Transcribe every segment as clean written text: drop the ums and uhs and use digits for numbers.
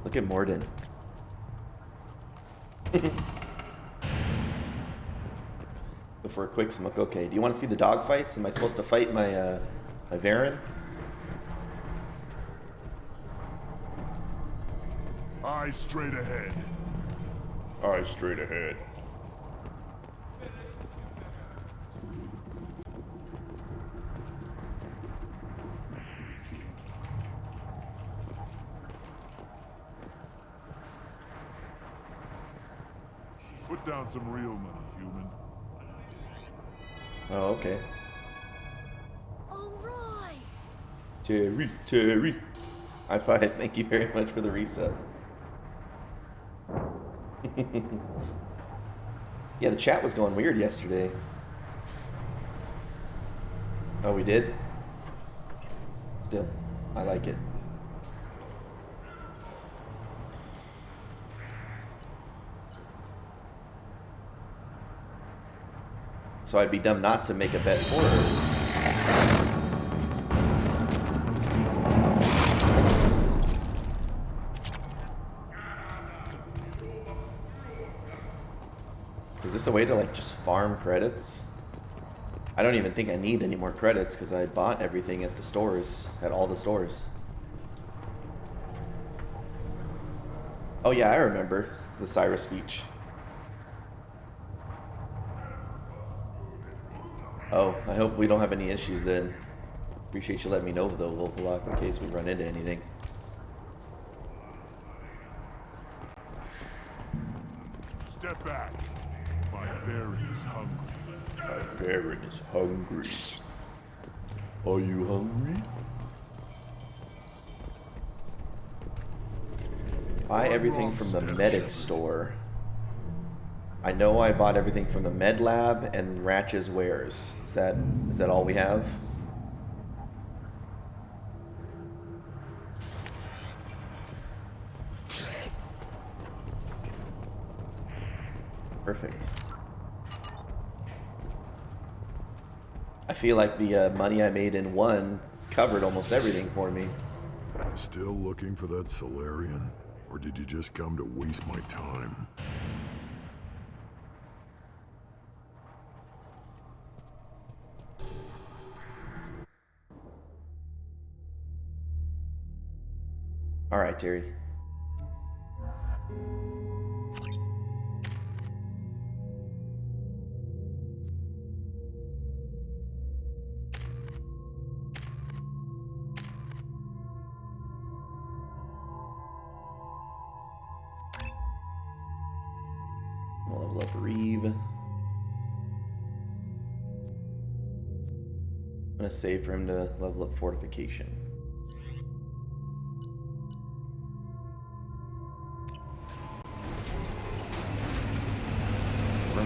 Look at Morden. Go for a quick smoke. Okay, do you want to see the dog fights? Am I supposed to fight my my Varen? Eyes straight ahead. Eyes straight ahead. Put down some real money, human. Oh, okay. All right. Terry. High five. Thank you very much for the reset. Yeah, the chat was going weird yesterday. Oh, we did? Still, I like it. So I'd be dumb not to make a bet for hers. Is this a way to like just farm credits? I don't even think I need any more credits because I bought everything at the stores, at all the stores. Oh yeah, I remember. It's the Cyrus speech. Oh, I hope we don't have any issues then. Appreciate you letting me know though, Wolfalock, in case we run into anything. Step back. My Varen is hungry. My Varen is hungry. Are you hungry? Buy everything from the medic store. I know I bought everything from the med lab and Ratch's wares. Is that all we have? Perfect. I feel like the money I made in one covered almost everything for me. Still looking for that Solarian? Or did you just come to waste my time? All right, Terry. We'll level up Reeve. I'm gonna save for him to level up Fortification.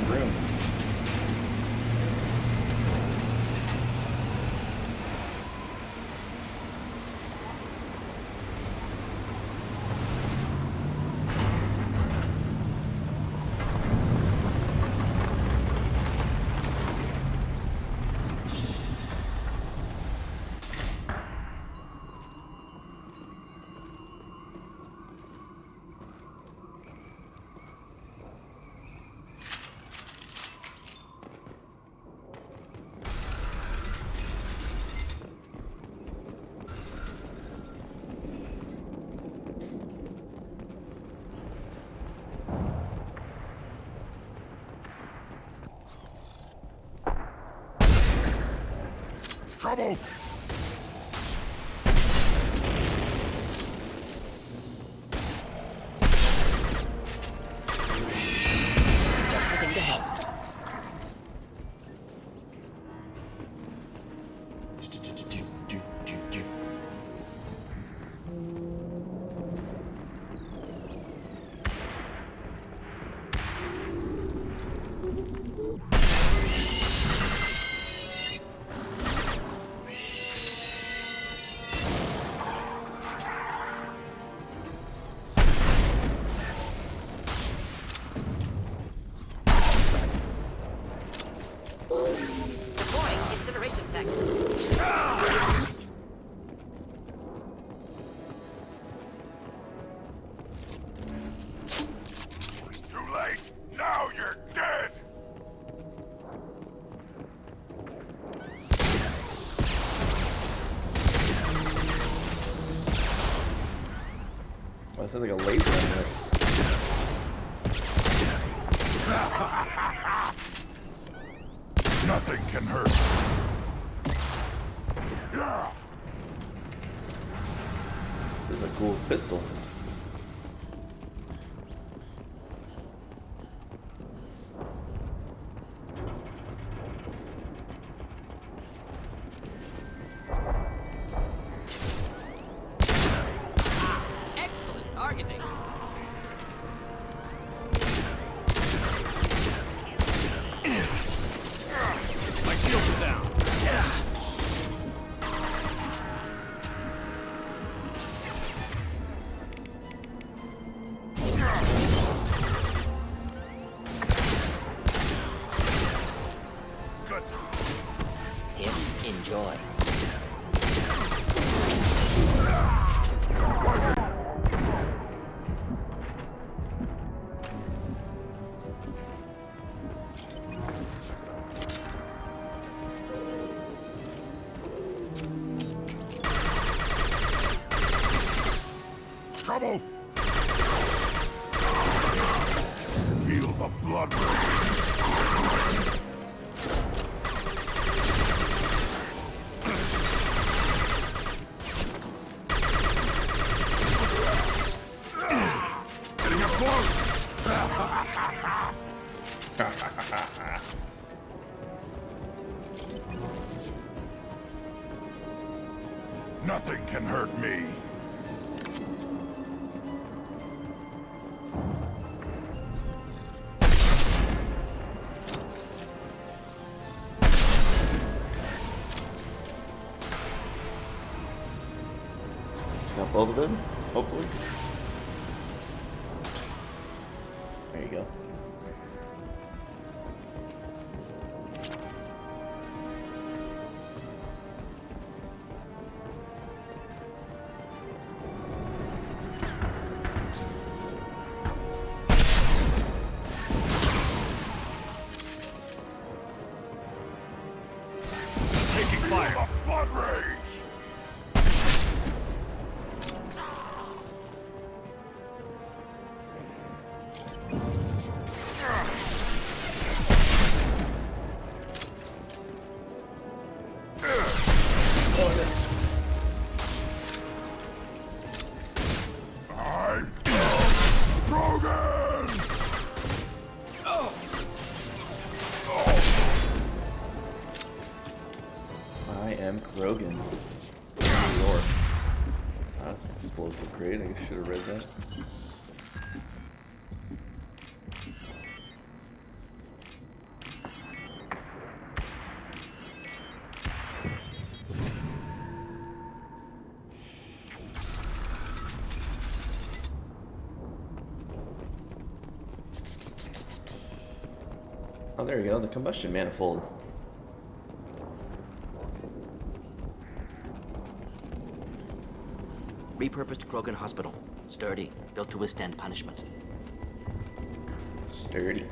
Vroom. Trouble! Just the thing to help. Oh, it sounds like a laser in there. Nothing can hurt. This is a cool pistol. Excellent targeting. My shields are down. Guts. Him, enjoy. Trouble! Feel the blood rage. Getting up close! Nothing can hurt me. It's got both of them, hopefully. There you go. Taking fire. Blood rage. Oh, I missed. I'm Krogan! I am Krogan. New York. That's an explosive crate. I should have read that. Oh, there you go. The combustion manifold. Repurposed Krogan hospital. Sturdy, built to withstand punishment. Sturdy.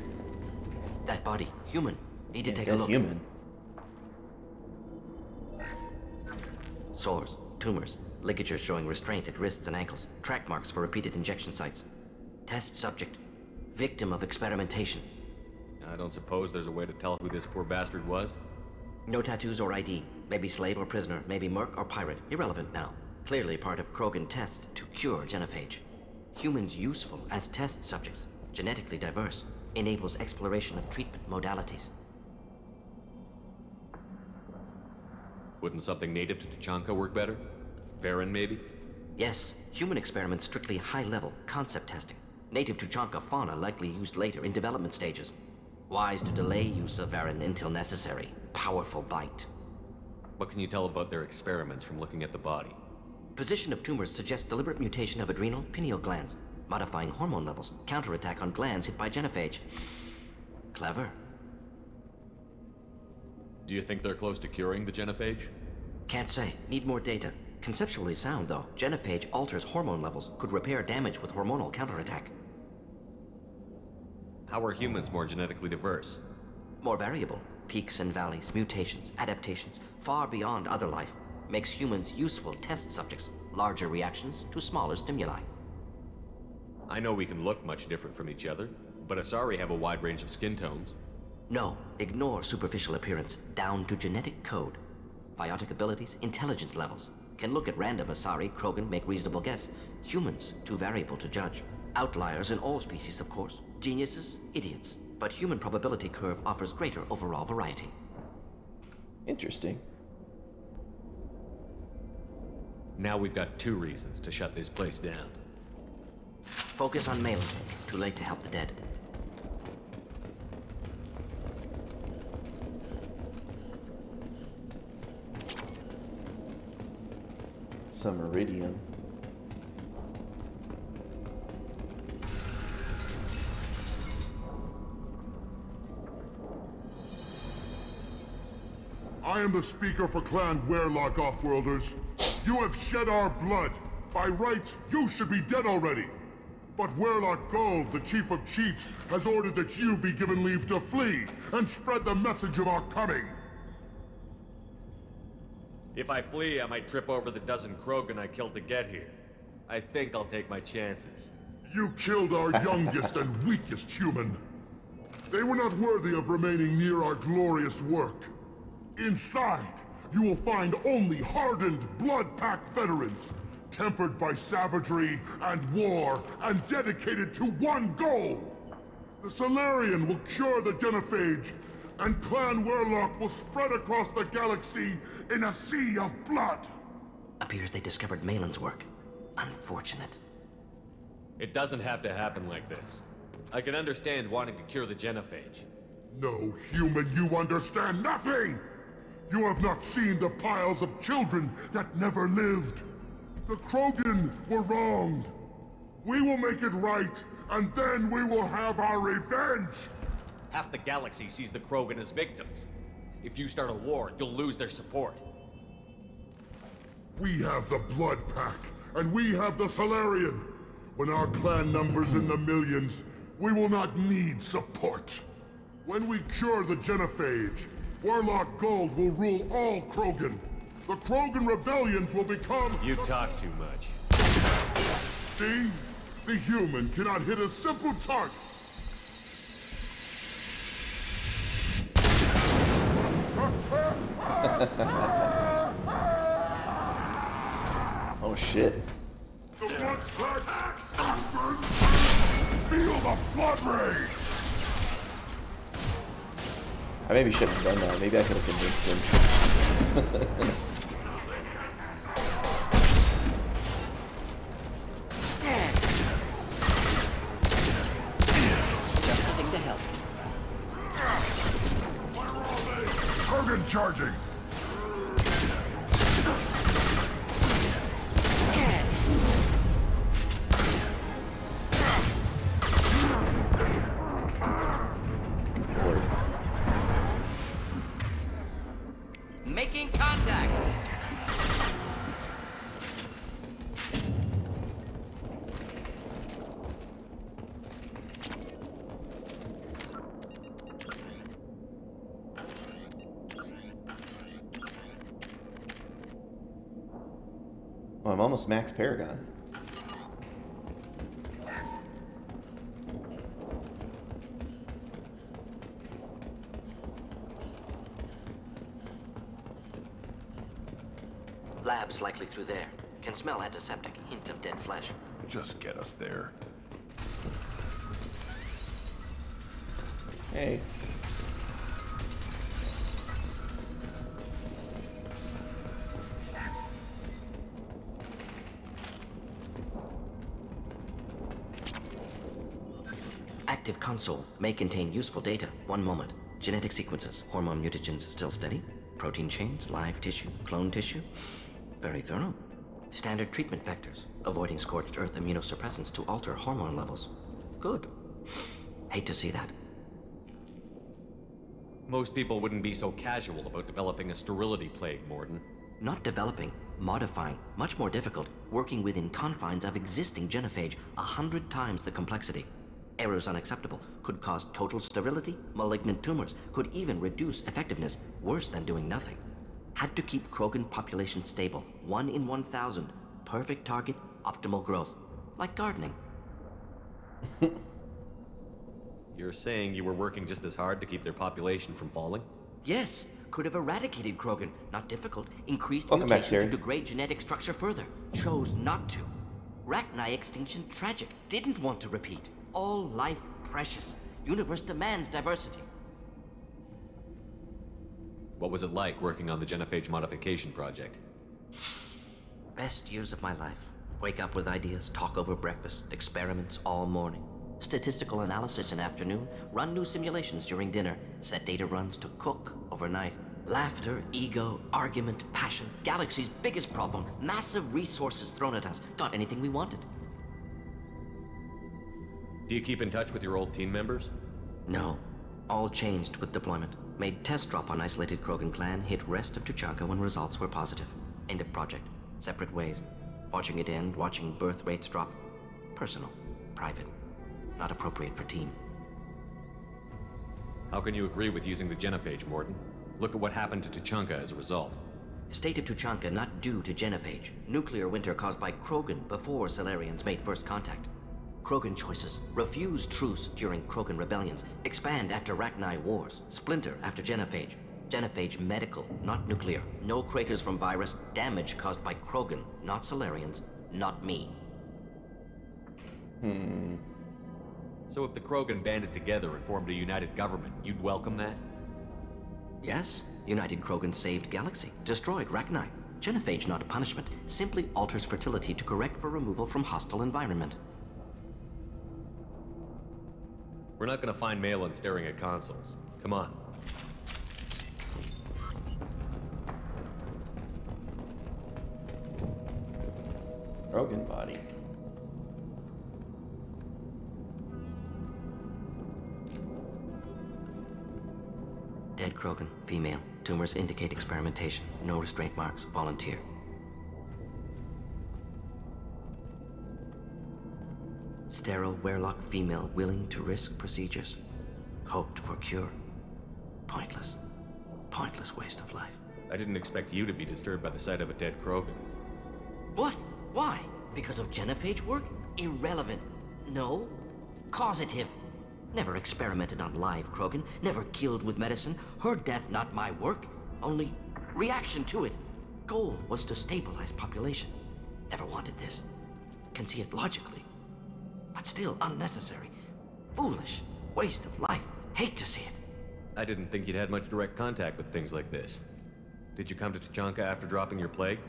That body, human. Need to take a Yeah, look. human. Sores, tumors, ligatures showing restraint at wrists and ankles, track marks for repeated injection sites. Test subject, victim of experimentation. I don't suppose there's a way to tell who this poor bastard was? No tattoos or ID. Maybe slave or prisoner, maybe merc or pirate. Irrelevant now. Clearly part of Krogan tests to cure genophage. Humans useful as test subjects, genetically diverse, enables exploration of treatment modalities. Wouldn't something native to Tachanka work better? Varen, maybe? Yes, human experiments strictly high-level concept testing. Native Tuchanka fauna likely used later in development stages. Wise to delay use of Varen until necessary. Powerful bite. What can you tell about their experiments from looking at the body? Position of tumors suggests deliberate mutation of adrenal, pineal glands, modifying hormone levels, counterattack on glands hit by genophage. Clever. Do you think they're close to curing the genophage? Can't say. Need more data. Conceptually sound, though. Genophage alters hormone levels, could repair damage with hormonal counterattack. How are humans more genetically diverse? More variable. Peaks and valleys, mutations, adaptations, far beyond other life. Makes humans useful test subjects. Larger reactions to smaller stimuli. I know we can look much different from each other, but Asari have a wide range of skin tones. No, ignore superficial appearance down to genetic code. Biotic abilities, intelligence levels. Can look at random Asari, Krogan, make reasonable guess. Humans, too variable to judge. Outliers in all species, of course. Geniuses, idiots. But human probability curve offers greater overall variety. Interesting. Now we've got 2 reasons to shut this place down. Focus on Malin. Too late to help the dead. Some iridium. I am the speaker for Clan Werelock Offworlders. You have shed our blood. By rights, you should be dead already. But Werelock Gold, the Chief of Chiefs, has ordered that you be given leave to flee and spread the message of our coming. If I flee, I might trip over the dozen Krogan I killed to get here. I think I'll take my chances. You killed our youngest and weakest human. They were not worthy of remaining near our glorious work. Inside, you will find only hardened, blood-packed veterans, tempered by savagery and war, and dedicated to one goal. The Solarian will cure the Genophage, and Clan Werelock will spread across the galaxy in a sea of blood. Appears they discovered Malin's work. Unfortunate. It doesn't have to happen like this. I can understand wanting to cure the Genophage. No, human, you understand nothing! You have not seen the piles of children that never lived. The Krogan were wronged. We will make it right, and then we will have our revenge! Half the galaxy sees the Krogan as victims. If you start a war, you'll lose their support. We have the Blood Pack, and we have the Solarian. When our clan numbers in the millions, we will not need support. When we cure the Genophage, Werelock Gold will rule all Krogan. The Krogan rebellions will become... You talk too much. See? The human cannot hit a simple target. Oh shit. The Blood Pack! Feel the blood rage! I maybe shouldn't have done that. Maybe I could have convinced him. Just a thing to help. Krogan charging! Lord. Making contact! Oh, I'm almost max Paragon. Lab's likely through there. Can smell antiseptic. Hint of dead flesh. Just get us there. Hey. Active console may contain useful data. One moment. Genetic sequences. Hormone mutagens still steady. Protein chains, live tissue, clone tissue. Very thorough. Standard treatment vectors. Avoiding scorched earth immunosuppressants to alter hormone levels. Good. Hate to see that. Most people wouldn't be so casual about developing a sterility plague, Morden. Not developing, modifying, much more difficult, working within confines of existing genophage, 100 times the complexity. Errors unacceptable, could cause total sterility, malignant tumors, could even reduce effectiveness, worse than doing nothing. Had to keep Krogan population stable, 1 in 1,000, perfect target, optimal growth, like gardening. You're saying you were working just as hard to keep their population from falling? Yes, could have eradicated Krogan. Not difficult. Increased Welcome back, mutation to Siri. degrade genetic structure further. Chose not to. Rachni extinction tragic. Didn't want to repeat. All life precious. Universe demands diversity. What was it like working on the genophage modification project? Best years of my life. Wake up with ideas, talk over breakfast, experiments all morning. Statistical analysis in afternoon, run new simulations during dinner, set data runs to cook overnight. Laughter, ego, argument, passion, galaxy's biggest problem, massive resources thrown at us. Got anything we wanted. Do you keep in touch with your old team members? No. All changed with deployment. Made test drop on isolated Krogan clan, hit rest of Tuchanka when results were positive. End of project. Separate ways. Watching it end, watching birth rates drop. Personal. Private. Not appropriate for team. How can you agree with using the genophage, Morton? Look at what happened to Tuchanka as a result. State of Tuchanka not due to genophage. Nuclear winter caused by Krogan before Salarians made first contact. Krogan choices. Refuse truce during Krogan rebellions. Expand after Rachni wars. Splinter after genophage. Genophage medical, not nuclear. No craters from virus. Damage caused by Krogan, not Salarians, not me. So if the Krogan banded together and formed a united government, you'd welcome that? Yes, United Krogan saved Galaxy, destroyed Rachni. Genophage not a punishment, simply alters fertility to correct for removal from hostile environment. We're not gonna find Malin staring at consoles. Come on. Krogan body. Dead Krogan, female. Tumors indicate experimentation. No restraint marks. Volunteer. Sterile Werelock female willing to risk procedures. Hoped for cure. Pointless. Pointless waste of life. I didn't expect you to be disturbed by the sight of a dead Krogan. What? Why? Because of genophage work? Irrelevant. No. Causative. Never experimented on live Krogan. Never killed with medicine. Her death not my work. Only reaction to it. Goal was to stabilize population. Never wanted this. Can see it logically. But still unnecessary. Foolish. Waste of life. Hate to see it. I didn't think you'd had much direct contact with things like this. Did you come to Tuchanka after dropping your plague?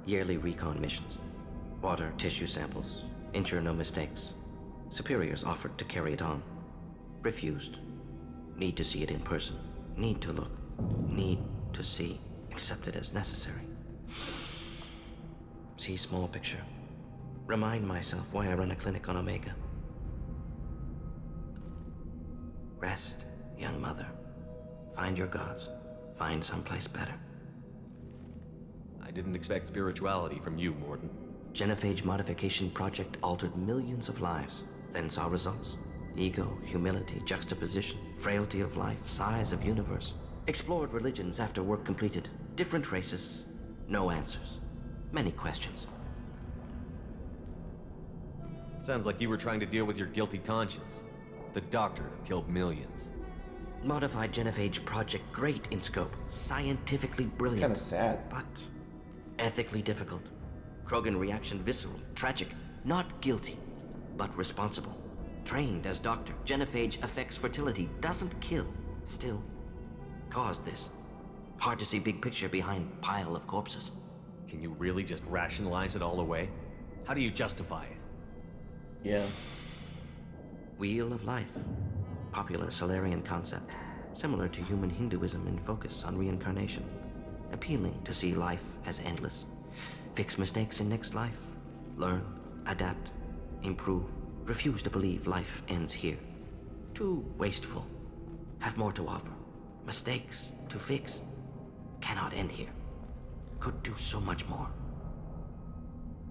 Yearly recon missions. Water, tissue samples. Ensure no mistakes. Superiors offered to carry it on. Refused. Need to see it in person. Need to look. Need to see. Accepted as necessary. See small picture. Remind myself why I run a clinic on Omega. Rest, young mother. Find your gods. Find someplace better. I didn't expect spirituality from you, Morton. Genophage modification project altered millions of lives, then saw results. Ego, humility, juxtaposition, frailty of life, size of universe. Explored religions after work completed. Different races. No answers. Many questions. Sounds like you were trying to deal with your guilty conscience. The doctor who killed millions. Modified genophage project great in scope. Scientifically It's brilliant. kind of sad. But ethically difficult. Krogan reaction visceral, tragic. Not guilty, but responsible. Trained as doctor. Genophage affects fertility, doesn't kill. Still, caused this. Hard to see big picture behind pile of corpses. Can you really just rationalize it all away? How do you justify it? Yeah. Wheel of life. Popular Salarian concept. Similar to human Hinduism in focus on reincarnation. Appealing to see life as endless. Fix mistakes in next life. Learn, adapt, improve. Refuse to believe life ends here. Too wasteful. Have more to offer. Mistakes to fix. Cannot end here. Could do so much more.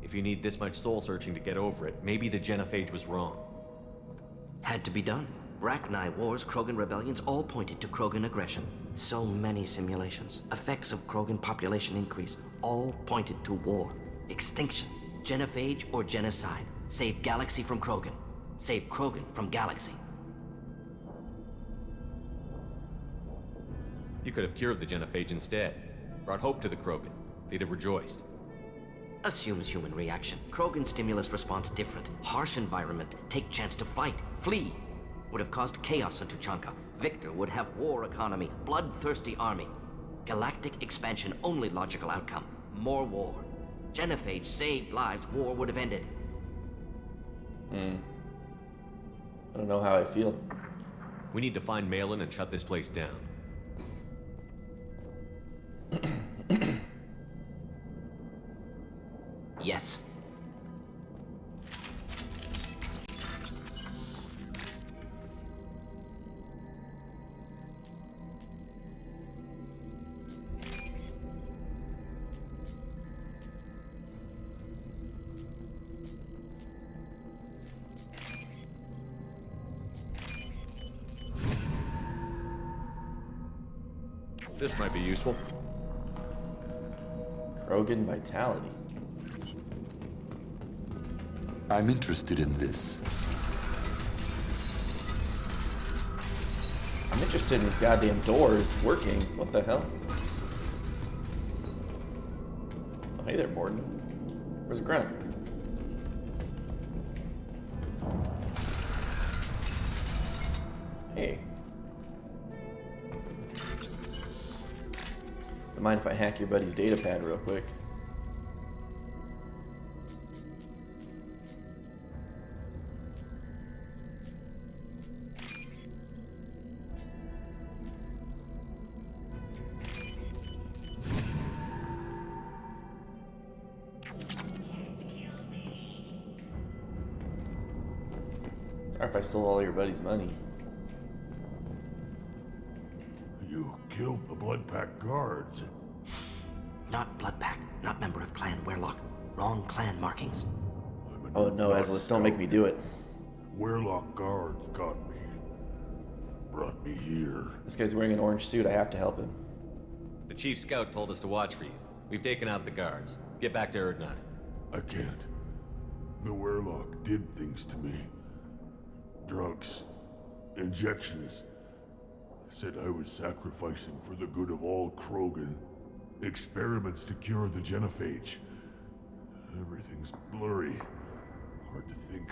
If you need this much soul searching to get over it, maybe the genophage was wrong. Had to be done. Rachni wars, Krogan rebellions, all pointed to Krogan aggression. So many simulations. Effects of Krogan population increase. All pointed to war. Extinction. Genophage or genocide. Save Galaxy from Krogan. Save Krogan from Galaxy. You could have cured the genophage instead. Brought hope to the Krogan. They'd have rejoiced. Assumes human reaction. Krogan stimulus response different. Harsh environment. Take chance to fight. Flee. Would have caused chaos on Tuchanka. Victor would have war economy. Bloodthirsty army. Galactic expansion only logical outcome. More war. Genophage saved lives. War would have ended. I don't know how I feel. We need to find Malin and shut this place down. Yes. This might be useful. Krogan vitality. I'm interested in this. I'm interested in these goddamn doors working. What the hell? Oh, hey there, Morden. Where's Grunt? Hey. Don't mind if I hack your buddy's data pad real quick. Sorry if I stole all your buddy's money. You killed the Blood Pack guards. Not Bloodpack. Not member of Clan Werlock. Wrong clan markings. Oh no, Aslis, don't make me do it. Werlock guards got me. Brought me here. This guy's wearing an orange suit. I have to help him. The Chief Scout told us to watch for you. We've taken out the guards. Get back to Erdnot. I can't. The Werlock did things to me. Drugs. Injections. Said I was sacrificing for the good of all Krogan. Experiments to cure the genophage. Everything's blurry. Hard to think.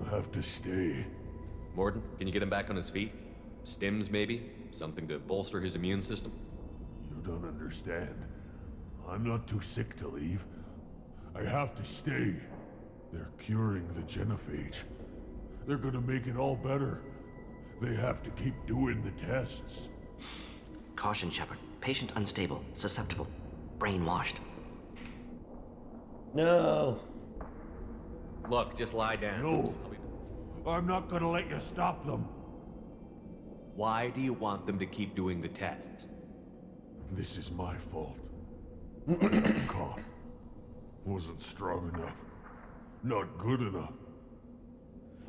I have to stay. Morden, can you get him back on his feet? Stims, maybe? Something to bolster his immune system? You don't understand. I'm not too sick to leave. I have to stay. They're curing the genophage. They're gonna make it all better. They have to keep doing the tests. Caution, Shepard. Patient unstable. Susceptible. Brainwashed. No. Look, just lie down. No. Oops, I'll be- I'm not gonna let you stop them. Why do you want them to keep doing the tests? This is my fault. I got caught. Wasn't strong enough. Not good enough.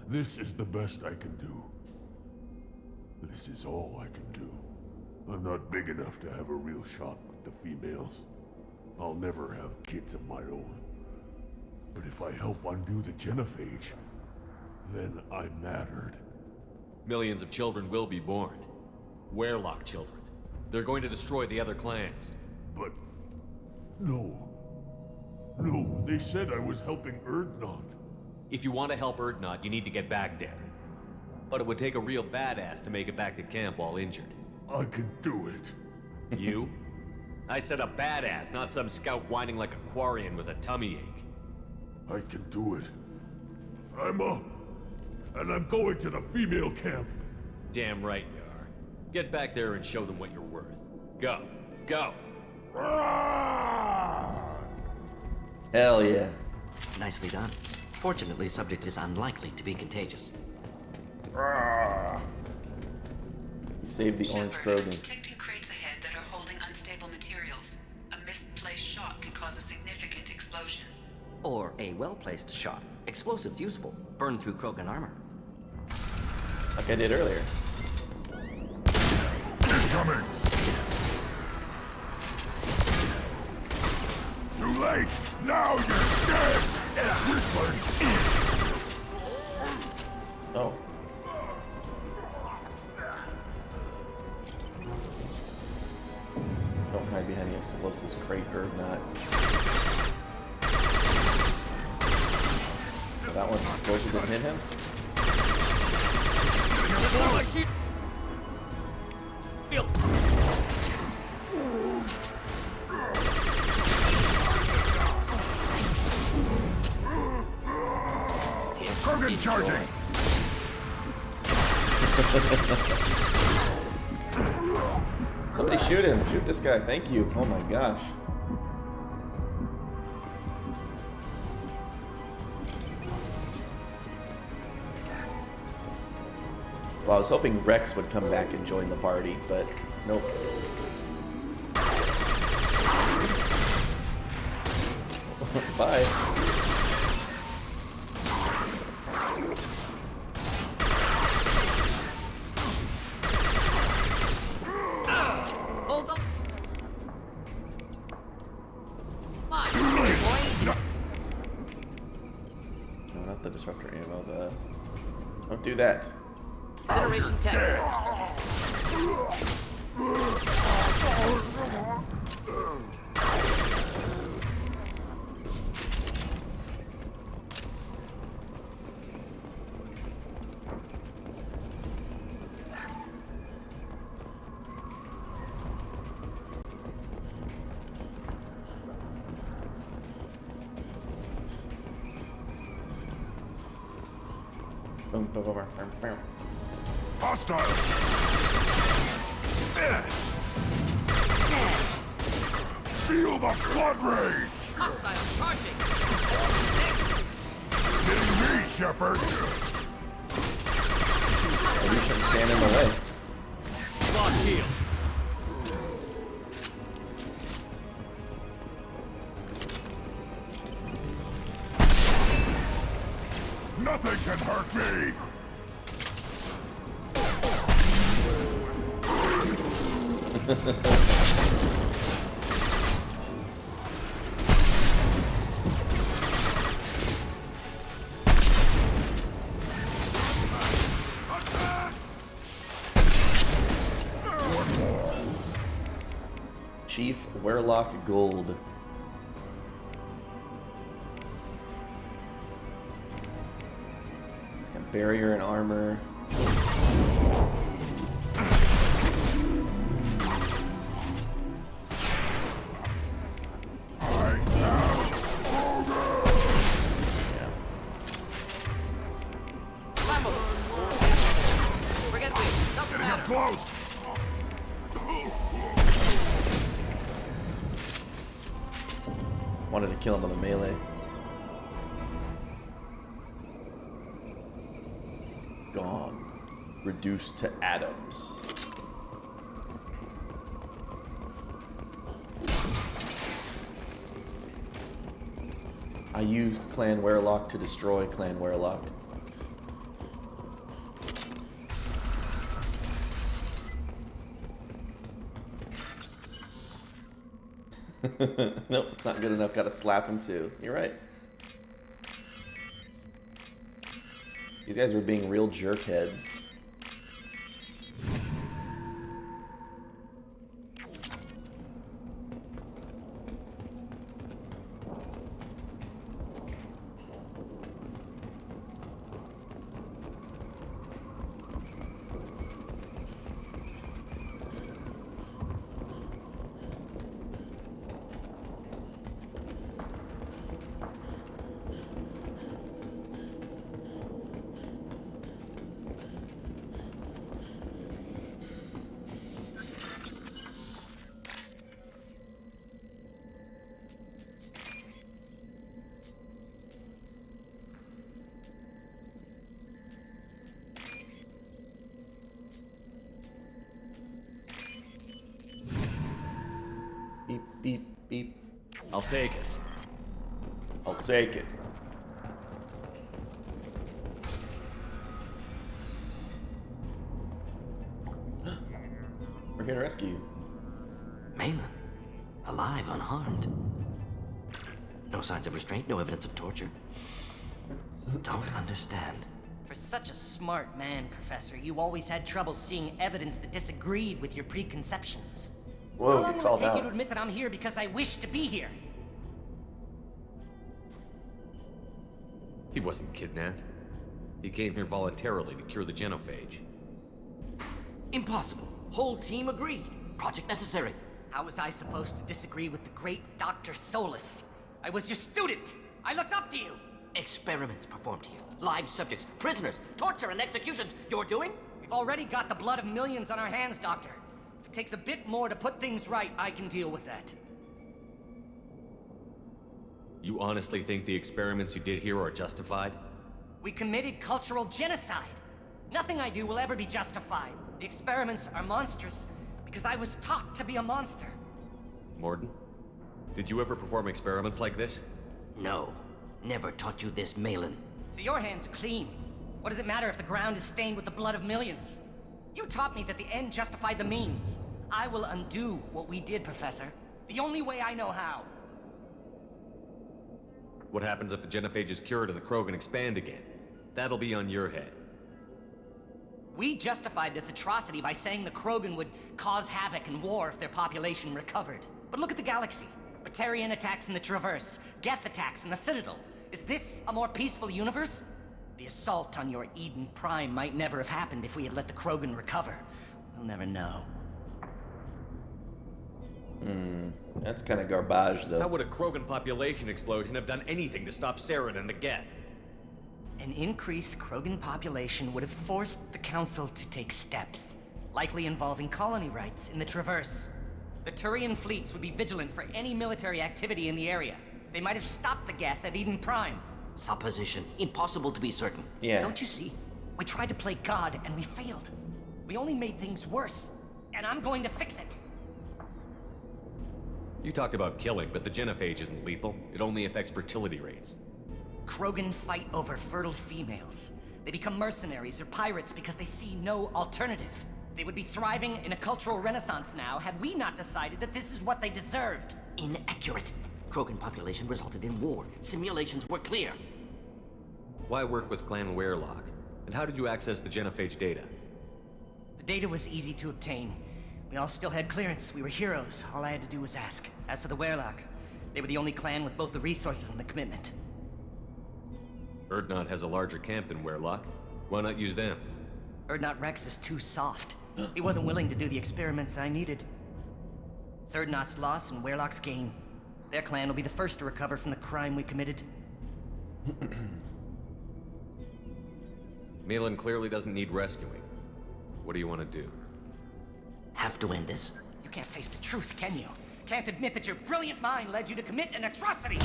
This is the best I can do. This is all I can do. I'm not big enough to have a real shot with the females. I'll never have kids of my own. But if I help undo the genophage, then I'm mattered. Millions of children will be born. Werlock children. They're going to destroy the other clans. But... no. No, they said I was helping Erdnot. If you want to help Erdnot, you need to get back there. But it would take a real badass to make it back to camp while injured. I can do it. You? I said a badass, not some scout whining like a Quarian with a tummy ache. I can do it. I'm up. And I'm going to the female camp. Damn right you are. Get back there and show them what you're worth. Go. Go. Hell yeah. Nicely done. Fortunately, subject is unlikely to be contagious. You saved the orange Shepard, I'm Krogan. detecting crates ahead that are holding unstable materials. A misplaced shot can cause a significant explosion. Or a well-placed shot. Explosives useful. Burn through Krogan armor. Like I did earlier. Incoming! Too late! Now you're dead! Whistling! explosives crate or not. That one explosive didn't hit him? Krogan charging! Somebody shoot him. Shoot this guy. Thank you. Oh my gosh. Well, I was hoping Rex would come back and join the party, but nope. Bye. Hold up. No, not the disruptor ammo. Don't do that. Incineration tech. Boom, boom, boom, boom, boom. Hostile! Feel the blood rage! Hostile charging. Getting me, Shepard! You shouldn't stand in the way. Lock shield. Nothing can hurt me! Chief Werlock Gold. It's got barrier and armor. Yeah. Forget me. Doesn't Getting up matter. close! Wanted to kill him on the melee. Gone. Reduced to atoms. I used Clan Werlock to destroy Clan Werlock. Nope, it's not good enough. Gotta slap him too. You're right. These guys were being real jerkheads. Beep, beep, beep. I'll take it. I'll take it. We're here to rescue you. Malin, alive, unharmed. No signs of restraint, no evidence of torture. Don't understand. For such a smart man, Professor, you always had trouble seeing evidence that disagreed with your preconceptions. Whoa, How get long will it called take you out. to admit that I'm here because I wish to be here? He wasn't kidnapped. He came here voluntarily to cure the genophage. Impossible. Whole team agreed. Project necessary. How was I supposed to disagree with the great Dr. Solus? I was your student. I looked up to you. Experiments performed here. Live subjects, prisoners, torture and executions. You're doing? We've already got the blood of millions on our hands, Doctor. If it takes a bit more to put things right, I can deal with that. You honestly think the experiments you did here are justified? We committed cultural genocide. Nothing I do will ever be justified. The experiments are monstrous because I was taught to be a monster. Morden, did you ever perform experiments like this? No. Never taught you this, Malin. So your hands are clean. What does it matter if the ground is stained with the blood of millions? You taught me that the end justified the means. I will undo what we did, Professor. The only way I know how. What happens if the genophage is cured and the Krogan expand again? That'll be on your head. We justified this atrocity by saying the Krogan would cause havoc and war if their population recovered. But look at the galaxy. Batarian attacks in the Traverse, Geth attacks in the Citadel. Is this a more peaceful universe? The assault on your Eden Prime might never have happened if we had let the Krogan recover. We'll never know. That's kind of garbage, How though. would a Krogan population explosion have done anything to stop Saren and the Geth? An increased Krogan population would have forced the Council to take steps, likely involving colony rights in the Traverse. The Turian fleets would be vigilant for any military activity in the area. They might have stopped the Geth at Eden Prime. Supposition. Impossible to be certain. Yeah. Don't you see? We tried to play God and we failed. We only made things worse, and I'm going to fix it. You talked about killing, but the genophage isn't lethal. It only affects fertility rates. Krogan fight over fertile females. They become mercenaries or pirates because they see no alternative. They would be thriving in a cultural renaissance now had we not decided that this is what they deserved. Inaccurate. Krogan population resulted in war. Simulations were clear. Why work with Clan Werelock? And how did you access the genophage data? The data was easy to obtain. We all still had clearance. We were heroes. All I had to do was ask. As for the Werelock, they were the only clan with both the resources and the commitment. Erdnot has a larger camp than Werelock. Why not use them? Erdnot Rex is too soft. He wasn't willing to do the experiments I needed. It's Erdnot's loss and Werelock's gain. Their clan will be the first to recover from the crime we committed. Malin clearly doesn't need rescuing. What do you want to do? Have to end this. You can't face the truth, can you? Can't admit that your brilliant mind led you to commit an atrocity!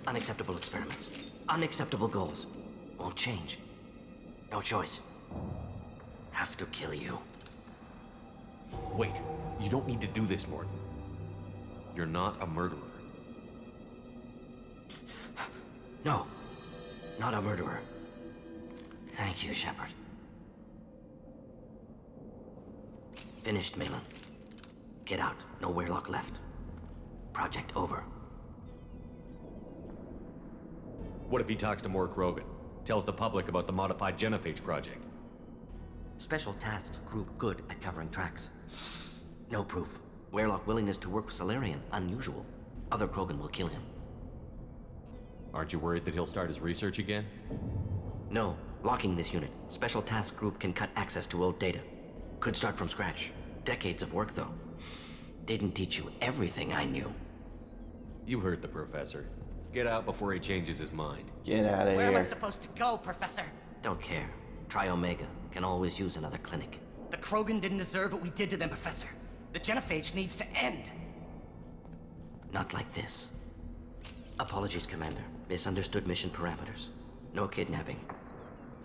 Unacceptable experiments. Unacceptable goals. Won't change. No choice. Have to kill you. Wait, you don't need to do this, Morden. You're not a murderer. No. Not a murderer. Thank you, Shepard. Finished, Malin. Get out. No Werelock left. Project over. What if he talks to more Krogan? Tells the public about the modified genophage project? Special tasks group good at covering tracks. No proof. Werelock willingness to work with Salarian, unusual. Other Krogan will kill him. Aren't you worried that he'll start his research again? No. Locking this unit. Special task group can cut access to old data. Could start from scratch. Decades of work, though. Didn't teach you everything I knew. You heard the professor. Get out before he changes his mind. Get out of Where am I here. supposed to go, Professor? Don't care. Try Omega. Can always use another clinic. The Krogan didn't deserve what we did to them, Professor. The genophage needs to end. Not like this. Apologies, Commander. Misunderstood mission parameters. No kidnapping.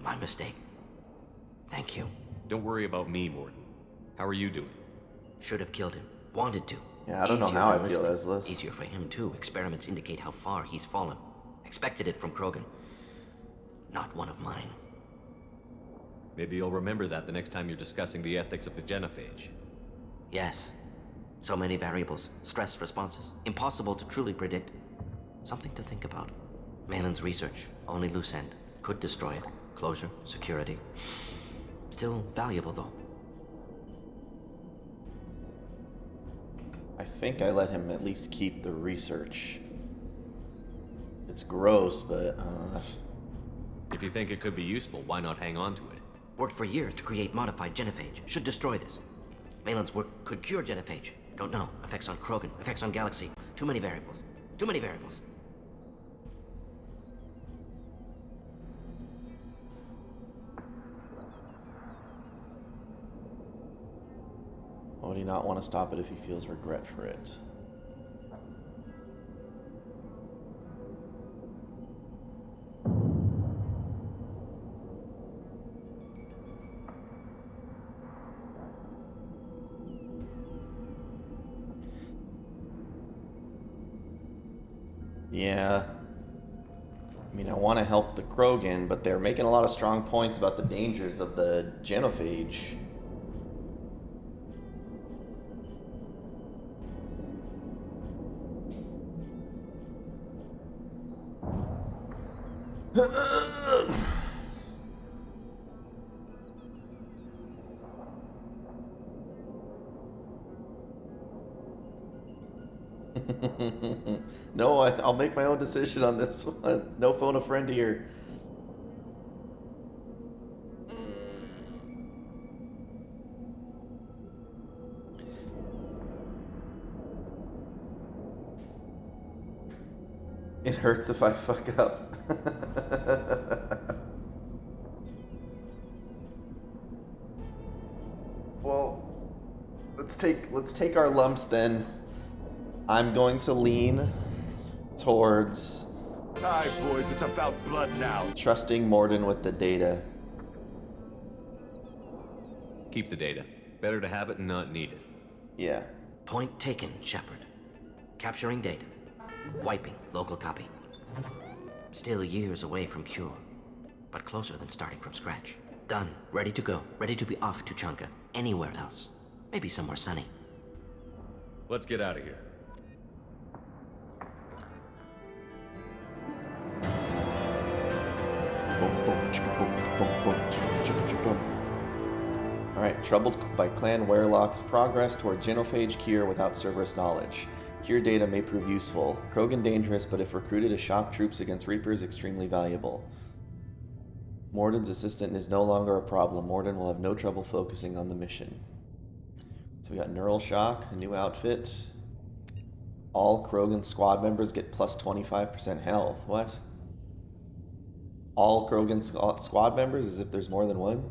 My mistake. Thank you. Don't worry about me, Morden. How are you doing? Should have killed him. Wanted to. Yeah, I don't know Easier how than I feel listening. as this. Easier for him, too. Experiments indicate how far he's fallen. Expected it from Krogan. Not one of mine. Maybe you'll remember that the next time you're discussing the ethics of the genophage. Yes. So many variables. Stress responses. Impossible to truly predict. Something to think about. Malin's research. Only loose end. Could destroy it. Closure. Security. Still valuable, though. think I let him at least keep the research. It's gross, but If you think it could be useful, why not hang on to it? Worked for years to create modified genophage. Should destroy this. Malin's work could cure genophage. Don't know. Effects on Krogan, effects on Galaxy. Too many variables. Too many variables. why would he not want to stop it if he feels regret for it? Yeah. I mean, I want to help the Krogan, but they're making a lot of strong points about the dangers of the genophage. No, I'll make my own decision on this one. No phone a friend here. It hurts if I fuck up. Well, let's take our lumps then. I'm going to lean towards Alright, boys, it's about blood now. trusting Morden with the data. Keep the data. Better to have it and not need it. Yeah. Point taken, Shepard. Capturing data. Wiping local copy. Still years away from cure, but closer than starting from scratch. Done. Ready to go. Ready to be off to Chunka. Anywhere else. Maybe somewhere sunny. Let's get out of here. Alright, troubled by Clan Werelock's progress toward genophage cure without Cerberus knowledge. Cure data may prove useful. Krogan dangerous, but if recruited to shock troops against Reapers, extremely valuable. Morden's assistant is no longer a problem. Morden will have no trouble focusing on the mission. So we got Neural Shock, a new outfit. All Krogan squad members get plus 25% health. What? All Krogan squad members, as if there's more than one?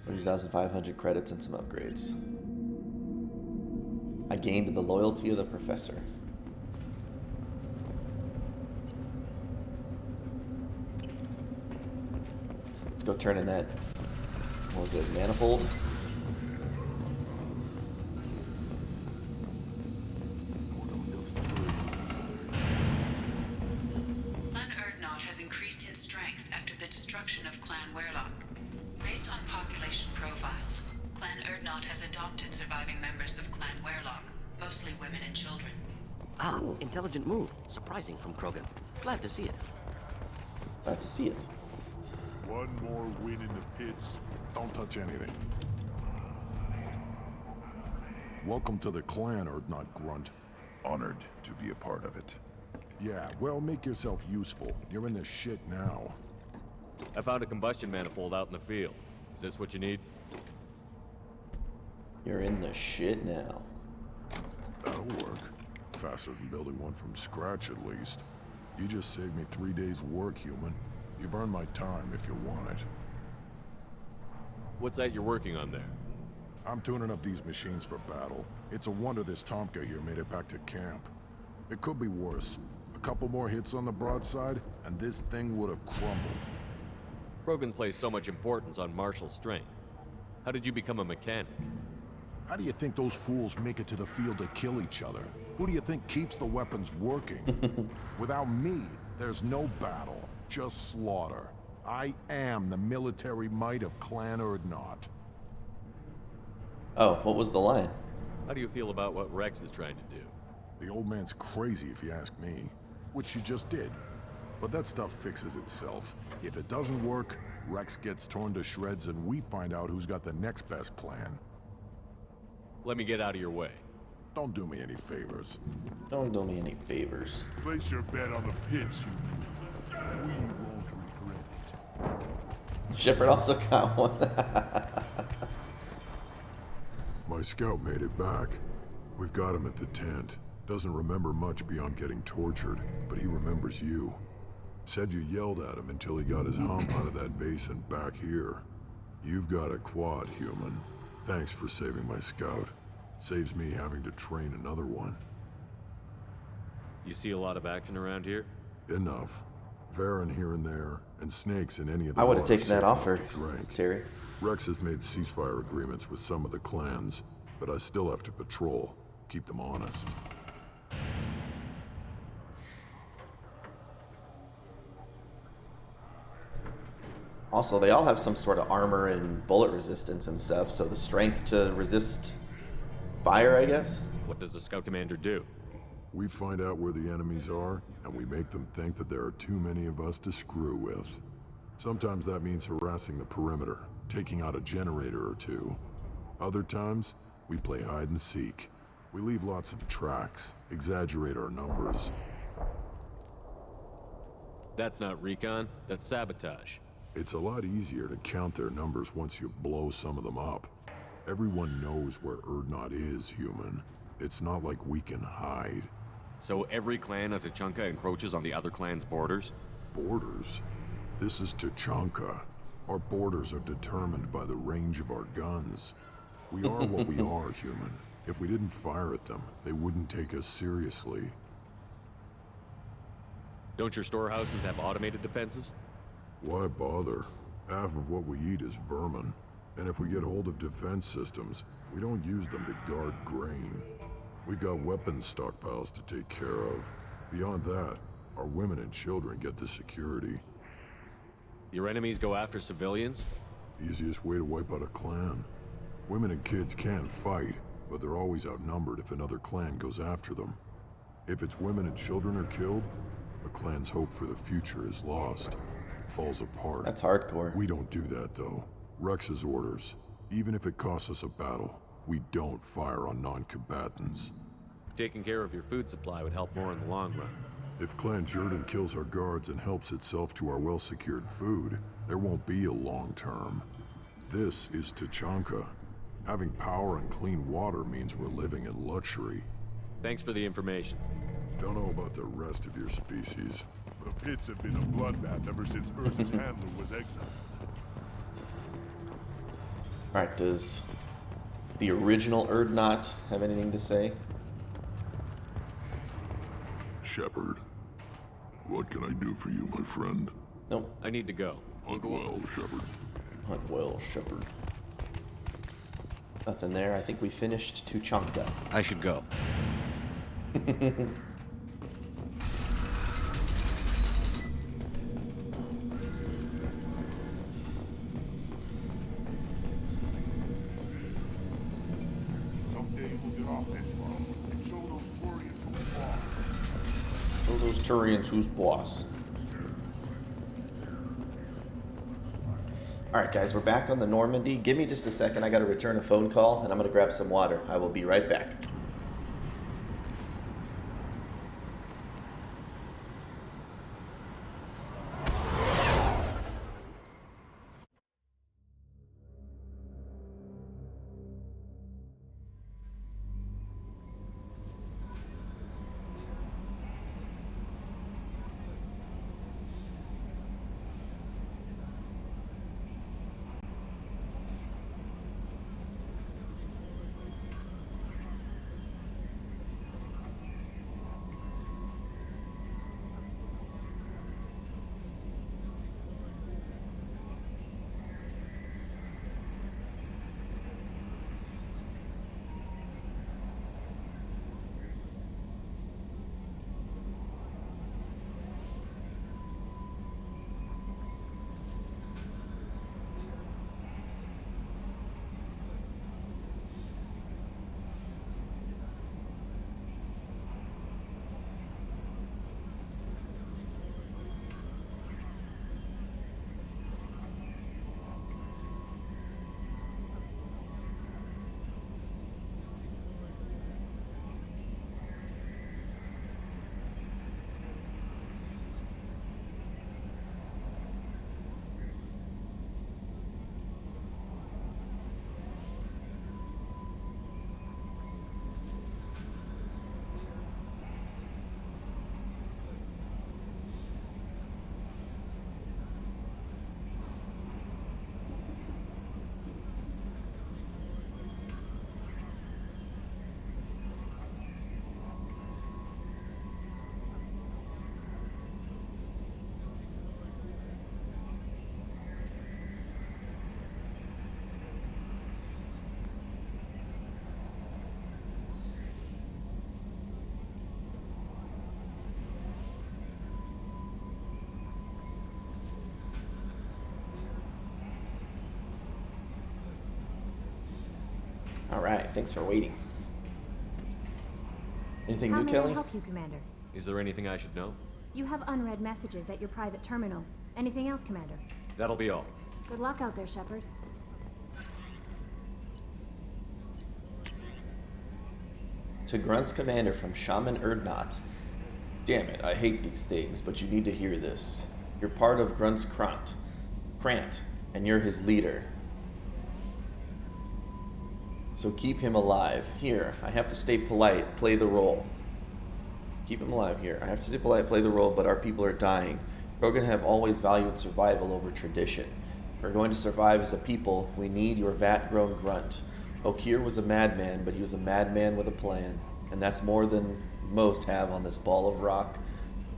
30,500 credits and some upgrades. I gained the loyalty of the professor. Let's go turn in that, what was it, manifold? Clan Erdnot has increased in strength after the destruction of Clan Werelock. Based on population profiles, Clan Erdnot has adopted surviving members of Clan Werelock, mostly women and children. Ah, intelligent move. Surprising from Krogan. Glad to see it. Glad to see it. One more win in the pits. Don't touch anything. Welcome to the clan, Erdnot Grunt. Honored to be a part of it. Yeah, well, make yourself useful. You're in the shit now. I found a combustion manifold out in the field. Is this what you need? You're in the shit now. That'll work. Faster than building one from scratch, at least. You just saved me 3 days' work, human. You've earned my time if you want it. What's that you're working on there? I'm tuning up these machines for battle. It's a wonder this Tomka here made it back to camp. It could be worse. A couple more hits on the broadside, and this thing would have crumbled. Krogans place so much importance on martial strength. How did you become a mechanic? How do you think those fools make it to the field to kill each other? Who do you think keeps the weapons working? Without me, there's no battle, just slaughter. I am the military might of Clan Erdnot. Oh, what was the line? How do you feel about what Rex is trying to do? The old man's crazy if you ask me, which she just did. But that stuff fixes itself. If it doesn't work, Rex gets torn to shreds and we find out who's got the next best plan. Let me get out of your way. Don't do me any favors. Don't do me any favors. Place your bet on the pits, human. We won't regret it. Shepard also got one. My scout made it back. We've got him at the tent. Doesn't remember much beyond getting tortured, but he remembers you. Said you yelled at him until he got his hump out of that basin back here. You've got a quad, human. Thanks for saving my scout. Saves me having to train another one. You see a lot of action around here? Enough. Varen here and there, and snakes in any of the I would have waters taken that safe offer, enough to drink. Terry. Rex has made ceasefire agreements with some of the clans, but I still have to patrol, keep them honest. Also, they all have some sort of armor and bullet resistance and stuff, so the strength to resist fire, I guess? What does the scout commander do? We find out where the enemies are, and we make them think that there are too many of us to screw with. Sometimes that means harassing the perimeter, taking out a generator or two. Other times, we play hide and seek. We leave lots of tracks, exaggerate our numbers. That's not recon, that's sabotage. It's a lot easier to count their numbers once you blow some of them up. Everyone knows where Urdnot is, human. It's not like we can hide. So every clan of Tachanka encroaches on the other clan's borders? Borders? This is Tachanka. Our borders are determined by the range of our guns. We are what we are, human. If we didn't fire at them, they wouldn't take us seriously. Don't your storehouses have automated defenses? Why bother? Half of what we eat is vermin. And if we get hold of defense systems, we don't use them to guard grain. We got weapons stockpiles to take care of. Beyond that, our women and children get the security. Your enemies go after civilians? Easiest way to wipe out a clan. Women and kids can fight, but they're always outnumbered if another clan goes after them. If its women and children are killed, a clan's hope for the future is lost. It falls apart. That's hardcore. We don't do that, though. Rex's orders. Even if it costs us a battle, we don't fire on non-combatants. Taking care of your food supply would help more in the long run. If Clan Jordan kills our guards and helps itself to our well-secured food, there won't be a long term. This is Tachanka. Having power and clean water means we're living in luxury. Thanks for the information. Don't know about the rest of your species. The pits have been a bloodbath ever since Urza's handler was exiled. Alright, does the original Urdnot have anything to say? Shepard, what can I do for you, my friend? Nope. I need to go. Hunt well, Shepard. Hunt well, Shepard. Nothing there. I think we finished Tuchanka. I should go. Someday we'll get off this world and show those Quarians who's boss. Show those Turians who's boss. Alright guys, we're back on the Normandy. Give me just a second. I gotta return a phone call and I'm gonna grab some water. I will be right back. Alright, thanks for waiting. Anything How new, may Kelly? I help you, Commander? Is there anything I should know? You have unread messages at your private terminal. Anything else, Commander? That'll be all. Good luck out there, Shepard. To Grunt's commander from Shaman Erdnot. Damn it, I hate these things, but you need to hear this. You're part of Grunt's Krant, and you're his leader. So keep him alive. Here, I have to stay polite, play the role. Keep him alive here. I have to stay polite, play the role, but our people are dying. Krogan have always valued survival over tradition. If we're going to survive as a people, we need your vat-grown Grunt. Okir was a madman, but he was a madman with a plan. And that's more than most have on this ball of rock.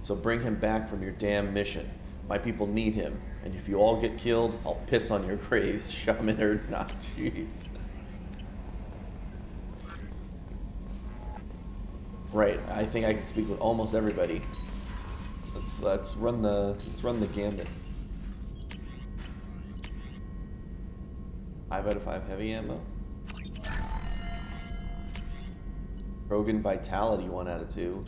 So bring him back from your damn mission. My people need him. And if you all get killed, I'll piss on your graves. Shaman Erdnot. Jeez. Right, I think I can speak with almost everybody. Let's run the gambit. 5 out of 5 heavy ammo. Krogan Vitality 1 out of 2.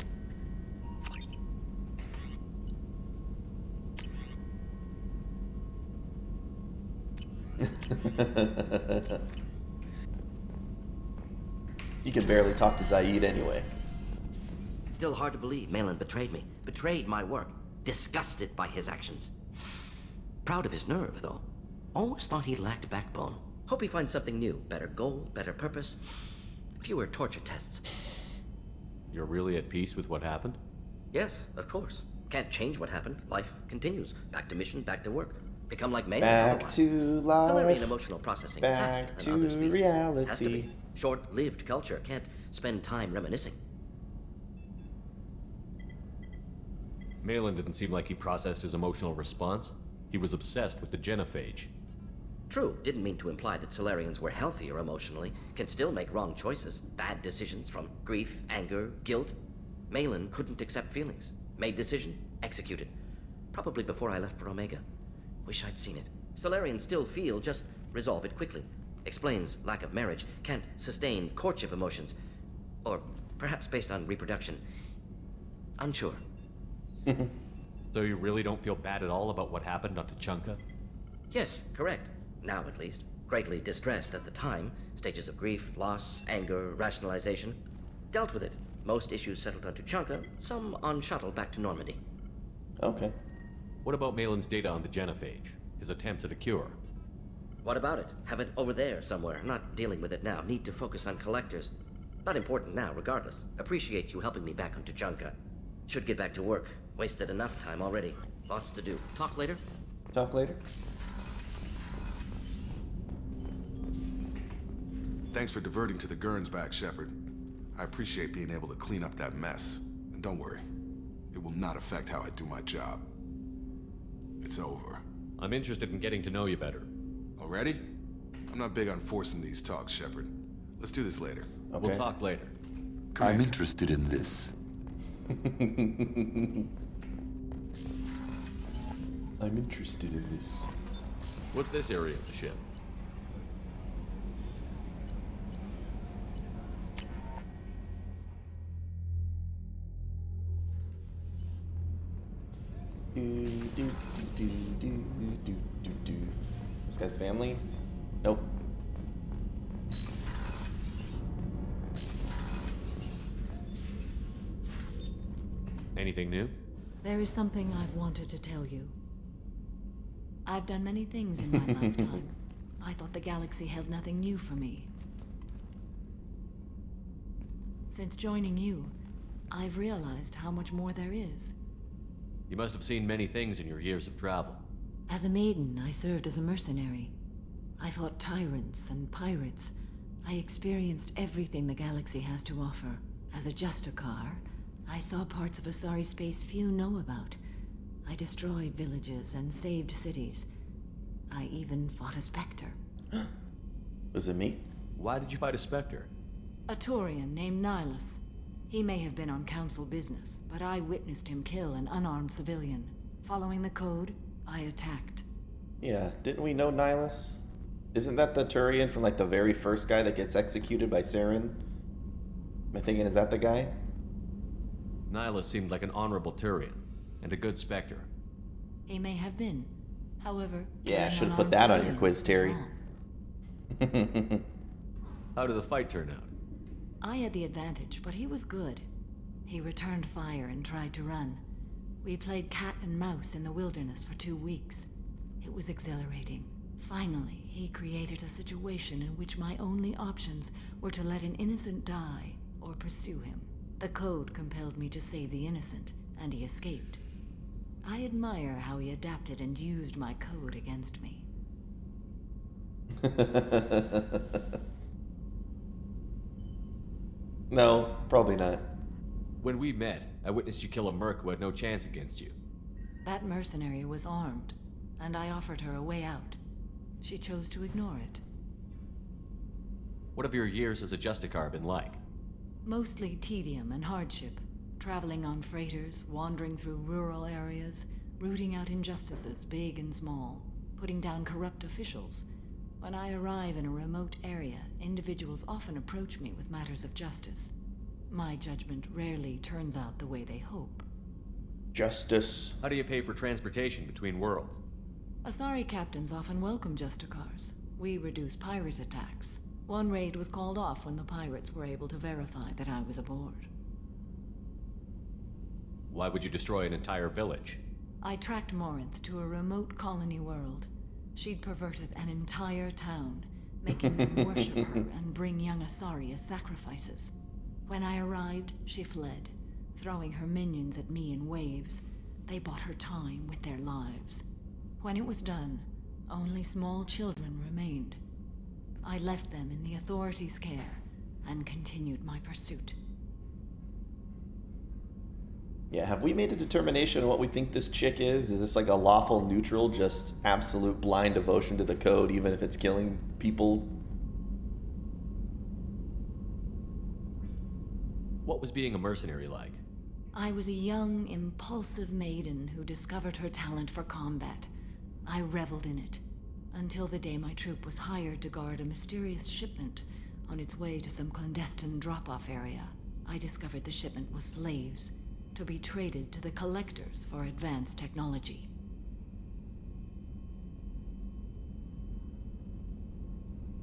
You can barely talk to Zaid anyway. Still hard to believe Malin betrayed me. Betrayed my work. Disgusted by his actions. Proud of his nerve, though. Almost thought he lacked backbone. Hope he finds something new. Better goal, better purpose. Fewer torture tests. You're really at peace with what happened? Yes, of course. Can't change what happened. Life continues. Back to mission, back to work. Become like Malin. Back to life. Salarian emotional processing faster Back than other to species. reality. Has to be. Short-lived culture can't spend time reminiscing. Malin didn't seem like he processed his emotional response. He was obsessed with the genophage. True, didn't mean to imply that Solarians were healthier emotionally, can still make wrong choices, bad decisions from grief, anger, guilt. Malin couldn't accept feelings. Made decision, executed. Probably before I left for Omega. Wish I'd seen it. Solarians still feel, just resolve it quickly. Explains lack of marriage, can't sustain courtship emotions. Or perhaps based on reproduction. Unsure. So you really don't feel bad at all about what happened on Tuchanka? Yes, correct. Now at least. Greatly distressed at the time. Stages of grief, loss, anger, rationalization. Dealt with it. Most issues settled on Tuchanka, some on shuttle back to Normandy. Okay. What about Malin's data on the genophage? His attempts at a cure? What about it? Have it over there somewhere. Not dealing with it now. Need to focus on collectors. Not important now, regardless. Appreciate you helping me back on Tuchanka. Should get back to work. Wasted enough time already. Lots to do. Talk later? Talk later. Thanks for diverting to the Gurns back, Shepard. I appreciate being able to clean up that mess. And don't worry, it will not affect how I do my job. It's over. I'm interested in getting to know you better. Already? I'm not big on forcing these talks, Shepard. Let's do this later. Okay. We'll talk later. I'm interested in this. I'm interested in this. What's this area of the ship? This guy's family? Nope. Anything new? There is something I've wanted to tell you. I've done many things in my lifetime. I thought the galaxy held nothing new for me. Since joining you, I've realized how much more there is. You must have seen many things in your years of travel. As a maiden, I served as a mercenary. I fought tyrants and pirates. I experienced everything the galaxy has to offer. As a Justicar, I saw parts of Asari space few know about. I destroyed villages and saved cities. I even fought a Spectre. Was it me? Why did you fight a Spectre? A Turian named Nihilus. He may have been on Council business, but I witnessed him kill an unarmed civilian. Following the code, I attacked. Yeah, didn't we know Nihilus? Isn't that the Turian from like the very first guy that gets executed by Saren? Am I thinking, is that the guy? Nyla seemed like an honorable Turian, and a good Spectre. He may have been. However, yeah, should have put that on your quiz, Terry. How did the fight turn out? I had the advantage, but he was good. He returned fire and tried to run. We played cat and mouse in the wilderness for 2 weeks. It was exhilarating. Finally, he created a situation in which my only options were to let an innocent die or pursue him. The code compelled me to save the innocent, and he escaped. I admire how he adapted and used my code against me. No, probably not. When we met, I witnessed you kill a merc who had no chance against you. That mercenary was armed, and I offered her a way out. She chose to ignore it. What have your years as a Justicar been like? Mostly tedium and hardship. Traveling on freighters, wandering through rural areas, rooting out injustices big and small, putting down corrupt officials. When I arrive in a remote area, individuals often approach me with matters of justice. My judgment rarely turns out the way they hope. Justice. How do you pay for transportation between worlds? Asari captains often welcome Justicars. We reduce pirate attacks. One raid was called off when the pirates were able to verify that I was aboard. Why would you destroy an entire village? I tracked Morinth to a remote colony world. She'd perverted an entire town, making them worship her and bring young Asari as sacrifices. When I arrived, she fled, throwing her minions at me in waves. They bought her time with their lives. When it was done, only small children remained. I left them in the authorities' care and continued my pursuit. Yeah, have we made a determination on what we think this chick is? Is this like a lawful neutral, just absolute blind devotion to the code, even if it's killing people? What was being a mercenary like? I was a young, impulsive maiden who discovered her talent for combat. I reveled in it, until the day my troop was hired to guard a mysterious shipment on its way to some clandestine drop-off area. I discovered the shipment was slaves, to be traded to the collectors for advanced technology.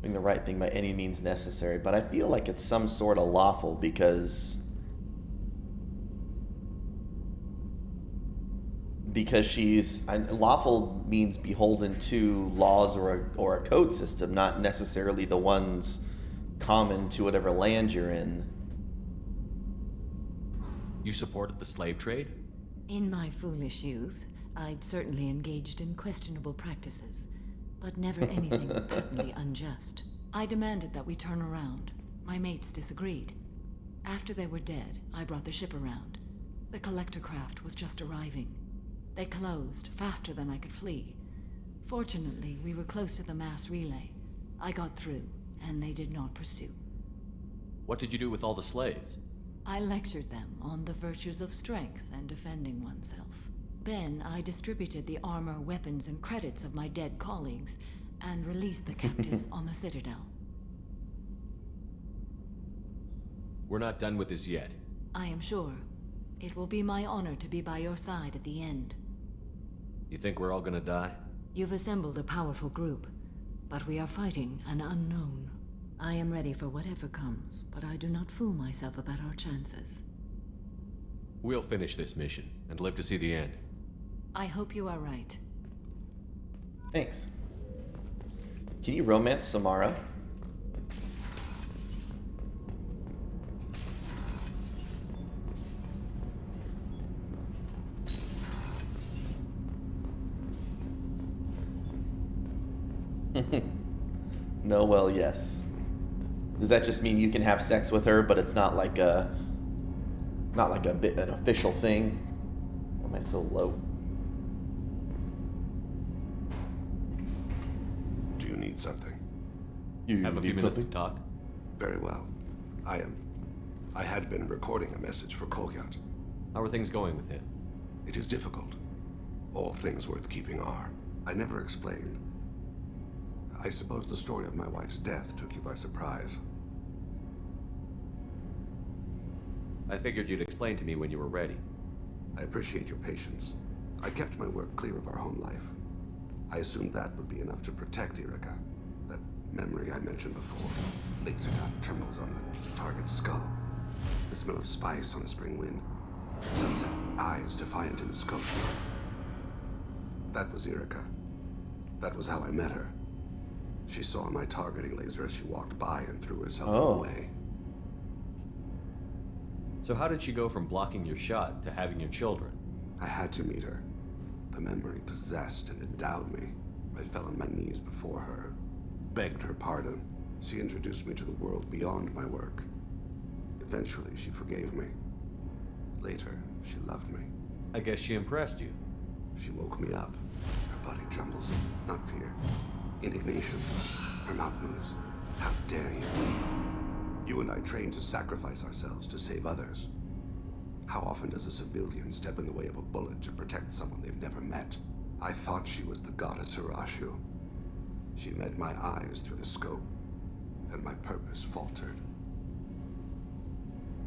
Doing the right thing by any means necessary, but I feel like it's some sort of lawful because she's lawful means beholden to laws or a code system, not necessarily the ones common to whatever land you're in. You supported the slave trade? In my foolish youth, I'd certainly engaged in questionable practices, but never anything patently unjust. I demanded that we turn around. My mates disagreed. After they were dead, I brought the ship around. The collector craft was just arriving. They closed faster than I could flee. Fortunately, we were close to the mass relay. I got through, and they did not pursue. What did you do with all the slaves? I lectured them on the virtues of strength and defending oneself. Then I distributed the armor, weapons, and credits of my dead colleagues and released the captives on the Citadel. We're not done with this yet. I am sure. It will be my honor to be by your side at the end. You think we're all gonna die? You've assembled a powerful group, but we are fighting an unknown. I am ready for whatever comes, but I do not fool myself about our chances. We'll finish this mission and live to see the end. I hope you are right. Thanks. Can you romance Samara? No, well, yes. Does that just mean you can have sex with her, but it's not like an official thing? Why am I so low? Do you need something? You have a few minutes to talk? Very well. I had been recording a message for Kolyat. How are things going with him? It is difficult. All things worth keeping are. I never explain. I suppose the story of my wife's death took you by surprise. I figured you'd explain to me when you were ready. I appreciate your patience. I kept my work clear of our home life. I assumed that would be enough to protect Erica. That memory I mentioned before. Laser dot trembles on the target's skull. The smell of spice on a spring wind. Sunset eyes defiant in the scope. That was Erica. That was how I met her. She saw my targeting laser as she walked by and threw herself away. So how did she go from blocking your shot to having your children? I had to meet her. The memory possessed and endowed me. I fell on my knees before her, begged her pardon. She introduced me to the world beyond my work. Eventually, she forgave me. Later, she loved me. I guess she impressed you. She woke me up. Her body trembles. Not fear. Indignation. Her mouth moves. How dare you? You and I trained to sacrifice ourselves to save others. How often does a civilian step in the way of a bullet to protect someone they've never met? I thought she was the goddess Hirashu. She met my eyes through the scope, and my purpose faltered.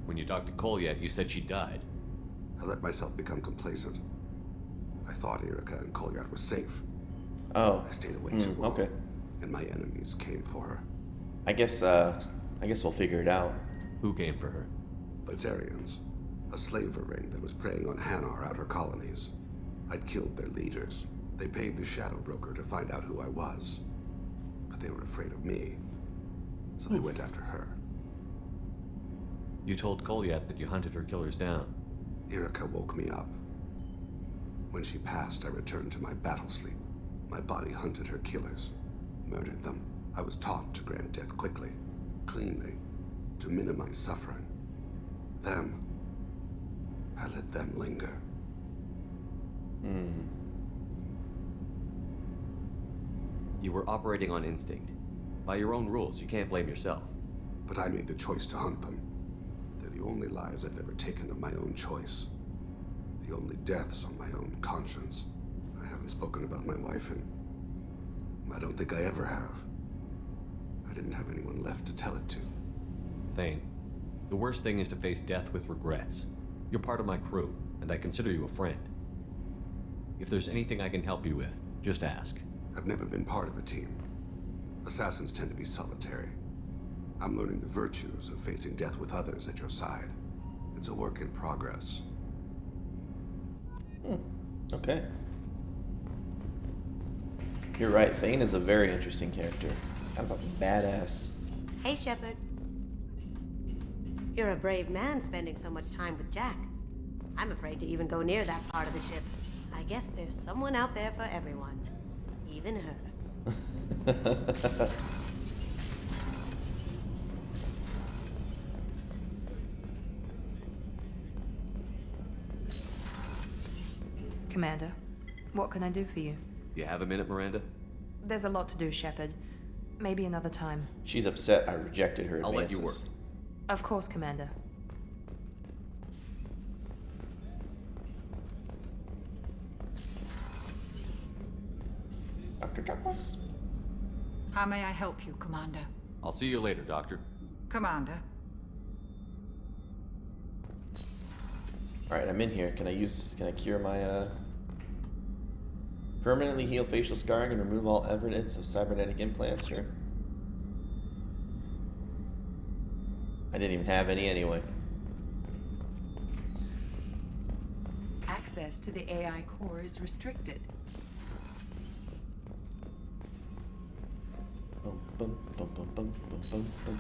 When you talked to Kolyat, you said she died. I let myself become complacent. I thought Erica and Kolyat were safe. Oh. I stayed away too long, okay. and my enemies came for her. I guess we'll figure it out. Who came for her? Batarians. A slaver ring that was preying on Hanar outer colonies. I'd killed their leaders. They paid the Shadow Broker to find out who I was. But they were afraid of me. So they went after her. You told Kolyat that you hunted her killers down. Erica woke me up. When she passed, I returned to my battle sleep. My body hunted her killers, murdered them. I was taught to grant death quickly, cleanly, to minimize suffering. Them, I let them linger. You were operating on instinct. By your own rules, you can't blame yourself. But I made the choice to hunt them. They're the only lives I've ever taken of my own choice. The only deaths on my own conscience. I haven't spoken about my wife, and I don't think I ever have. I didn't have anyone left to tell it to. Thane, the worst thing is to face death with regrets. You're part of my crew, and I consider you a friend. If there's anything I can help you with, just ask. I've never been part of a team. Assassins tend to be solitary. I'm learning the virtues of facing death with others at your side. It's a work in progress. Okay. You're right, Thane is a very interesting character. Kind of a badass. Hey, Shepard. You're a brave man spending so much time with Jack. I'm afraid to even go near that part of the ship. I guess there's someone out there for everyone. Even her. Commander, what can I do for you? You have a minute, Miranda? There's a lot to do, Shepard. Maybe another time. She's upset I rejected her advances. I'll let you work. Of course, Commander. Dr. Douglas? How may I help you, Commander? I'll see you later, Doctor. Commander. Alright, I'm in here. Can I cure my, permanently heal facial scarring and remove all evidence of cybernetic implants? Sure. I didn't even have any anyway. Access to the AI core is restricted. Bum, bum, bum, bum, bum, bum, bum, bum.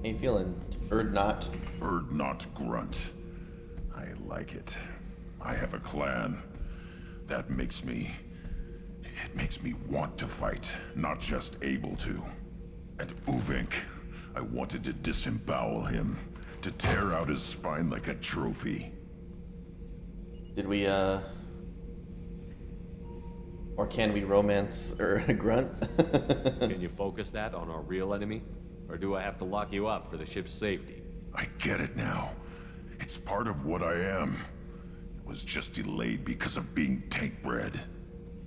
How you feeling, Erdnot? Erdnot Grunt. I like it. I have a clan. That makes me... It makes me want to fight, not just able to. And Uvink, I wanted to disembowel him, to tear out his spine like a trophy. Did we, or can we romance Grunt? Can you focus that on our real enemy? Or do I have to lock you up for the ship's safety? I get it now. It's part of what I am. It was just delayed because of being tank bred.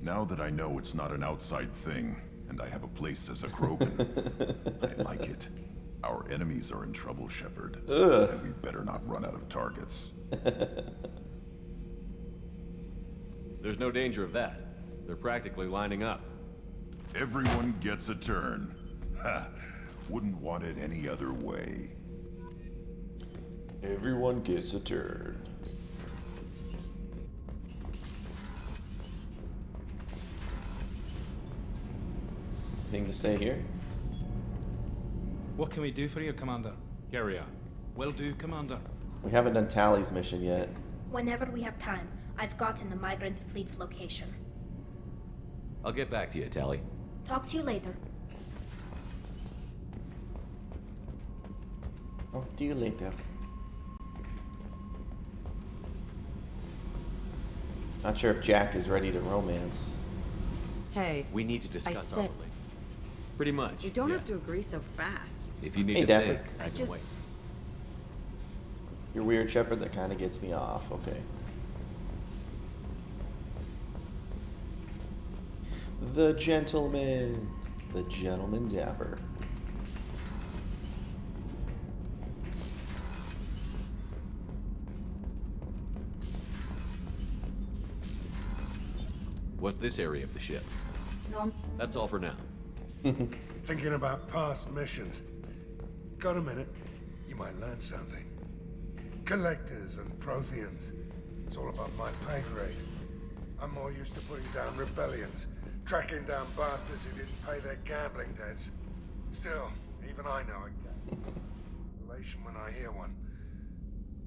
Now that I know it's not an outside thing, and I have a place as a Krogan, I like it. Our enemies are in trouble, Shepard. And we better not run out of targets. There's no danger of that. They're practically lining up. Everyone gets a turn. Ha! Wouldn't want it any other way. Everyone gets a turn. Thing to say here? What can we do for you, Commander? Carry on. Will do, Commander. We haven't done Tali's mission yet. Whenever we have time, I've gotten the migrant fleet's location. I'll get back to you, Tali. Talk to you later. Talk to you later. Not sure if Jack is ready to romance. Hey. We need to discuss our relationship. Pretty much. You don't have to agree so fast. If you need Hey, to Dapper. think, I can wait. You're weird, Shepard. That kind of gets me off. Okay. The gentleman. The gentleman Dapper. What's this area of the ship? That's all for now. Thinking about past missions. Got a minute? You might learn something. Collectors and Protheans. It's all above my pay grade. I'm more used to putting down rebellions, tracking down bastards who didn't pay their gambling debts. Still, even I know it. Relation when I hear one.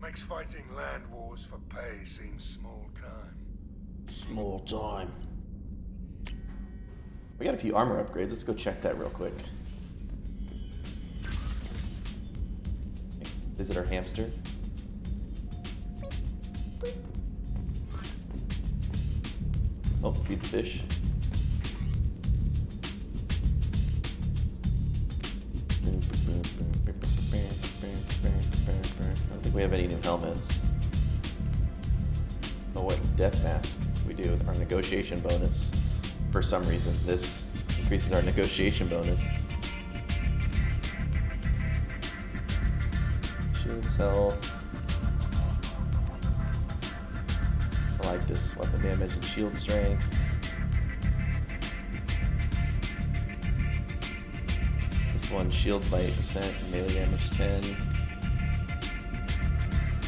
Makes fighting land wars for pay seem small time. Small time. We got a few armor upgrades. Let's go check that real quick. Visit our hamster. Oh, feed the fish. I don't think we have any new helmets. Oh, what death mask we do? Our negotiation bonus. For some reason, this increases our negotiation bonus. Shields health. I like this weapon damage and shield strength. This one shield by 8%, melee damage 10.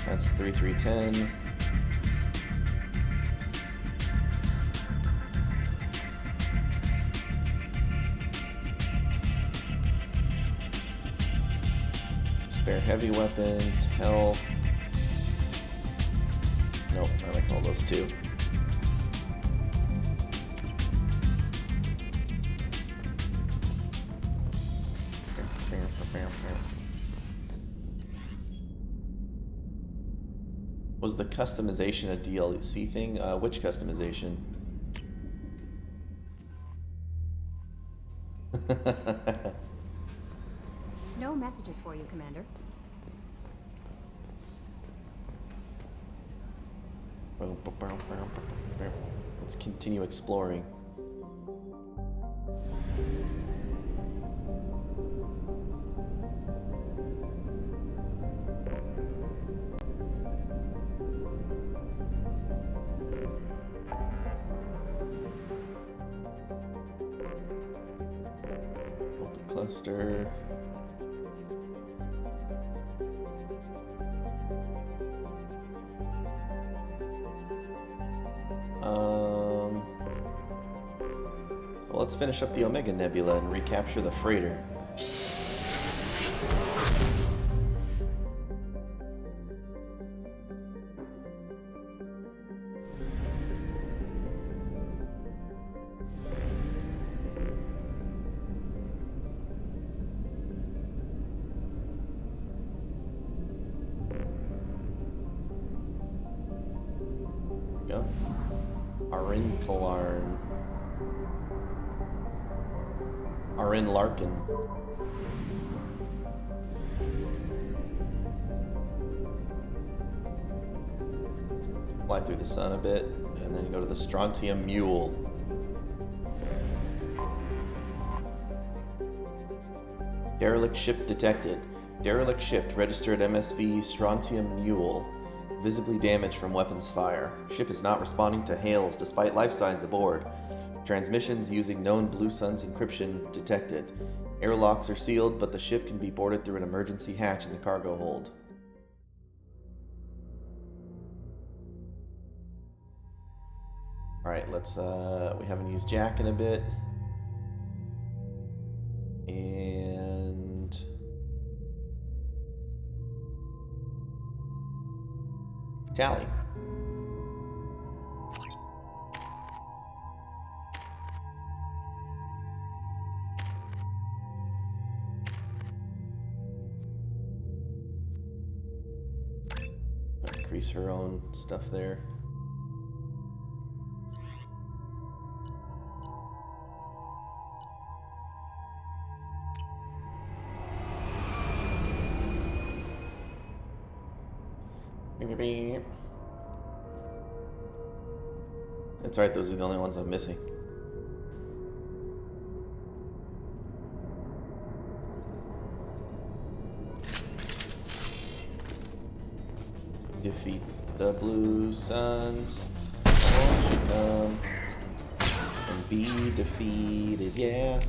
That's 3-3-10. Spare heavy weapon, health. Nope, I like all those too. Was the customization a DLC thing? Which customization? No messages for you, Commander. Let's continue exploring. Open cluster. Well, let's finish up the Omega Nebula and recapture the freighter. Go. Arin Larkin. Fly through the sun a bit, and then go to the Strontium Mule. Derelict ship detected. Derelict ship registered MSV Strontium Mule. Visibly damaged from weapons fire. Ship is not responding to hails despite life signs aboard. Transmissions using known Blue Sun's encryption detected. Airlocks are sealed, but the ship can be boarded through an emergency hatch in the cargo hold. Alright, let's, we haven't used Jack in a bit. And... Tali. Increase her own stuff there. That's right, those are the only ones I'm missing. Defeat the Blue Suns. Won't you come and be defeated, yeah.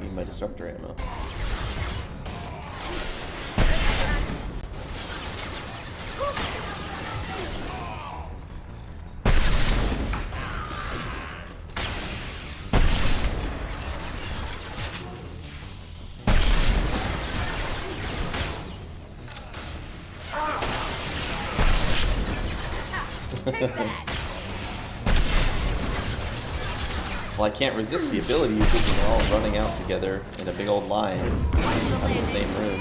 Need my disruptor ammo. Well, I can't resist the abilities if we're all running out together in a big old line out of the same room.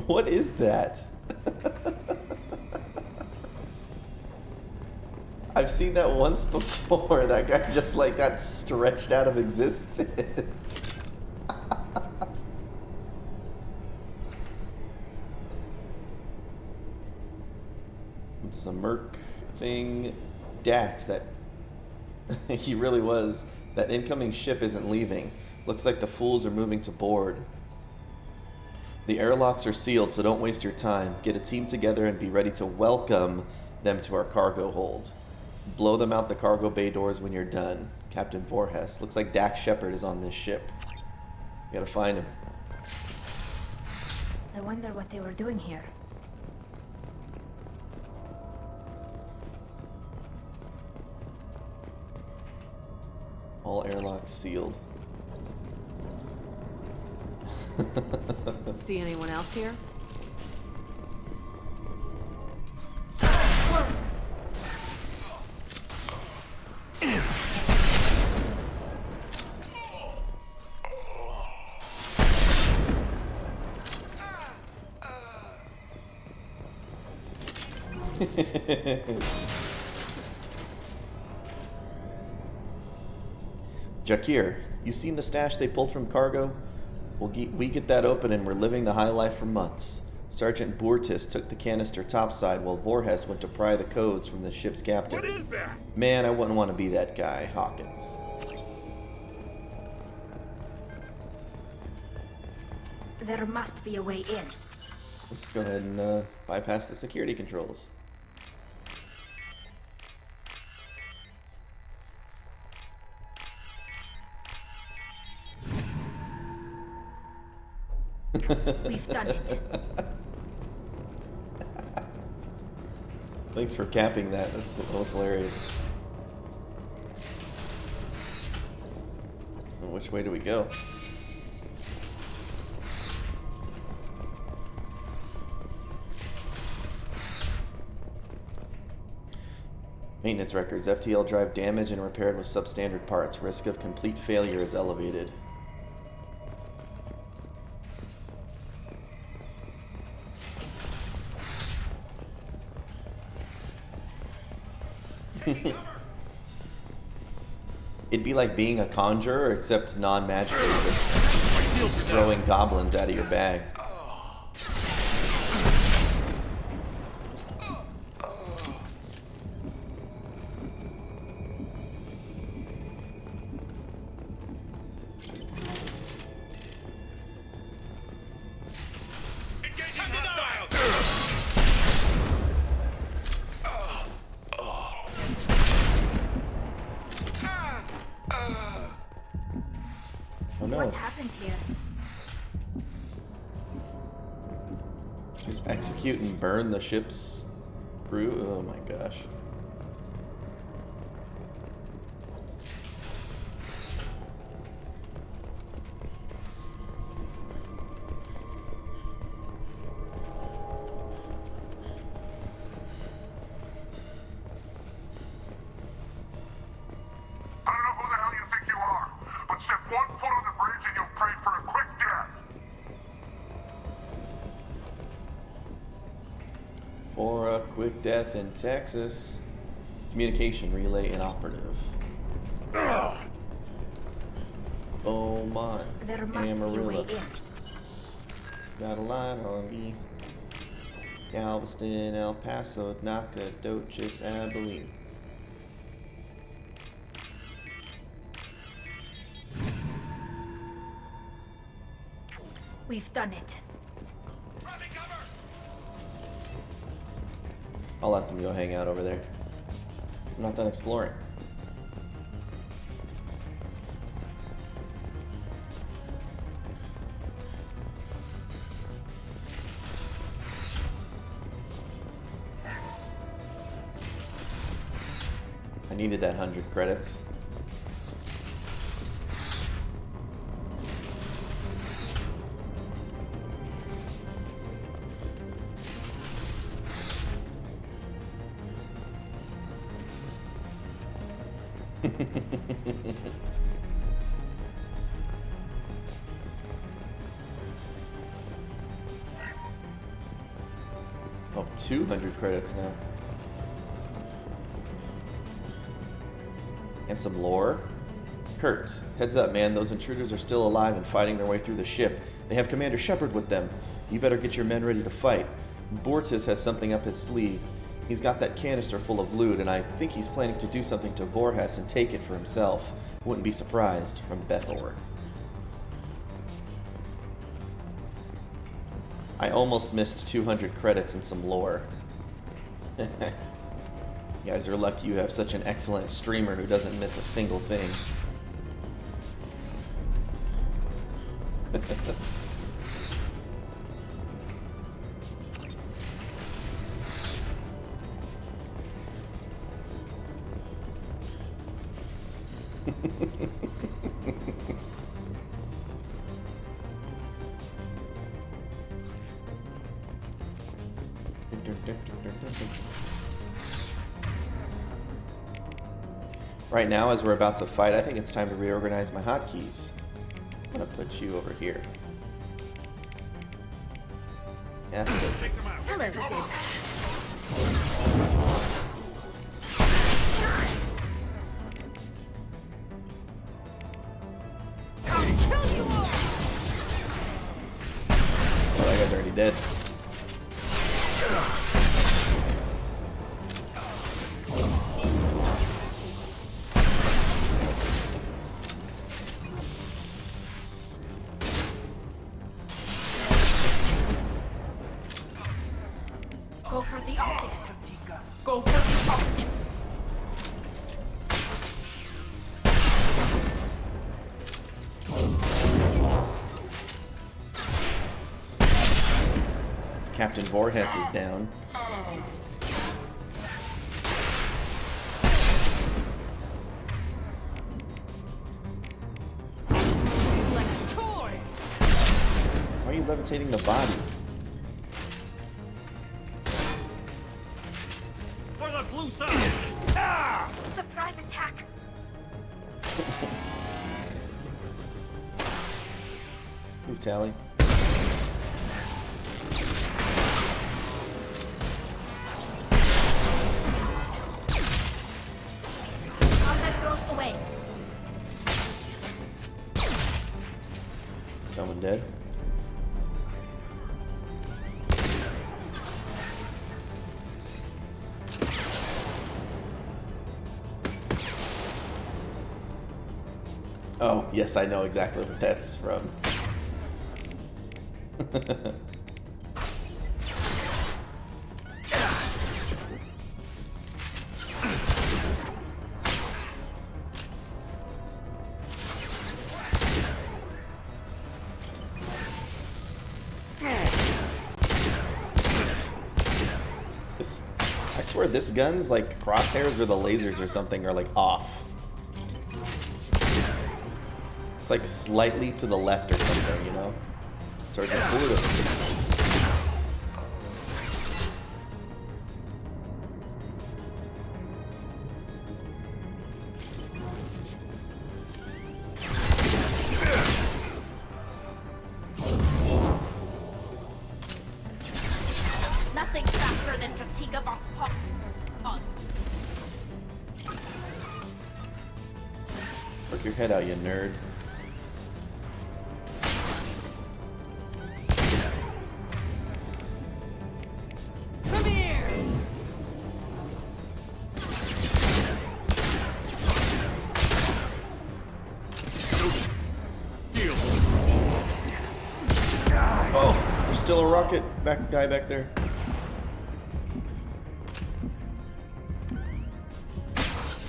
What is that? I've seen that once before. That guy just like got stretched out of existence. It's a Merc thing. Dax, that he really was. That incoming ship isn't leaving. Looks like the fools are moving to board. The airlocks are sealed, so don't waste your time. Get a team together and be ready to welcome them to our cargo hold. Blow them out the cargo bay doors when you're done. Captain Voorhis. Looks like Dax Shepard is on this ship. We gotta find him. I wonder what they were doing here. All airlocks sealed. See anyone else here? Jakir, you seen the stash they pulled from cargo? We get that open and we're living the high life for months. Sergeant Boortis took the canister topside while Voorhis went to pry the codes from the ship's captain. What is that? Man, I wouldn't want to be that guy, Hawkins. There must be a way in. Let's just go ahead and bypass the security controls. We've done it. Thanks for capping that. That was hilarious. Well, which way do we go? Maintenance records. FTL drive damaged and repaired with substandard parts. Risk of complete failure is elevated. It'd be like being a conjurer, except non-magical, just throwing goblins out of your bag. Oh no. What happened here? Just execute and burn the ship's crew? Oh my gosh. I don't know who the hell you think you are, but step 1 foot on the bridge and you'll pray for a quick death. For a quick death in Texas. Communication relay inoperative. Oh my. There must be a way Amarillo. in. Got a line on me. Galveston, El Paso, Nacogdoches, Abilene. We've done it. I'll let them go hang out over there. I'm not done exploring. I needed that 100 credits. Oh, 200 credits now. And some lore. Kurt, heads up, man. Those intruders are still alive and fighting their way through the ship. They have Commander Shepard with them. You better get your men ready to fight. Bortis has something up his sleeve. He's got that canister full of loot, and I think he's planning to do something to Vorhas and take it for himself. Wouldn't be surprised. From Bethor. I almost missed 200 credits and some lore. You guys are lucky you have such an excellent streamer who doesn't miss a single thing. Right now, as we're about to fight, I think it's time to reorganize my hotkeys. I'm gonna put you over here. That's good. Hello, Dick. Oh, that guy's already dead. Go for the optics, Topeka. Go for the optics. Captain Vorhas is down. Like a toy. Why are you levitating the body? For the blue side! Ah! Surprise attack. Move, Tali. Someone dead? Oh, yes, I know exactly what that's from. I swear this gun's like crosshairs or the lasers or something are like off. It's like slightly to the left or something, you know? Sergeant Bullis. Nothing faster than Dratiga Boss Pop. Work your head out, you nerd. Come here! Oh, there's still a rocket guy back there.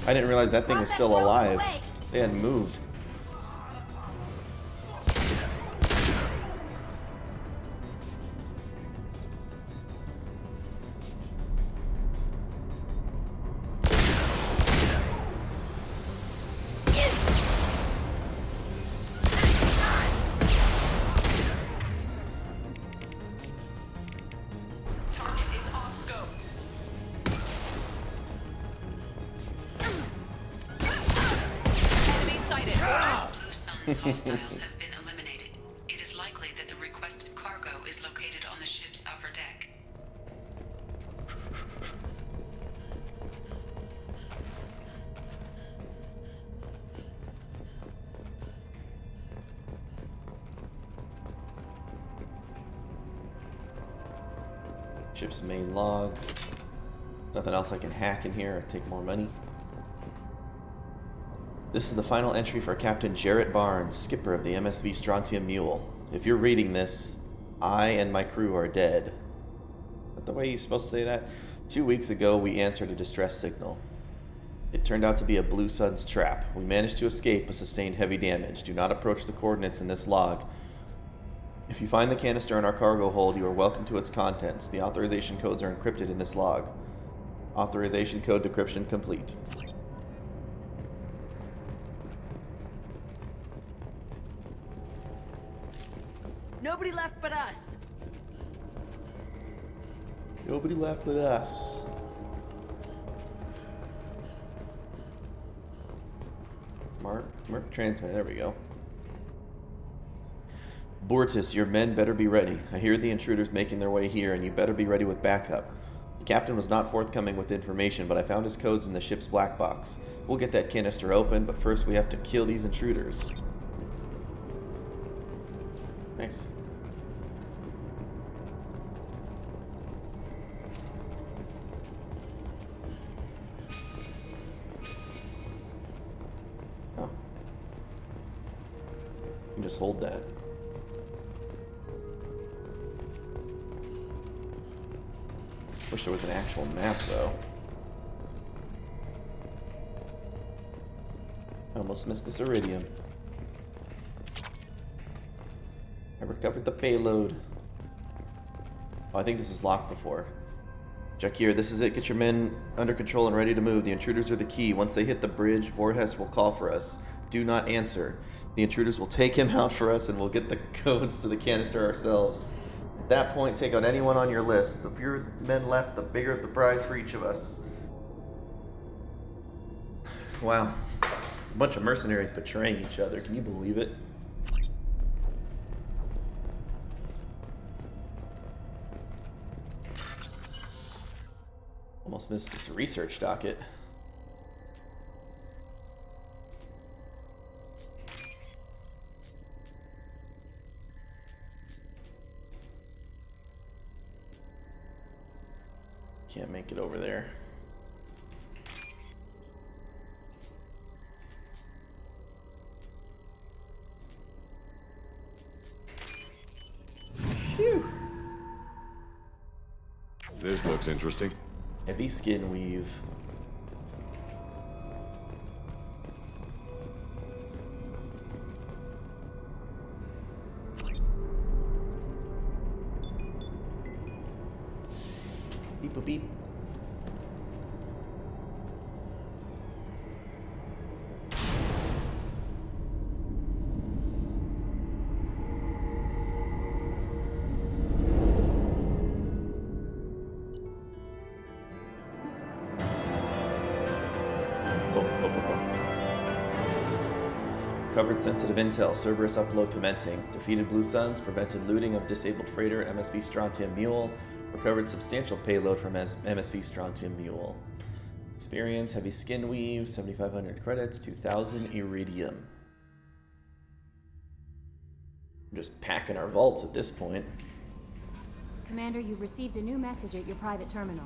I didn't realize that thing was still alive. They hadn't moved. Hostiles have been eliminated. It is likely that the requested cargo is located on the ship's upper deck. Ship's main log. Nothing else I can hack in here or take more money. This is the final entry for Captain Jarrett Barnes, skipper of the MSV Strontium Mule. If you're reading this, I and my crew are dead. Is that the way you're supposed to say that? 2 weeks ago, we answered a distress signal. It turned out to be a Blue Sun's trap. We managed to escape but sustained heavy damage. Do not approach the coordinates in this log. If you find the canister in our cargo hold, you are welcome to its contents. The authorization codes are encrypted in this log. Authorization code decryption complete. Nobody left but us. Nobody left but us. Mark transmit, there we go. Bortus, your men better be ready. I hear the intruders making their way here, and you better be ready with backup. The captain was not forthcoming with information, but I found his codes in the ship's black box. We'll get that canister open, but first we have to kill these intruders. Nice. Oh. You can just hold that. Wish there was an actual map, though. I almost missed this iridium. I recovered the payload. Oh, I think this is locked before. Jakir, this is it. Get your men under control and ready to move. The intruders are the key. Once they hit the bridge, Voorhes will call for us. Do not answer. The intruders will take him out for us, and we'll get the codes to the canister ourselves. At that point, take out anyone on your list. The fewer men left, the bigger the prize for each of us. Wow. A bunch of mercenaries betraying each other. Can you believe it? Almost missed this research docket. Can't make it over there. Phew. This looks interesting. Heavy skin weave. Beep boop beep. Recovered sensitive intel. Cerberus upload commencing. Defeated Blue Suns. Prevented looting of disabled freighter MSV Strontium Mule. Recovered substantial payload from MSV Strontium Mule. Experience, heavy skin weave, 7,500 credits, 2,000 iridium. I'm just packing our vaults at this point. Commander, you've received a new message at your private terminal.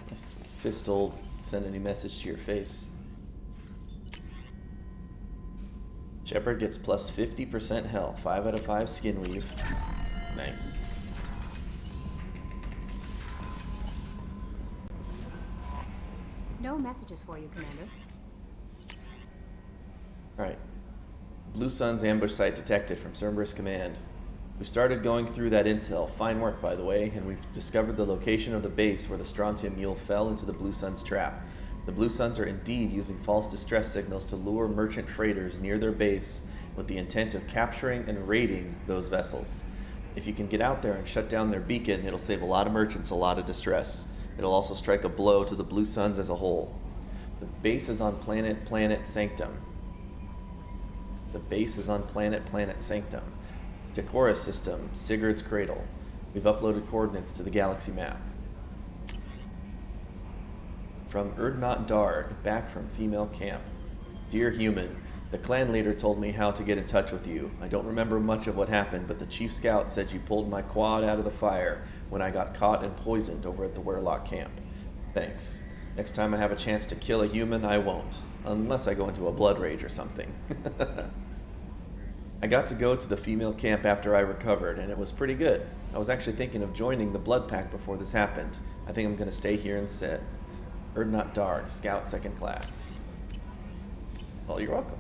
This Fistal send any message to your face. Shepard gets plus 50% health, 5 out of 5 skin weave. Nice. No messages for you, Commander. Alright. Blue Sun's ambush site detected from Cerberus Command. We've started going through that intel. Fine work, by the way, and we've discovered the location of the base where the Strontium Mule fell into the Blue Sun's trap. The Blue Suns are indeed using false distress signals to lure merchant freighters near their base with the intent of capturing and raiding those vessels. If you can get out there and shut down their beacon, it'll save a lot of merchants a lot of distress. It'll also strike a blow to the Blue Suns as a whole. The base is on Planet Sanctum. The base is on Planet Sanctum. Decora system, Sigurd's Cradle. We've uploaded coordinates to the galaxy map. From Erdnot Darg, back from female camp. Dear human, the clan leader told me how to get in touch with you. I don't remember much of what happened, but the chief scout said you pulled my quad out of the fire when I got caught and poisoned over at the Werlock camp. Thanks. Next time I have a chance to kill a human, I won't. Unless I go into a blood rage or something. I got to go to the female camp after I recovered, and it was pretty good. I was actually thinking of joining the Blood Pack before this happened. I think I'm going to stay here instead. Erdnot Darg, Scout 2nd Class. Well, you're welcome.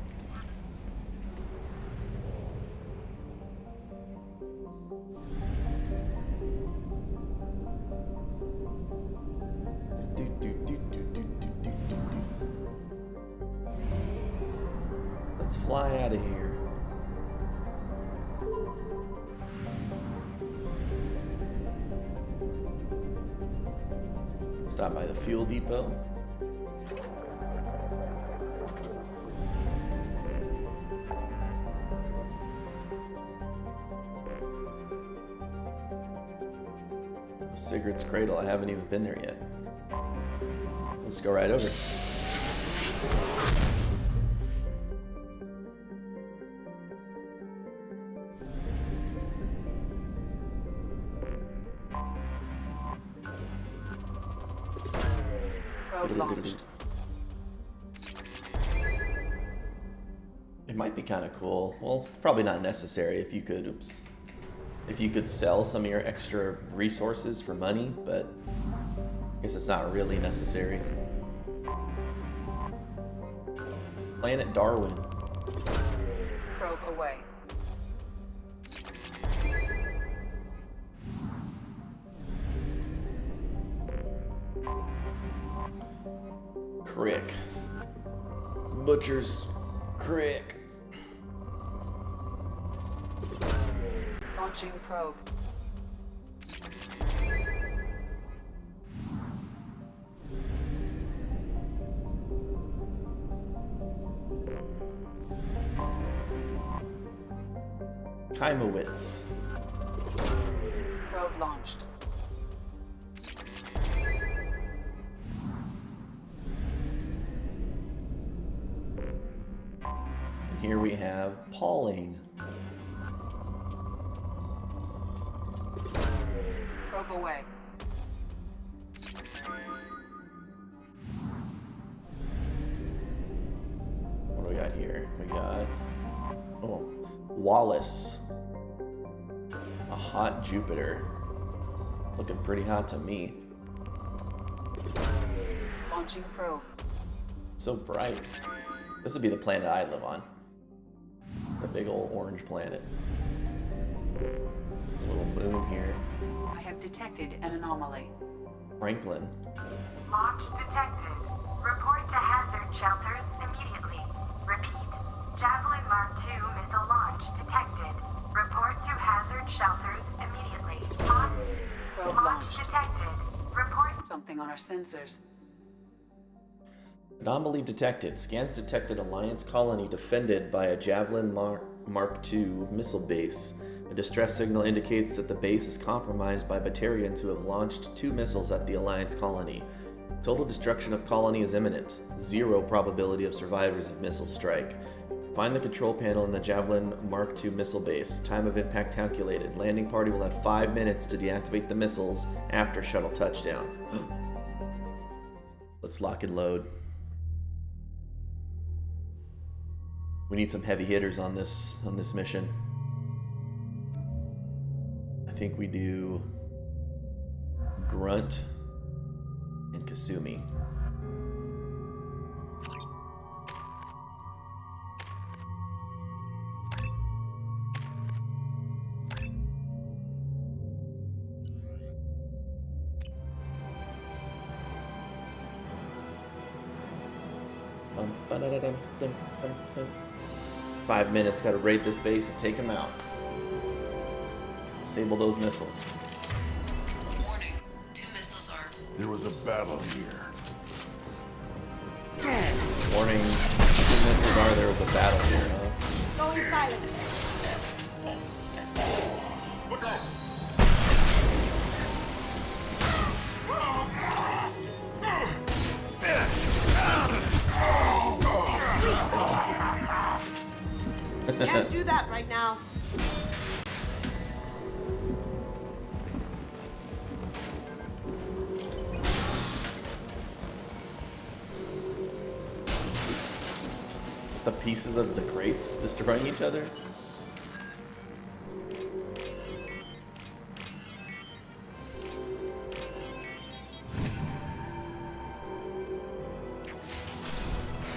Let's fly out of here. Stop by the fuel depot. Sigurd's Cradle, I haven't even been there yet. Let's go right over. It might be kind of cool. Well, probably not necessary if you could, if you could sell some of your extra resources for money, but I guess it's not really necessary. Planet Darwin. Probe away. Crick. Butcher's Crick. Launching probe. Kaimowitz. Probe launched. And here we have Pauling. Probe away. We got... Oh. Wallace. A hot Jupiter. Looking pretty hot to me. Launching probe. So bright. This would be the planet I live on. The big old orange planet. A little moon here. I have detected an anomaly. Franklin. Launch detected. Report to hazard shelters immediately. Repeat. Javelin Mark II missile launch detected. Report to hazard shelters immediately. Probe Launch launched. detected. Report. Something on our sensors. Anomaly detected. Scans detected Alliance colony defended by a Javelin Mark II missile base. A distress signal indicates that the base is compromised by Batarians who have launched 2 missiles at the Alliance colony. Total destruction of colony is imminent. 0 probability of survivors if missiles strike. Find the control panel in the Javelin Mark II missile base. Time of impact calculated. Landing party will have 5 minutes to deactivate the missiles after shuttle touchdown. Let's lock and load. We need some heavy hitters on this mission. I think we do Grunt and Kasumi. Ba-da-da-dum, 5 minutes, gotta raid this base and take them out. Disable those missiles. Warning. 2 missiles are... There was a battle here. Warning, 2 missiles are, there was a battle here, huh? Going silent. Look out! Can't do that right now. The pieces of the crates destroying each other?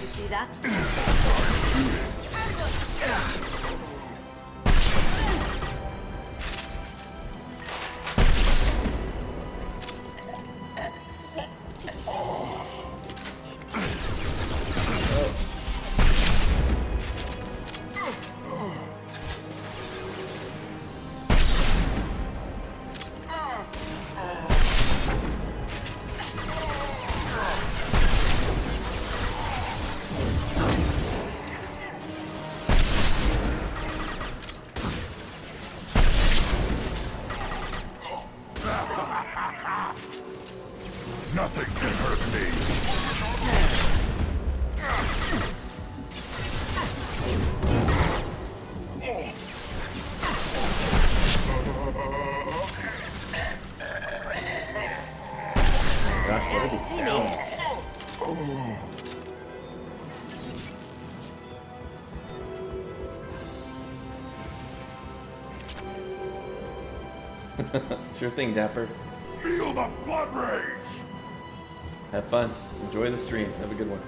You see that? Nothing can hurt me. Gosh, what are these sounds? Sure thing, Dapper. Feel the blood rage! Have fun. Enjoy the stream. Have a good one.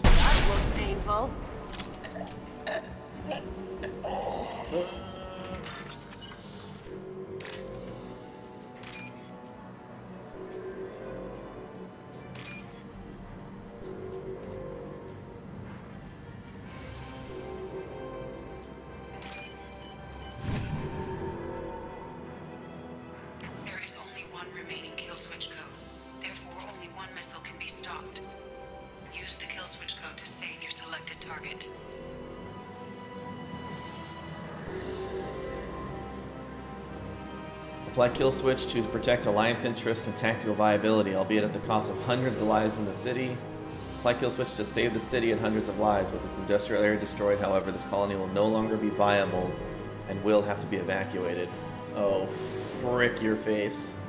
That looks painful. There is only one remaining kill switch code. Therefore, only one missile can be stopped. Use the kill switch code to save your selected target. Apply kill switch to protect Alliance interests and tactical viability, albeit at the cost of hundreds of lives in the city. Apply kill switch to save the city and hundreds of lives. With its industrial area destroyed, however, this colony will no longer be viable and will have to be evacuated. Oh, frick your face.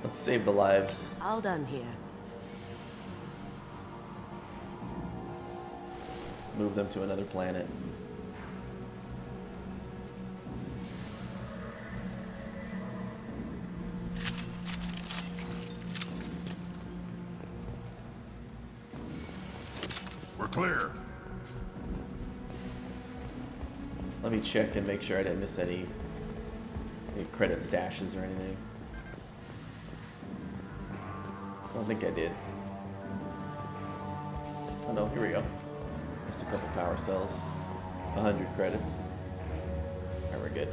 Let's save the lives. All done here. Move them to another planet. We're clear. Let me check and make sure I didn't miss any credit stashes or anything. I don't think I did. Oh no, here we go. Just a couple power cells. 100 credits. Alright, we're good.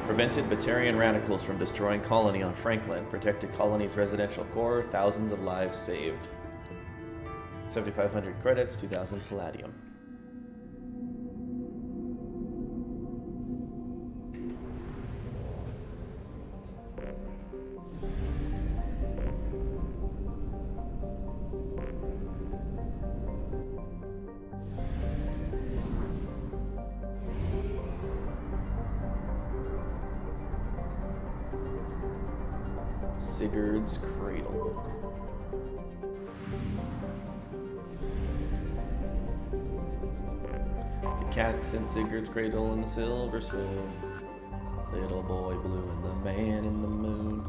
Prevented Batarian radicals from destroying colony on Franklin. Protected colony's residential core. Thousands of lives saved. 7,500 credits, 2,000 palladium. Sigurd's Cradle. The cat's in Sigurd's Cradle in the silver spoon. Little boy blue and the man in the moon.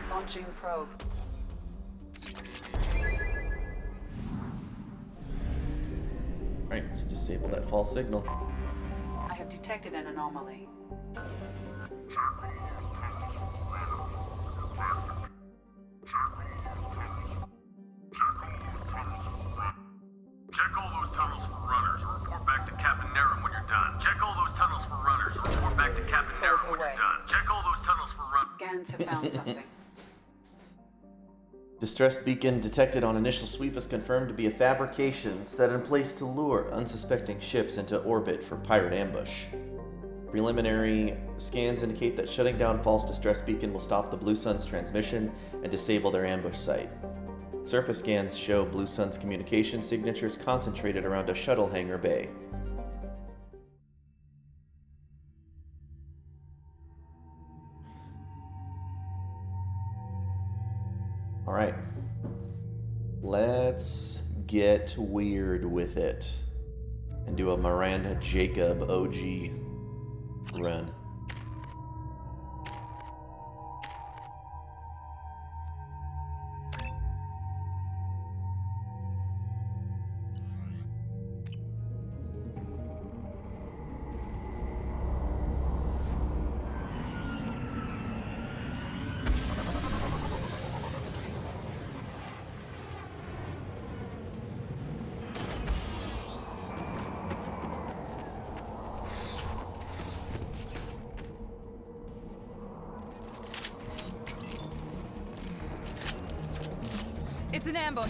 Launching probe. Right, let's disable that false signal. I have detected an anomaly. Check all those tunnels for runners and report back to Captain Naren when you're done. Check all those tunnels for runners and report back to Captain Naren when you're done. Check all those tunnels for runners. Scans have found something. Distress beacon detected on initial sweep is confirmed to be a fabrication set in place to lure unsuspecting ships into orbit for pirate ambush. Preliminary scans indicate that shutting down false distress beacon will stop the Blue Sun's transmission and disable their ambush site. Surface scans show Blue Sun's communication signatures concentrated around a shuttle hangar bay. Alright. Let's get weird with it and do a Miranda Jacob OG run. It's an ambush.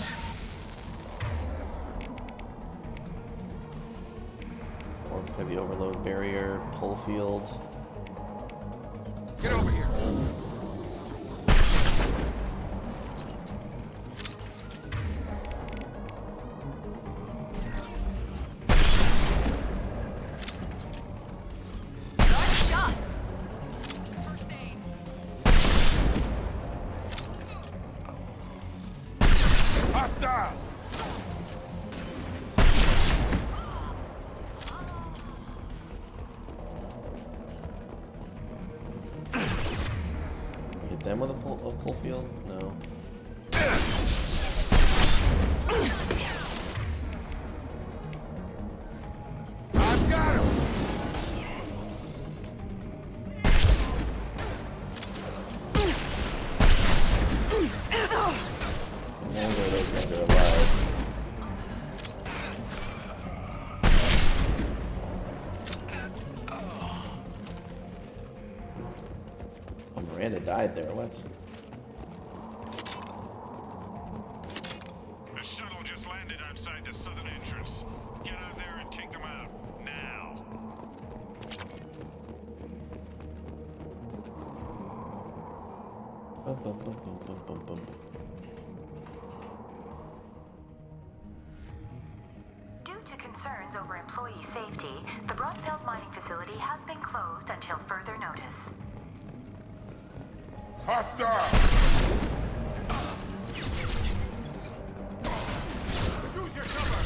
Or heavy overload barrier, pull field. Get over here. Hostile! Hit them with a pull field? No. I've got him! Amanda died there, what? The shuttle just landed outside the southern entrance. Get out there and take them out. Now. Bum, bum, bum, bum, bum, bum, bum. Due to concerns over employee safety, the Broadfield mining facility has been closed until further notice. Use your cover.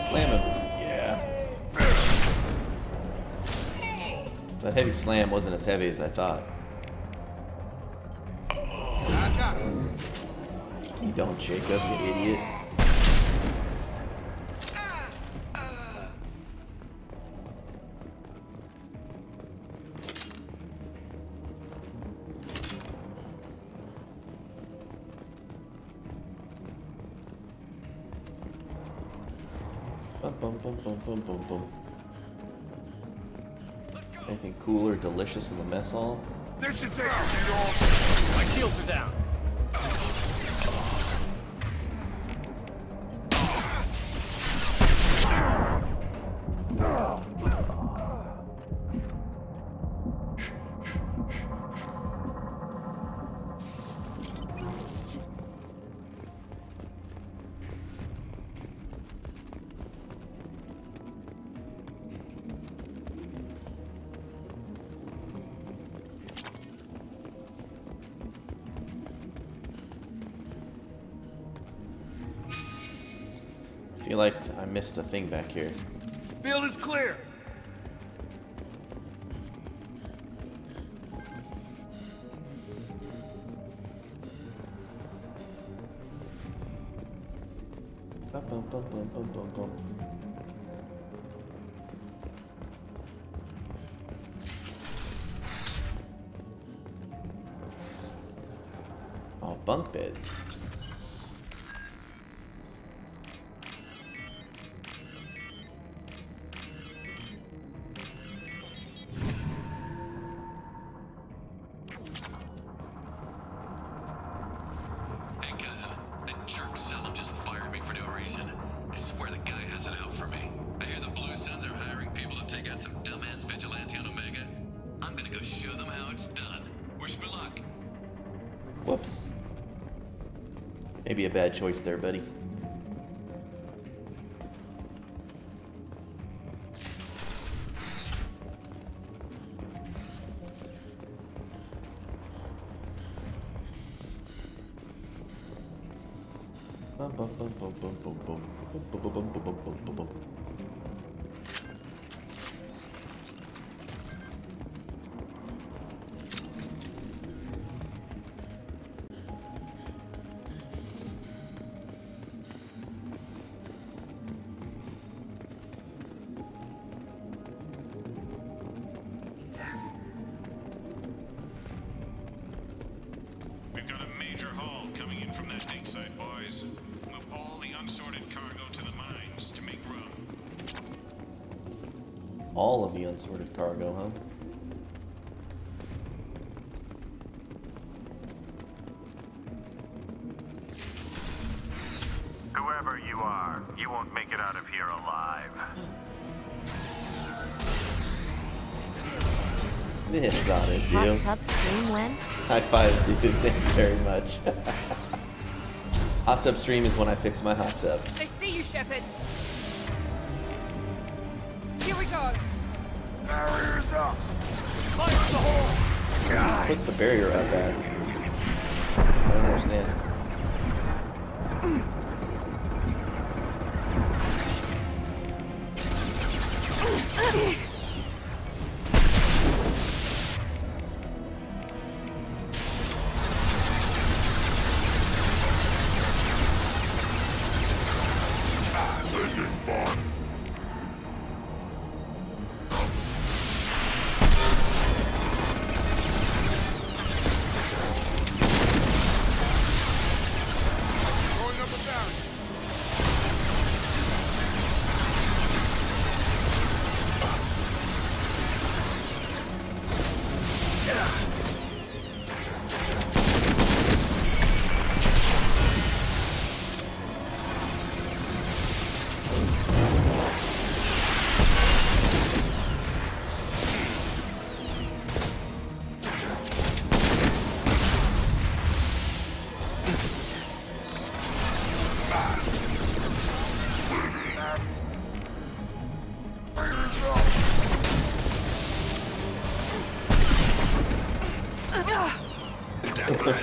Slam him. Yeah. That heavy slam wasn't as heavy as I thought. You don't, Jacob, you idiot. Bum, bum, bum, bum, bum, bum, bum. Anything cool or delicious in the mess hall? This should take your head off. My shields are down. I feel like I missed a thing back here. Field is clear. Bum, bum, bum, bum, bum, bum, bum. Oh, bunk beds. Hey, Gaza, that jerk Selim just fired me for no reason. I swear the guy has it out for me. I hear the Blue Suns are hiring people to take out some dumbass vigilante on Omega. I'm gonna go show them how it's done. Wish me luck. Whoops. Maybe a bad choice there, buddy. Bum, bum, bum, bum, bum, bum, bum. Bum, bum, bum, bum, bum, bum, bum, bum. We've got a major haul coming in from that dig site, boys. Move all the unsorted cargo to the mines to make room. All of the unsorted cargo, huh? Whoever you are, you won't make it out of here alive. This ought to do. Hot tub stream when? High five, dude. Thank you very much. Hot tub stream is when I fix my hot tub. I see you, Shepard. Here we go. Barriers up! Climb the hole! Put the barrier up at. I don't understand.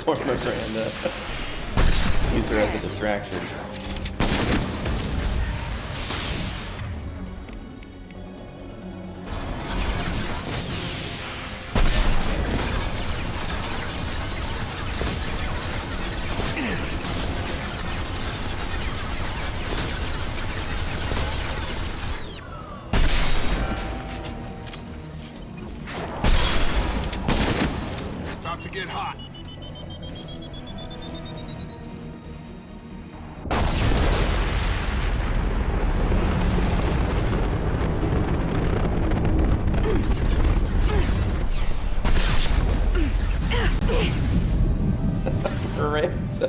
Former Miranda. Use her as a distraction. About to get hot. Correct.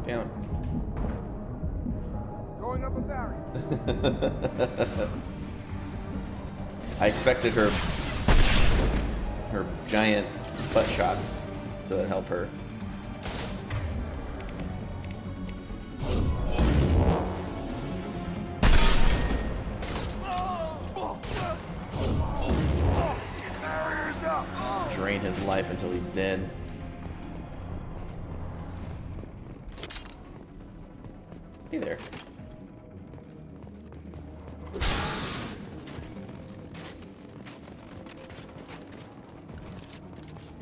Down. Going up a barrier. I expected her giant butt shots to help her. Drain his life until he's dead. Hey there.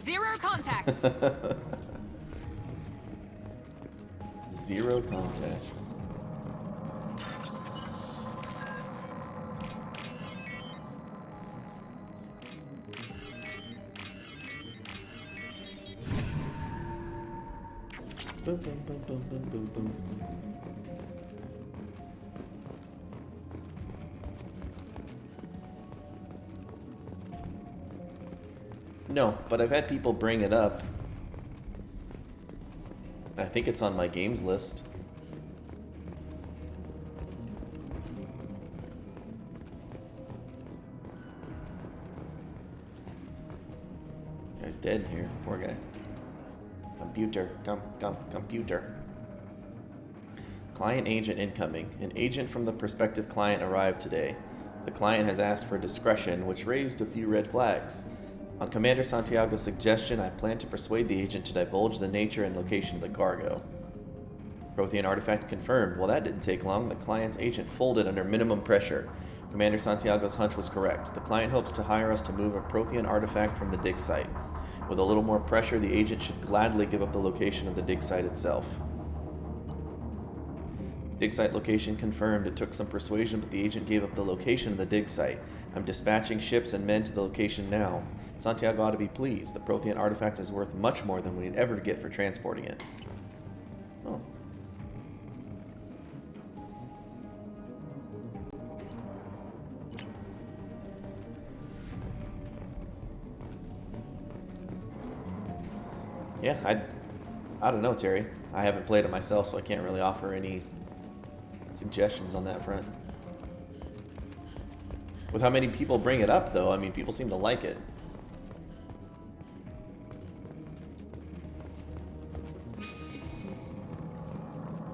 Zero contacts. Zero contacts. Boom, boom, boom, boom, boom, boom, boom. No, but I've had people bring it up. I think it's on my games list. Guy's dead here, poor guy. Computer, computer. Client agent incoming. An agent from the prospective client arrived today. The client has asked for discretion, which raised a few red flags. On Commander Santiago's suggestion, I plan to persuade the agent to divulge the nature and location of the cargo. Prothean artifact confirmed. Well, that didn't take long. The client's agent folded under minimum pressure. Commander Santiago's hunch was correct. The client hopes to hire us to move a Prothean artifact from the dig site. With a little more pressure, the agent should gladly give up the location of the dig site itself. Dig site location confirmed. It took some persuasion, but the agent gave up the location of the dig site. I'm dispatching ships and men to the location now. Santiago ought to be pleased. The Prothean artifact is worth much more than we'd ever get for transporting it. Oh. Yeah, I don't know, Terry. I haven't played it myself, so I can't really offer any suggestions on that front. With how many people bring it up, though, I mean, people seem to like it.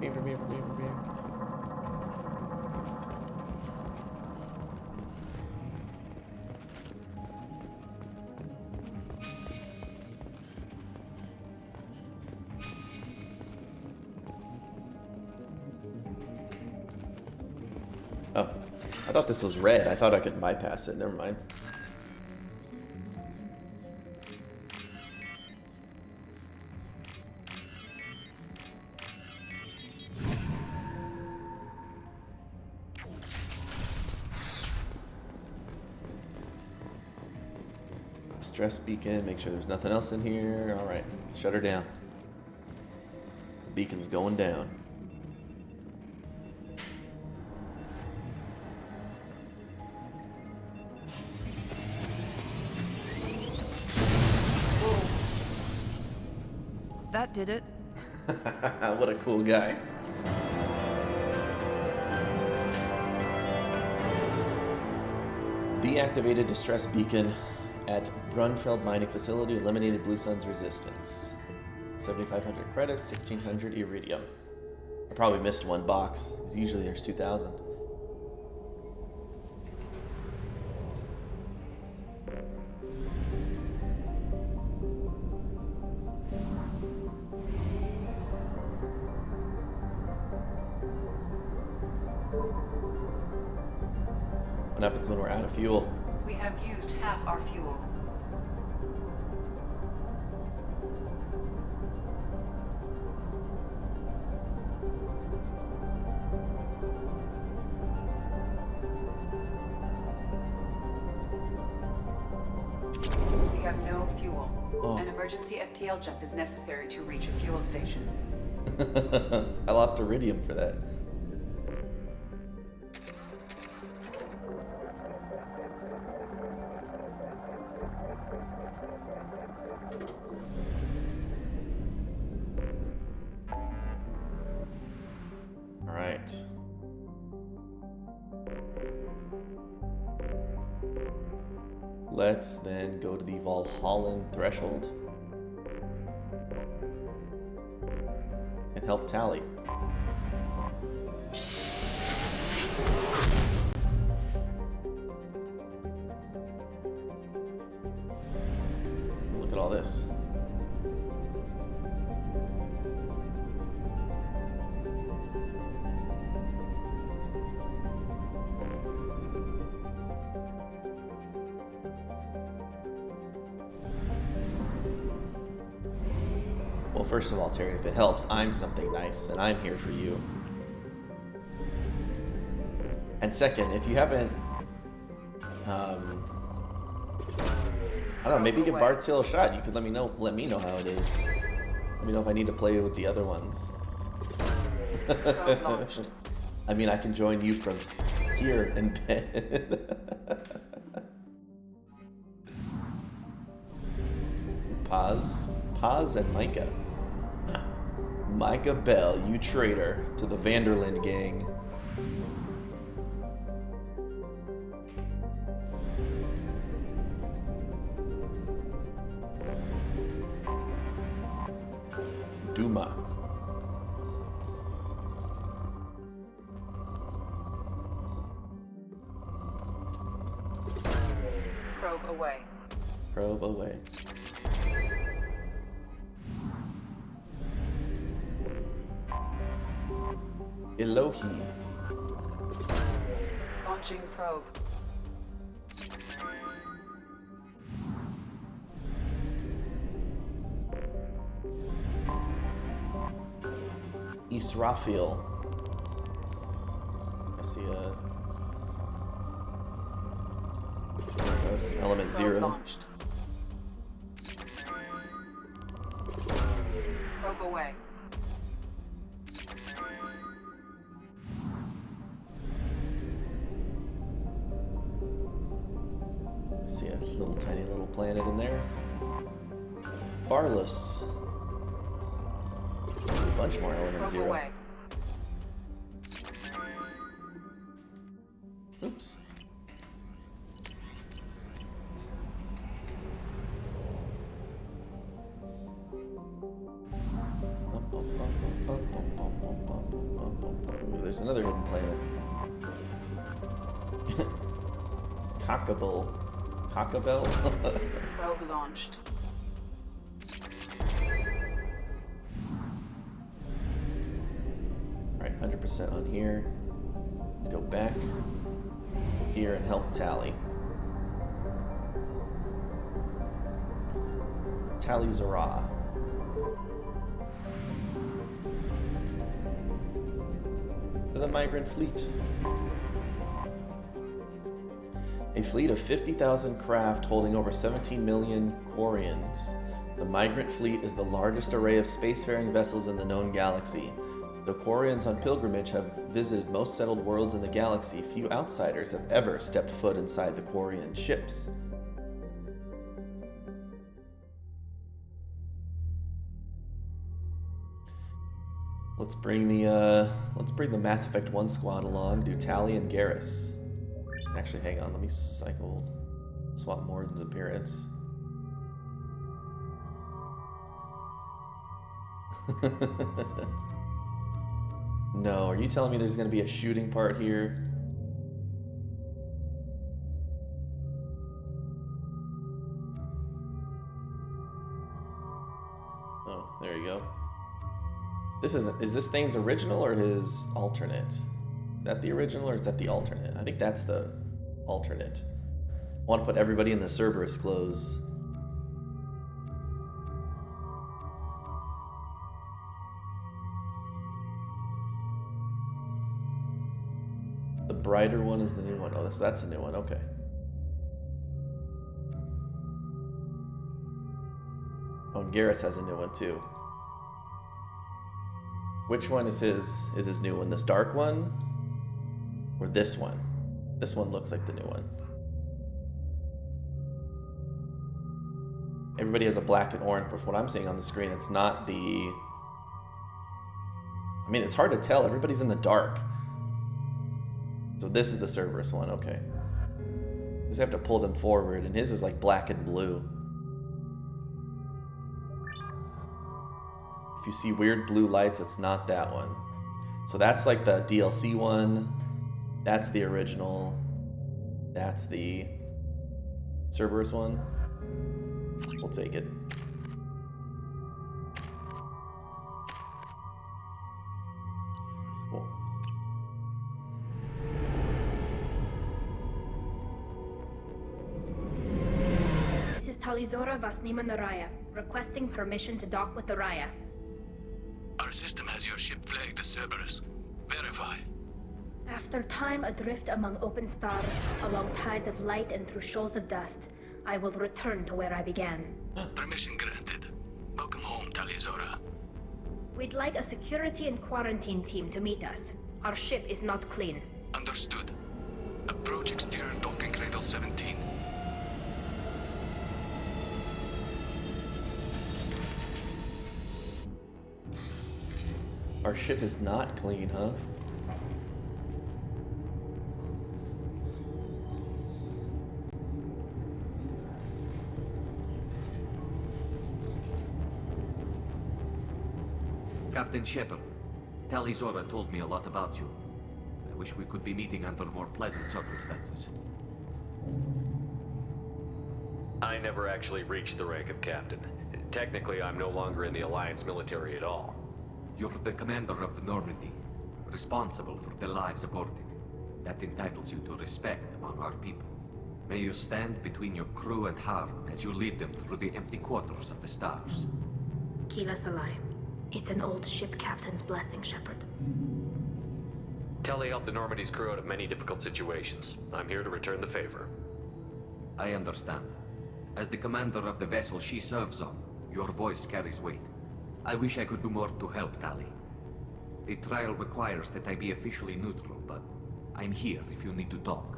Beaver, beaver, beaver, beaver. Oh, I thought this was red. I thought I could bypass it. Never mind. Stress beacon, make sure there's nothing else in here. Alright, shut her down. The beacon's going down. That did it. What a cool guy. Deactivated distress beacon at Brunfeld mining facility. Eliminated Blue Sun's resistance. 7,500 credits, 1,600 iridium. I probably missed one box, because usually there's 2,000. What happens when we're out of fuel? We have used half our fuel. We have no fuel. Oh. An emergency FTL jump is necessary to reach a fuel station. I lost iridium for that. Alright. Let's then go to the Valhallan threshold and help Tali. Look at all this. Well, first of all, Terry, if it helps, I'm something nice, and I'm here for you. And second, if you haven't, I don't know, maybe give Bard's Tale a shot. You could let me know how it is. Let me know if I need to play with the other ones. I mean, I can join you from here in bed. Paz and Micah. Micah Bell, you traitor to the Vanderland gang. Duma. Probe away. Probe away. Elohi. Launching probe. Israfil. I see some element Probe 0. Launched. Probe away. I see a little tiny little planet in there. Barless. A bunch more element Probe 0. away. Oops. Ooh, there's another hidden planet. Cockable. Cockabell? Probe launched. Alright, 100% on here. Let's go back here and help Tali. Tali Zara. To the migrant fleet. A fleet of 50,000 craft holding over 17 million Quarians. The migrant fleet is the largest array of spacefaring vessels in the known galaxy. Though Quarians on pilgrimage have visited most settled worlds in the galaxy, few outsiders have ever stepped foot inside the Quarian ships. Let's bring the Mass Effect 1 squad along. Do Tali and Garrus. Actually, hang on. Let me swap Morden's appearance. No, are you telling me there's going to be a shooting part here? Oh, there you go. Is this Thane's original or his alternate? Is that the original or is that the alternate? I think that's the alternate. I want to put everybody in the Cerberus clothes. The brighter one is the new one. Oh, so that's the new one. Okay. Oh, and Garrus has a new one too. Which one is his new one? This dark one? Or this one? This one looks like the new one. Everybody has a black and orange, but from what I'm seeing on the screen, it's not the... I mean, it's hard to tell. Everybody's in the dark. So this is the Cerberus one, okay. Just have to pull them forward, and his is like black and blue. If you see weird blue lights, it's not that one. So that's like the DLC one. That's the original. That's the Cerberus one. We'll take it. Cool. This is Talizora Vasnima Naraya, requesting permission to dock with the Raya. Our system has your ship flagged as Cerberus. Verify. After time adrift among open stars, along tides of light and through shoals of dust, I will return to where I began. Permission granted. Welcome home, Talizora. We'd like a security and quarantine team to meet us. Our ship is not clean. Understood. Approach exterior docking cradle 17. Our ship is not clean, huh? Captain Shepard, Talizora told me a lot about you. I wish we could be meeting under more pleasant circumstances. I never actually reached the rank of captain. Technically, I'm no longer in the Alliance military at all. You're the commander of the Normandy, responsible for the lives aborted. That entitles you to respect among our people. May you stand between your crew and harm as you lead them through the empty quarters of the stars. Kila Salai. It's an old ship captain's blessing, Shepard. Tali helped the Normandy's crew out of many difficult situations. I'm here to return the favor. I understand. As the commander of the vessel she serves on, your voice carries weight. I wish I could do more to help, Tali. The trial requires that I be officially neutral, but I'm here if you need to talk.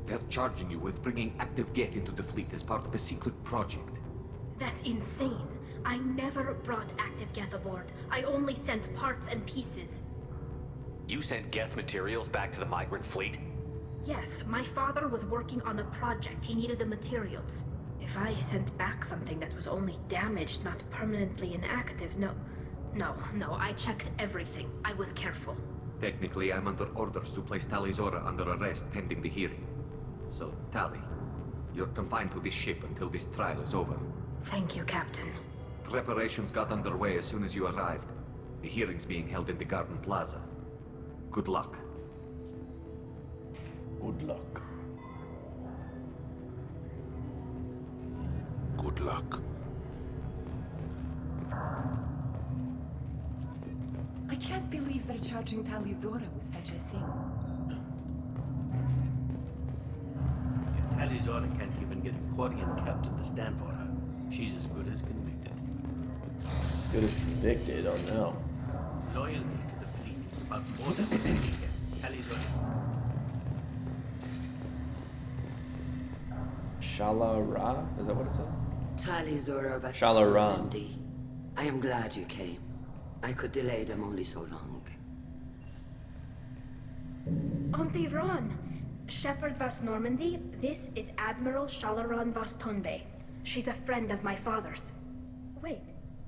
They're charging you with bringing active Geth into the fleet as part of a secret project. That's insane. I never brought active Geth aboard. I only sent parts and pieces. You sent Geth materials back to the migrant fleet? Yes, my father was working on a project. He needed the materials. If I sent back something that was only damaged, not permanently inactive, no, I checked everything. I was careful. Technically, I'm under orders to place Talizora under arrest pending the hearing. So, Tali, you're confined to this ship until this trial is over. Thank you, Captain. Preparations got underway as soon as you arrived. The hearing's being held in the Garden Plaza. Good luck. Good luck. Good luck. I can't believe they're charging Talizora with such a thing. If Zora can't even get a Quarian captain to stand for her. She's as good as convicted. As good as convicted? Oh no. Loyalty to the fleet is about more than anything. Tali Zora. Shala-Ra? Is that what it said? Tali Zora Shala-Ra. I am glad you came. I could delay them only so long. Auntie Ron! Shepard Vas Normandy, this is Admiral Shalaran Vas Tonbe. She's a friend of my father's. Wait,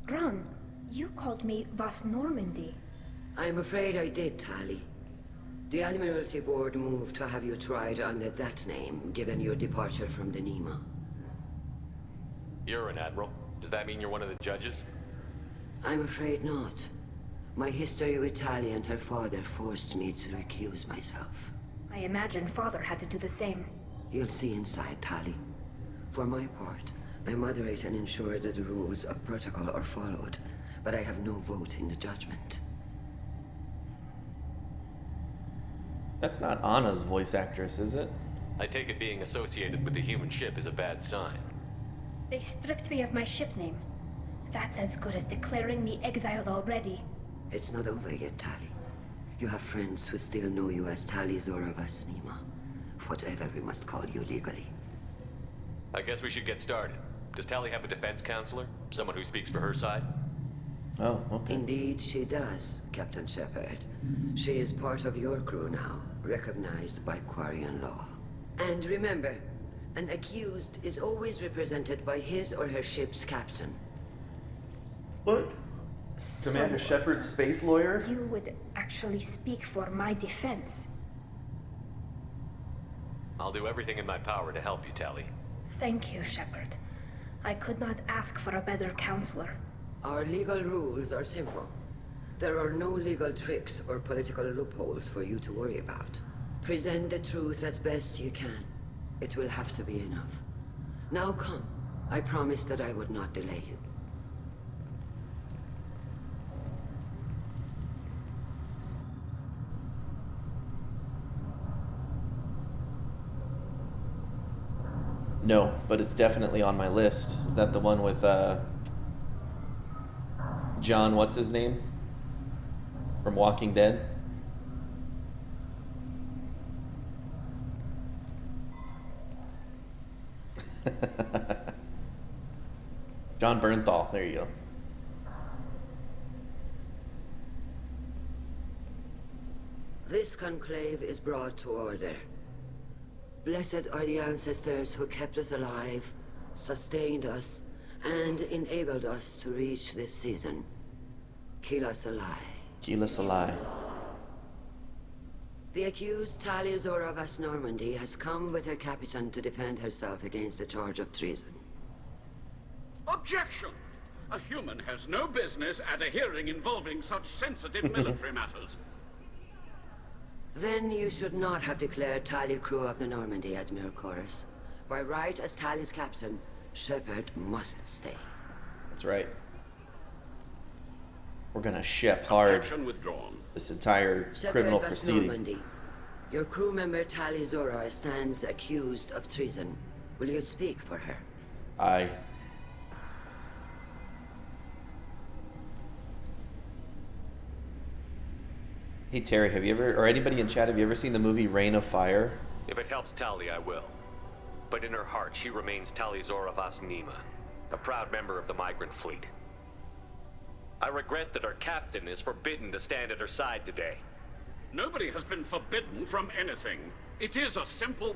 Ron, you called me Vas Normandy. I'm afraid I did, Tali. The Admiralty Board moved to have you tried under that name, given your departure from the Nima. You're an admiral. Does that mean you're one of the judges? I'm afraid not. My history with Tali and her father forced me to recuse myself. I imagine father had to do the same. You'll see inside, Tali. For my part, I moderate and ensure that the rules of protocol are followed, but I have no vote in the judgment. That's not Anna's voice actress, is it? I take it being associated with the human ship is a bad sign. They stripped me of my ship name. That's as good as declaring me exiled already. It's not over yet, Tali. You have friends who still know you as Tali Zora Vas Nima. Whatever we must call you legally. I guess we should get started. Does Tali have a defense counselor? Someone who speaks for her side? Oh, okay. Indeed, she does, Captain Shepard. She is part of your crew now, recognized by Quarian law. And remember, an accused is always represented by his or her ship's captain. What? Commander Shepard's space lawyer? You would actually speak for my defense. I'll do everything in my power to help you, Tali. Thank you, Shepard. I could not ask for a better counselor. Our legal rules are simple. There are no legal tricks or political loopholes for you to worry about. Present the truth as best you can. It will have to be enough. Now come. I promised that I would not delay you. No, but it's definitely on my list. Is that the one with John, what's his name? From Walking Dead? John Bernthal, there you go. This conclave is brought to order. Blessed are the ancestors who kept us alive, sustained us, and enabled us to reach this season. Keep us alive. Keep us alive. The accused Tali Zora Vas Normandy has come with her captain to defend herself against a charge of treason. Objection! A human has no business at a hearing involving such sensitive military matters. Then you should not have declared Tali crew of the Normandy, Admiral Chorus. By right as Tali's captain, Shepard must stay. That's right. We're gonna ship hard Objection withdrawn. this entire criminal Vas proceeding. Normandy, your crew member Tali Zora stands accused of treason. Will you speak for her? Aye. Hey Terry, have you ever, or anybody in chat, have you ever seen the movie Reign of Fire? If it helps Tali, I will. But in her heart, she remains Tali Zora Vas Nima, a proud member of the migrant fleet. I regret that our captain is forbidden to stand at her side today. Nobody has been forbidden from anything. It is a simple...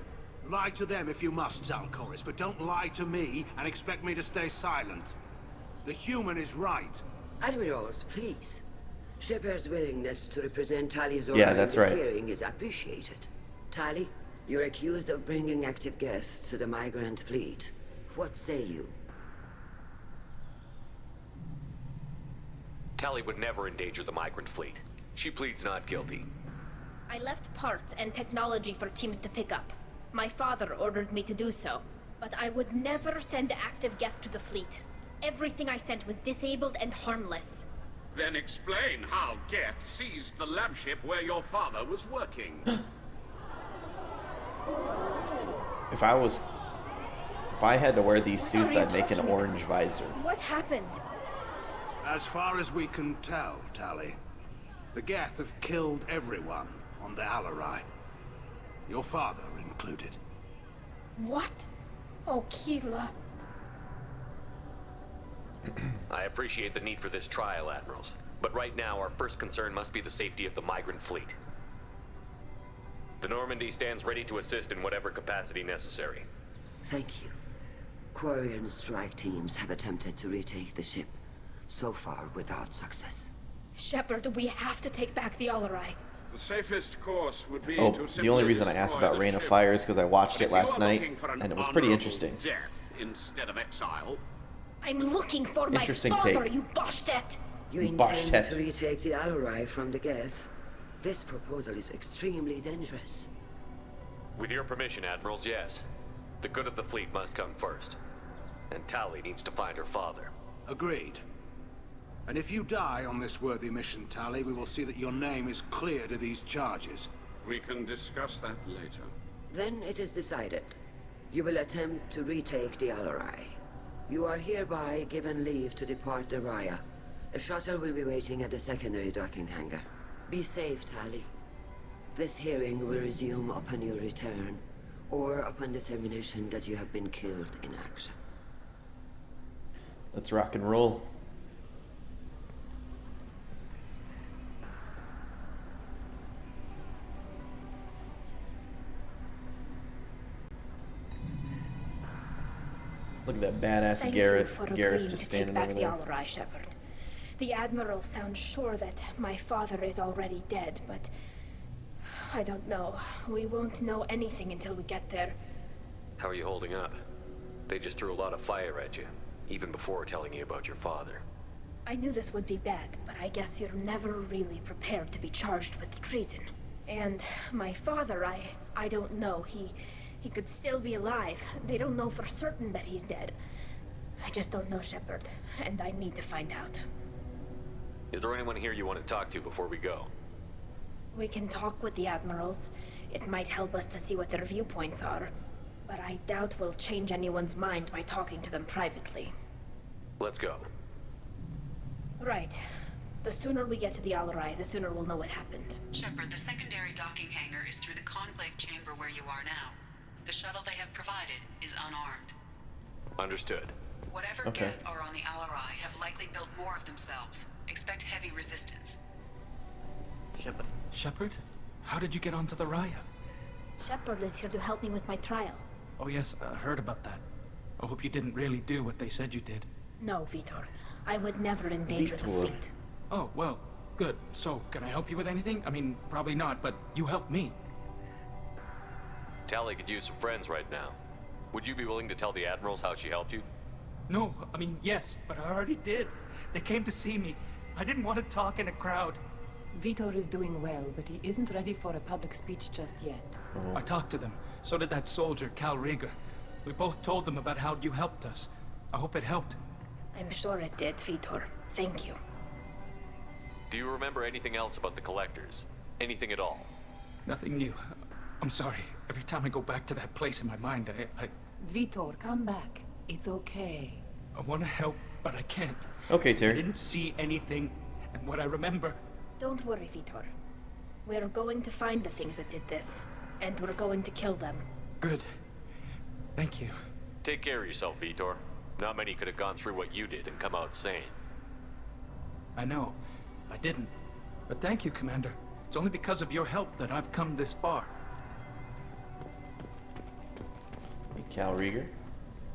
Lie to them if you must, Zalcoris, but don't lie to me and expect me to stay silent. The human is right. Admirals, please. Shepard's willingness to represent Tali Zora Yeah, in that's this right. hearing is appreciated. Tali, you're accused of bringing active guests to the migrant fleet. What say you? Tali would never endanger the migrant fleet. She pleads not guilty. I left parts and technology for teams to pick up. My father ordered me to do so, but I would never send active guests to the fleet. Everything I sent was disabled and harmless. Then explain how Geth seized the lab ship where your father was working. If I was If I had to wear these suits, I'd make an orange visor. What happened? As far as we can tell, Tali, the Geth have killed everyone on the Alarai. Your father included. What? Oh, Keela. I appreciate the need for this trial, Admirals. But right now, our first concern must be the safety of the migrant fleet. The Normandy stands ready to assist in whatever capacity necessary. Thank you. Quarian strike teams have attempted to retake the ship, so far without success. Shepard, we have to take back the Alarai. The safest course would be Oh, to the only reason I asked about Reign of Fire is because I watched it last night, and it was pretty interesting. Death instead of exile. I'm looking for my Interesting father, take. you Boshtet! You intend to retake the Alarai from the Geth? This proposal is extremely dangerous. With your permission, Admirals, yes. The good of the fleet must come first. And Tali needs to find her father. Agreed. And if you die on this worthy mission, Tali, we will see that your name is cleared of these charges. We can discuss that later. Then it is decided. You will attempt to retake the Alarai. You are hereby given leave to depart the Raya. A shuttle will be waiting at the secondary docking hangar. Be safe, Tali. This hearing will resume upon your return, or upon determination that you have been killed in action. Let's rock and roll. Look at that badass Thank Garrett. you for Garrett's agreeing just to standing take over back there. the Alarai, Shepard. The Admiral sounds sure that my father is already dead, but I don't know. We won't know anything until we get there. How are you holding up? They just threw a lot of fire at you, even before telling you about your father. I knew this would be bad, but I guess you're never really prepared to be charged with treason. And my father, I don't know. He could still be alive. They don't know for certain that he's dead. I just don't know, Shepard, and I need to find out. Is there anyone here you want to talk to before we go? We can talk with the Admirals. It might help us to see what their viewpoints are. But I doubt we'll change anyone's mind by talking to them privately. Let's go. Right. The sooner we get to the Alarai, the sooner we'll know what happened. Shepard, the secondary docking hangar is through the conclave chamber where you are now. The shuttle they have provided is unarmed. Understood. Whatever Geth are on the Alarai have likely built more of themselves. Expect heavy resistance. Shepard? How did you get onto the Raya? Shepard is here to help me with my trial. Oh yes, I heard about that. I hope you didn't really do what they said you did. No, Vitor. I would never endanger the fleet. Oh, well, good. So, can I help you with anything? I mean, probably not, but you helped me. Tali could use some friends right now. Would you be willing to tell the Admirals how she helped you? No, I mean, yes, but I already did. They came to see me. I didn't want to talk in a crowd. Vitor is doing well, but he isn't ready for a public speech just yet. I talked to them. So did that soldier, Cal Rieger. We both told them about how you helped us. I hope it helped. I'm sure it did, Vitor. Thank you. Do you remember anything else about the Collectors? Anything at all? Nothing new. I'm sorry. Every time I go back to that place in my mind, I Vitor, come back. It's okay. I want to help, but I can't. Okay, Terry. I didn't see anything, and what I remember... Don't worry, Vitor. We're going to find the things that did this, and we're going to kill them. Good. Thank you. Take care of yourself, Vitor. Not many could have gone through what you did and come out sane. I know. I didn't. But thank you, Commander. It's only because of your help that I've come this far. Hey, Cal Rieger.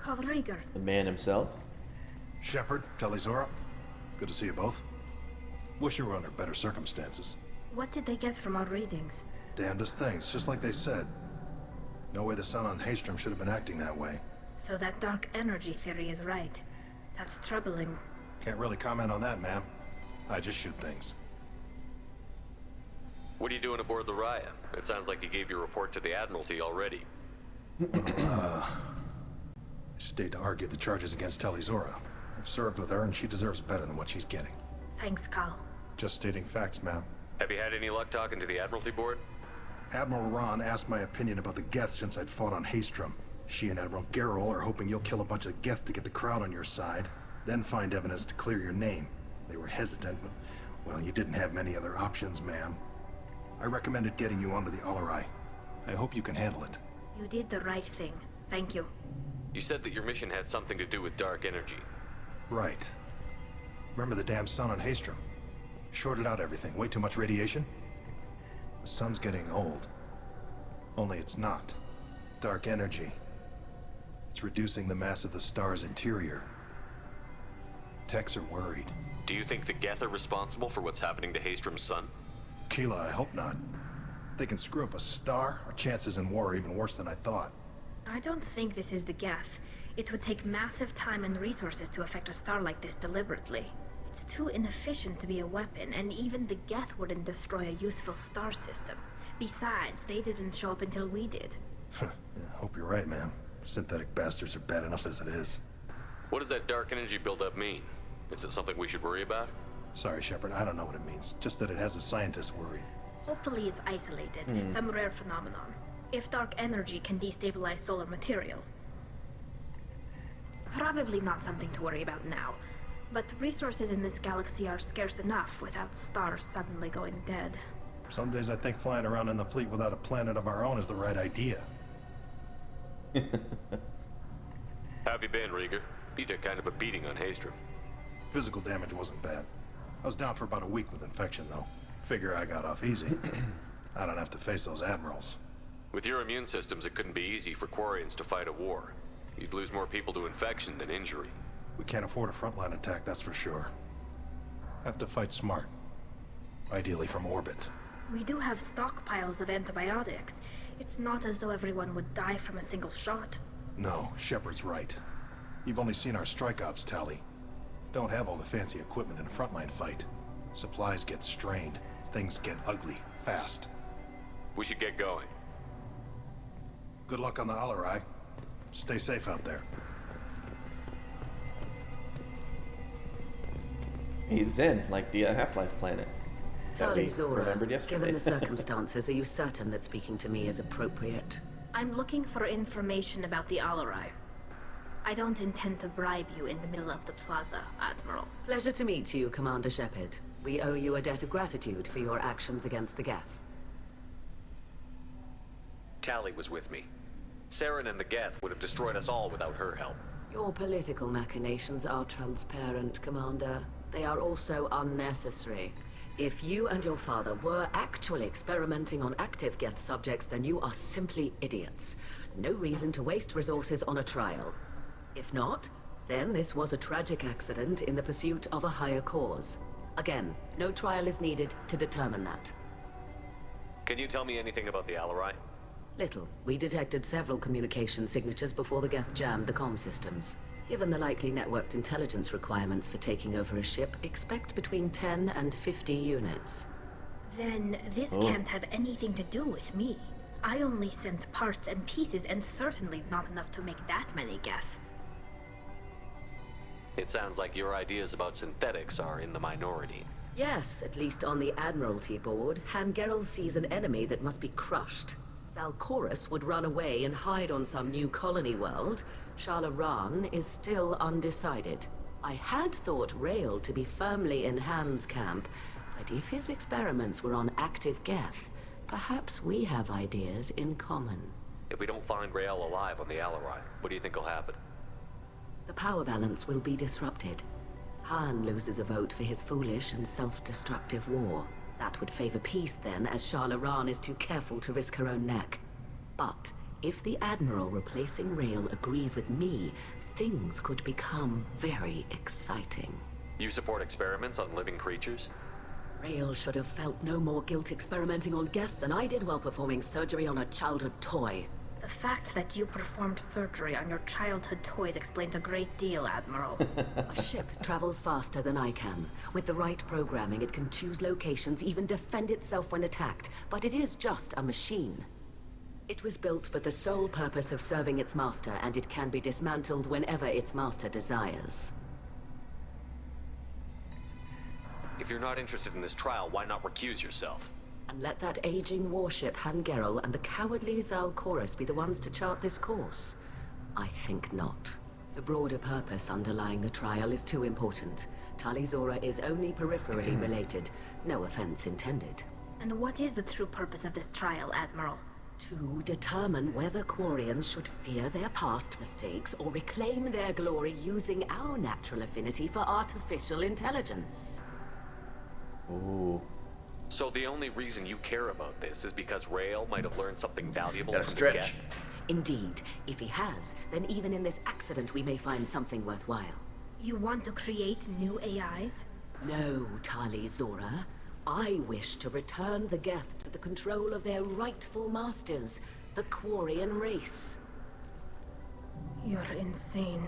Cal Rieger. The man himself. Shepard, Talizora. Good to see you both. Wish you were under better circumstances. What did they get from our readings? Damnedest things, just like they said. No way the sun on Haystrom should have been acting that way. So that dark energy theory is right. That's troubling. Can't really comment on that, ma'am. I just shoot things. What are you doing aboard the Raya? It sounds like you gave your report to the Admiralty already. I stayed to argue the charges against Talizora. I've served with her, and she deserves better than what she's getting. Thanks, Cal. Just stating facts, ma'am. Have you had any luck talking to the Admiralty board? Admiral Ron asked my opinion about the Geth since I'd fought on Haystrom. She and Admiral Gerrel are hoping you'll kill a bunch of Geth to get the crowd on your side, then find evidence to clear your name. They were hesitant, but, well, you didn't have many other options, ma'am. I recommended getting you onto the Alarai. I hope you can handle it. You did the right thing. Thank you. You said that your mission had something to do with dark energy. Right. Remember the damn sun on Haestrom? Shorted out everything. Way too much radiation? The sun's getting old. Only it's not. Dark energy. It's reducing the mass of the star's interior. Techs are worried. Do you think the Geth are responsible for what's happening to Haestrom's sun? Keela, I hope not. If they can screw up a star, our chances in war are even worse than I thought. I don't think this is the Geth. It would take massive time and resources to affect a star like this deliberately. It's too inefficient to be a weapon, and even the Geth wouldn't destroy a useful star system. Besides, they didn't show up until we did. Yeah, hope you're right, ma'am. Synthetic bastards are bad enough as it is. What does that dark energy buildup mean? Is it something we should worry about? Sorry, Shepard, I don't know what it means. Just that it has the scientists worried. Hopefully it's isolated, some rare phenomenon. If dark energy can destabilize solar material. Probably not something to worry about now. But resources in this galaxy are scarce enough without stars suddenly going dead. Some days I think flying around in the fleet without a planet of our own is the right idea. Have you been, Rieger? You took kind of a beating on Haestrom. Physical damage wasn't bad. I was down for about a week with infection, though. Figure I got off easy. I don't have to face those admirals. With your immune systems, it couldn't be easy for Quarians to fight a war. You'd lose more people to infection than injury. We can't afford a frontline attack, that's for sure. Have to fight smart. Ideally from orbit. We do have stockpiles of antibiotics. It's not as though everyone would die from a single shot. No, Shepard's right. You've only seen our strike ops, Tali. Don't have all the fancy equipment in a frontline fight. Supplies get strained. Things get ugly, fast. We should get going. Good luck on the Alarai. Stay safe out there. He's Zen, like the Half-Life planet. Tali Zora, Remembered yesterday. given the circumstances, are you certain that speaking to me is appropriate? I'm looking for information about the Alarai. I don't intend to bribe you in the middle of the plaza, Admiral. Pleasure to meet you, Commander Shepard. We owe you a debt of gratitude for your actions against the Geth. Tali was with me. Saren and the Geth would have destroyed us all without her help. Your political machinations are transparent, Commander. They are also unnecessary. If you and your father were actually experimenting on active Geth subjects, then you are simply idiots. No reason to waste resources on a trial. If not, then this was a tragic accident in the pursuit of a higher cause. Again, no trial is needed to determine that. Can you tell me anything about the Alarai? Little. We detected several communication signatures before the Geth jammed the comm systems. Given the likely networked intelligence requirements for taking over a ship, expect between 10 and 50 units. Then this can't have anything to do with me. I only sent parts and pieces, and certainly not enough to make that many Geth. It sounds like your ideas about synthetics are in the minority. Yes, at least on the Admiralty board, Han Gerrel sees an enemy that must be crushed. Zalcorus would run away and hide on some new colony world. Shalaran is still undecided. I had thought Rael to be firmly in Han's camp, but if his experiments were on active Geth, perhaps we have ideas in common. If we don't find Rael alive on the Alarai, what do you think will happen? The power balance will be disrupted. Han loses a vote for his foolish and self-destructive war. That would favor peace then, as Shalaran is too careful to risk her own neck. But if the Admiral replacing Rael agrees with me, things could become very exciting. You support experiments on living creatures? Rael should have felt no more guilt experimenting on Geth than I did while performing surgery on a childhood toy. The fact that you performed surgery on your childhood toys explains a great deal, Admiral. A ship travels faster than I can. With the right programming, it can choose locations, even defend itself when attacked. But it is just a machine. It was built for the sole purpose of serving its master, and it can be dismantled whenever its master desires. If you're not interested in this trial, why not recuse yourself? And let that aging warship Han Gerrel and the cowardly Zalcorus be the ones to chart this course. I think not. The broader purpose underlying the trial is too important. Tali Zora is only peripherally related. No offense intended. And what is the true purpose of this trial, Admiral? To determine whether Quarians should fear their past mistakes or reclaim their glory using our natural affinity for artificial intelligence. Ooh. So the only reason you care about this is because Rael might have learned something valuable Gotta from the stretch. Geth? Indeed. If he has, then even in this accident we may find something worthwhile. You want to create new AIs? No, Tali Zora. I wish to return the Geth to the control of their rightful masters, the Quarian race. You're insane.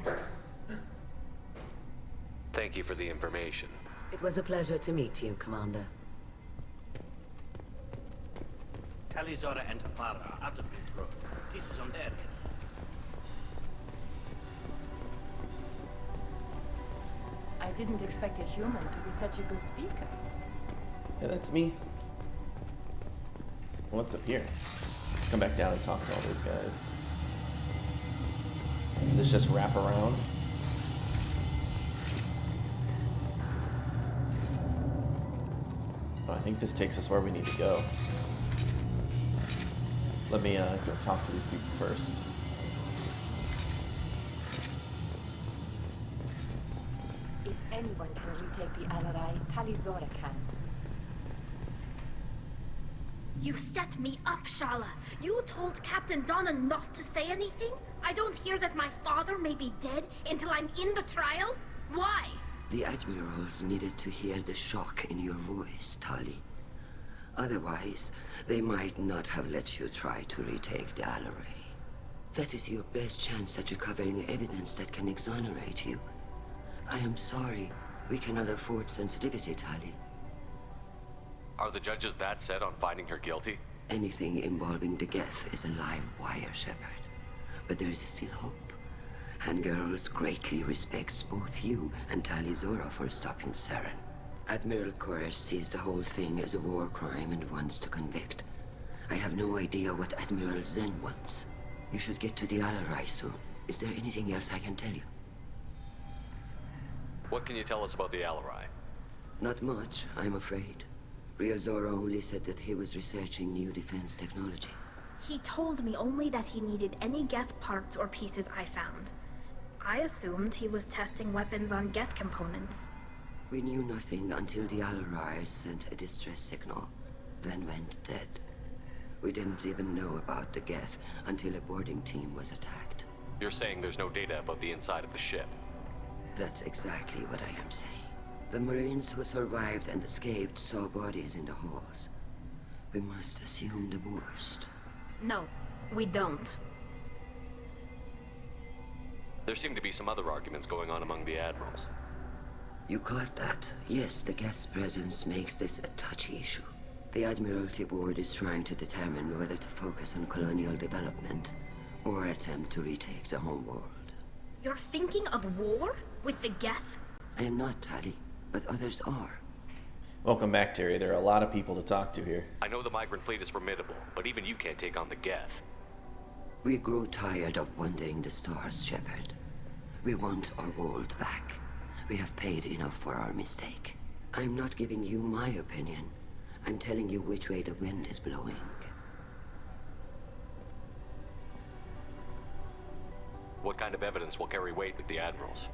Thank you for the information. It was a pleasure to meet you, Commander. Tali Zora and her father are out of control. This is on their heads. I didn't expect a human to be such a good speaker. Yeah, that's me. What's up here? Come back down and talk to all these guys. Does this just wrap around? Oh, I think this takes us where we need to go. Let me go talk to these people first. If anyone can retake the Alarai, Tali Zora can. You set me up, Shala. You told Captain Donna not to say anything? I don't hear that my father may be dead until I'm in the trial? Why? The admirals needed to hear the shock in your voice, Tali. Otherwise, they might not have let you try to retake the Alarai. That is your best chance at recovering evidence that can exonerate you. I am sorry. We cannot afford sensitivity, Tali. Are the judges that set on finding her guilty? Anything involving the Geth is a live wire, Shepard. But there is still hope. And Girls greatly respects both you and Tali Zora for stopping Saren. Admiral Koresh sees the whole thing as a war crime and wants to convict. I have no idea what Admiral Zen wants. You should get to the Alarai soon. Is there anything else I can tell you? What can you tell us about the Alarai? Not much, I'm afraid. Real Zora only said that he was researching new defense technology. He told me only that he needed any Geth parts or pieces I found. I assumed he was testing weapons on Geth components. We knew nothing until the Alarai sent a distress signal, then went dead. We didn't even know about the Geth until a boarding team was attacked. You're saying there's no data about the inside of the ship? That's exactly what I am saying. The Marines who survived and escaped saw bodies in the halls. We must assume the worst. No, we don't. There seem to be some other arguments going on among the admirals. You caught that? Yes, the Geth's presence makes this a touchy issue. The Admiralty Board is trying to determine whether to focus on colonial development or attempt to retake the homeworld. You're thinking of war? With the Geth? I am not, Tali, but others are. Welcome back, Terry. There are a lot of people to talk to here. I know the migrant fleet is formidable, but even you can't take on the Geth. We grow tired of wandering the stars, Shepard. We want our world back. We have paid enough for our mistake. I'm not giving you my opinion. I'm telling you which way the wind is blowing. What kind of evidence will carry weight with the admirals?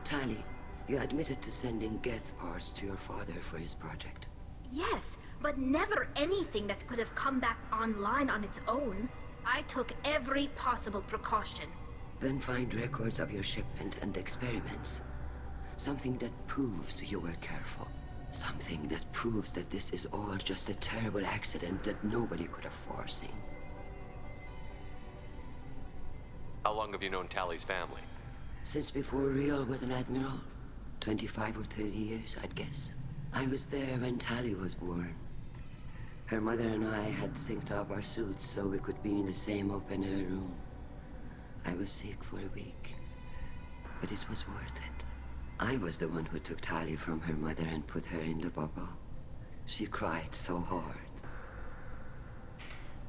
Tali, you admitted to sending Geth parts to your father for his project. Yes, but never anything that could have come back online on its own. I took every possible precaution. Then find records of your shipment and experiments. Something that proves you were careful. Something that proves that this is all just a terrible accident that nobody could have foreseen. How long have you known Tali's family? Since before Real was an admiral. 25 or 30 years, I'd guess. I was there when Tali was born. Her mother and I had synced up our suits so we could be in the same open-air room. I was sick for a week, but it was worth it. I was the one who took Tali from her mother and put her in the bubble. She cried so hard.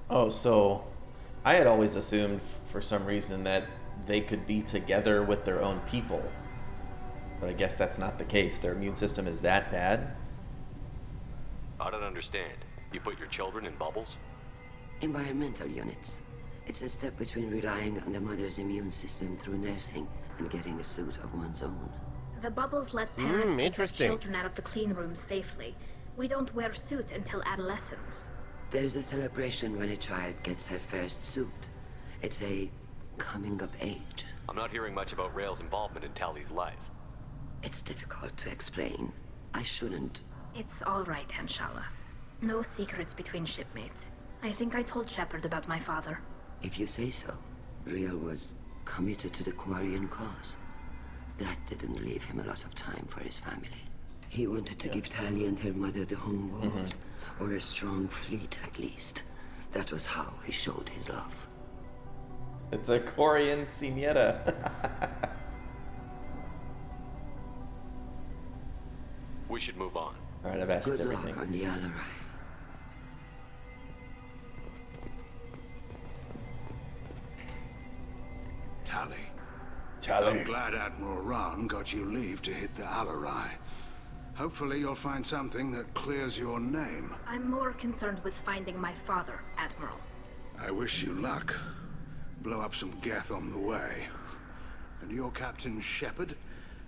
Oh, so I had always assumed for some reason that they could be together with their own people. But I guess that's not the case. Their immune system is that bad? I don't understand. You put your children in bubbles? Environmental units. It's a step between relying on the mother's immune system through nursing and getting a suit of one's own. The bubbles let parents get their interesting. children out of the clean rooms safely. We don't wear suits until adolescence. There's a celebration when a child gets her first suit. It's a coming of age. I'm not hearing much about Rael's involvement in Tali's life. It's difficult to explain. I shouldn't. It's all right, Anshala. No secrets between shipmates. I think I told Shepard about my father. If you say so. Rael was committed to the Quarian cause. That didn't leave him a lot of time for his family. He wanted to give Tali and her mother the home world, or a strong fleet at least. That was how he showed his love. It's a Quarian Sineta. We should move on. Alright, I've asked Good everything. luck on the Alarai. Tali. Tali. I'm glad Admiral Rahn got you leave to hit the Alarai. Hopefully you'll find something that clears your name. I'm more concerned with finding my father, Admiral. I wish you luck. Blow up some Geth on the way. And your Captain Shepard,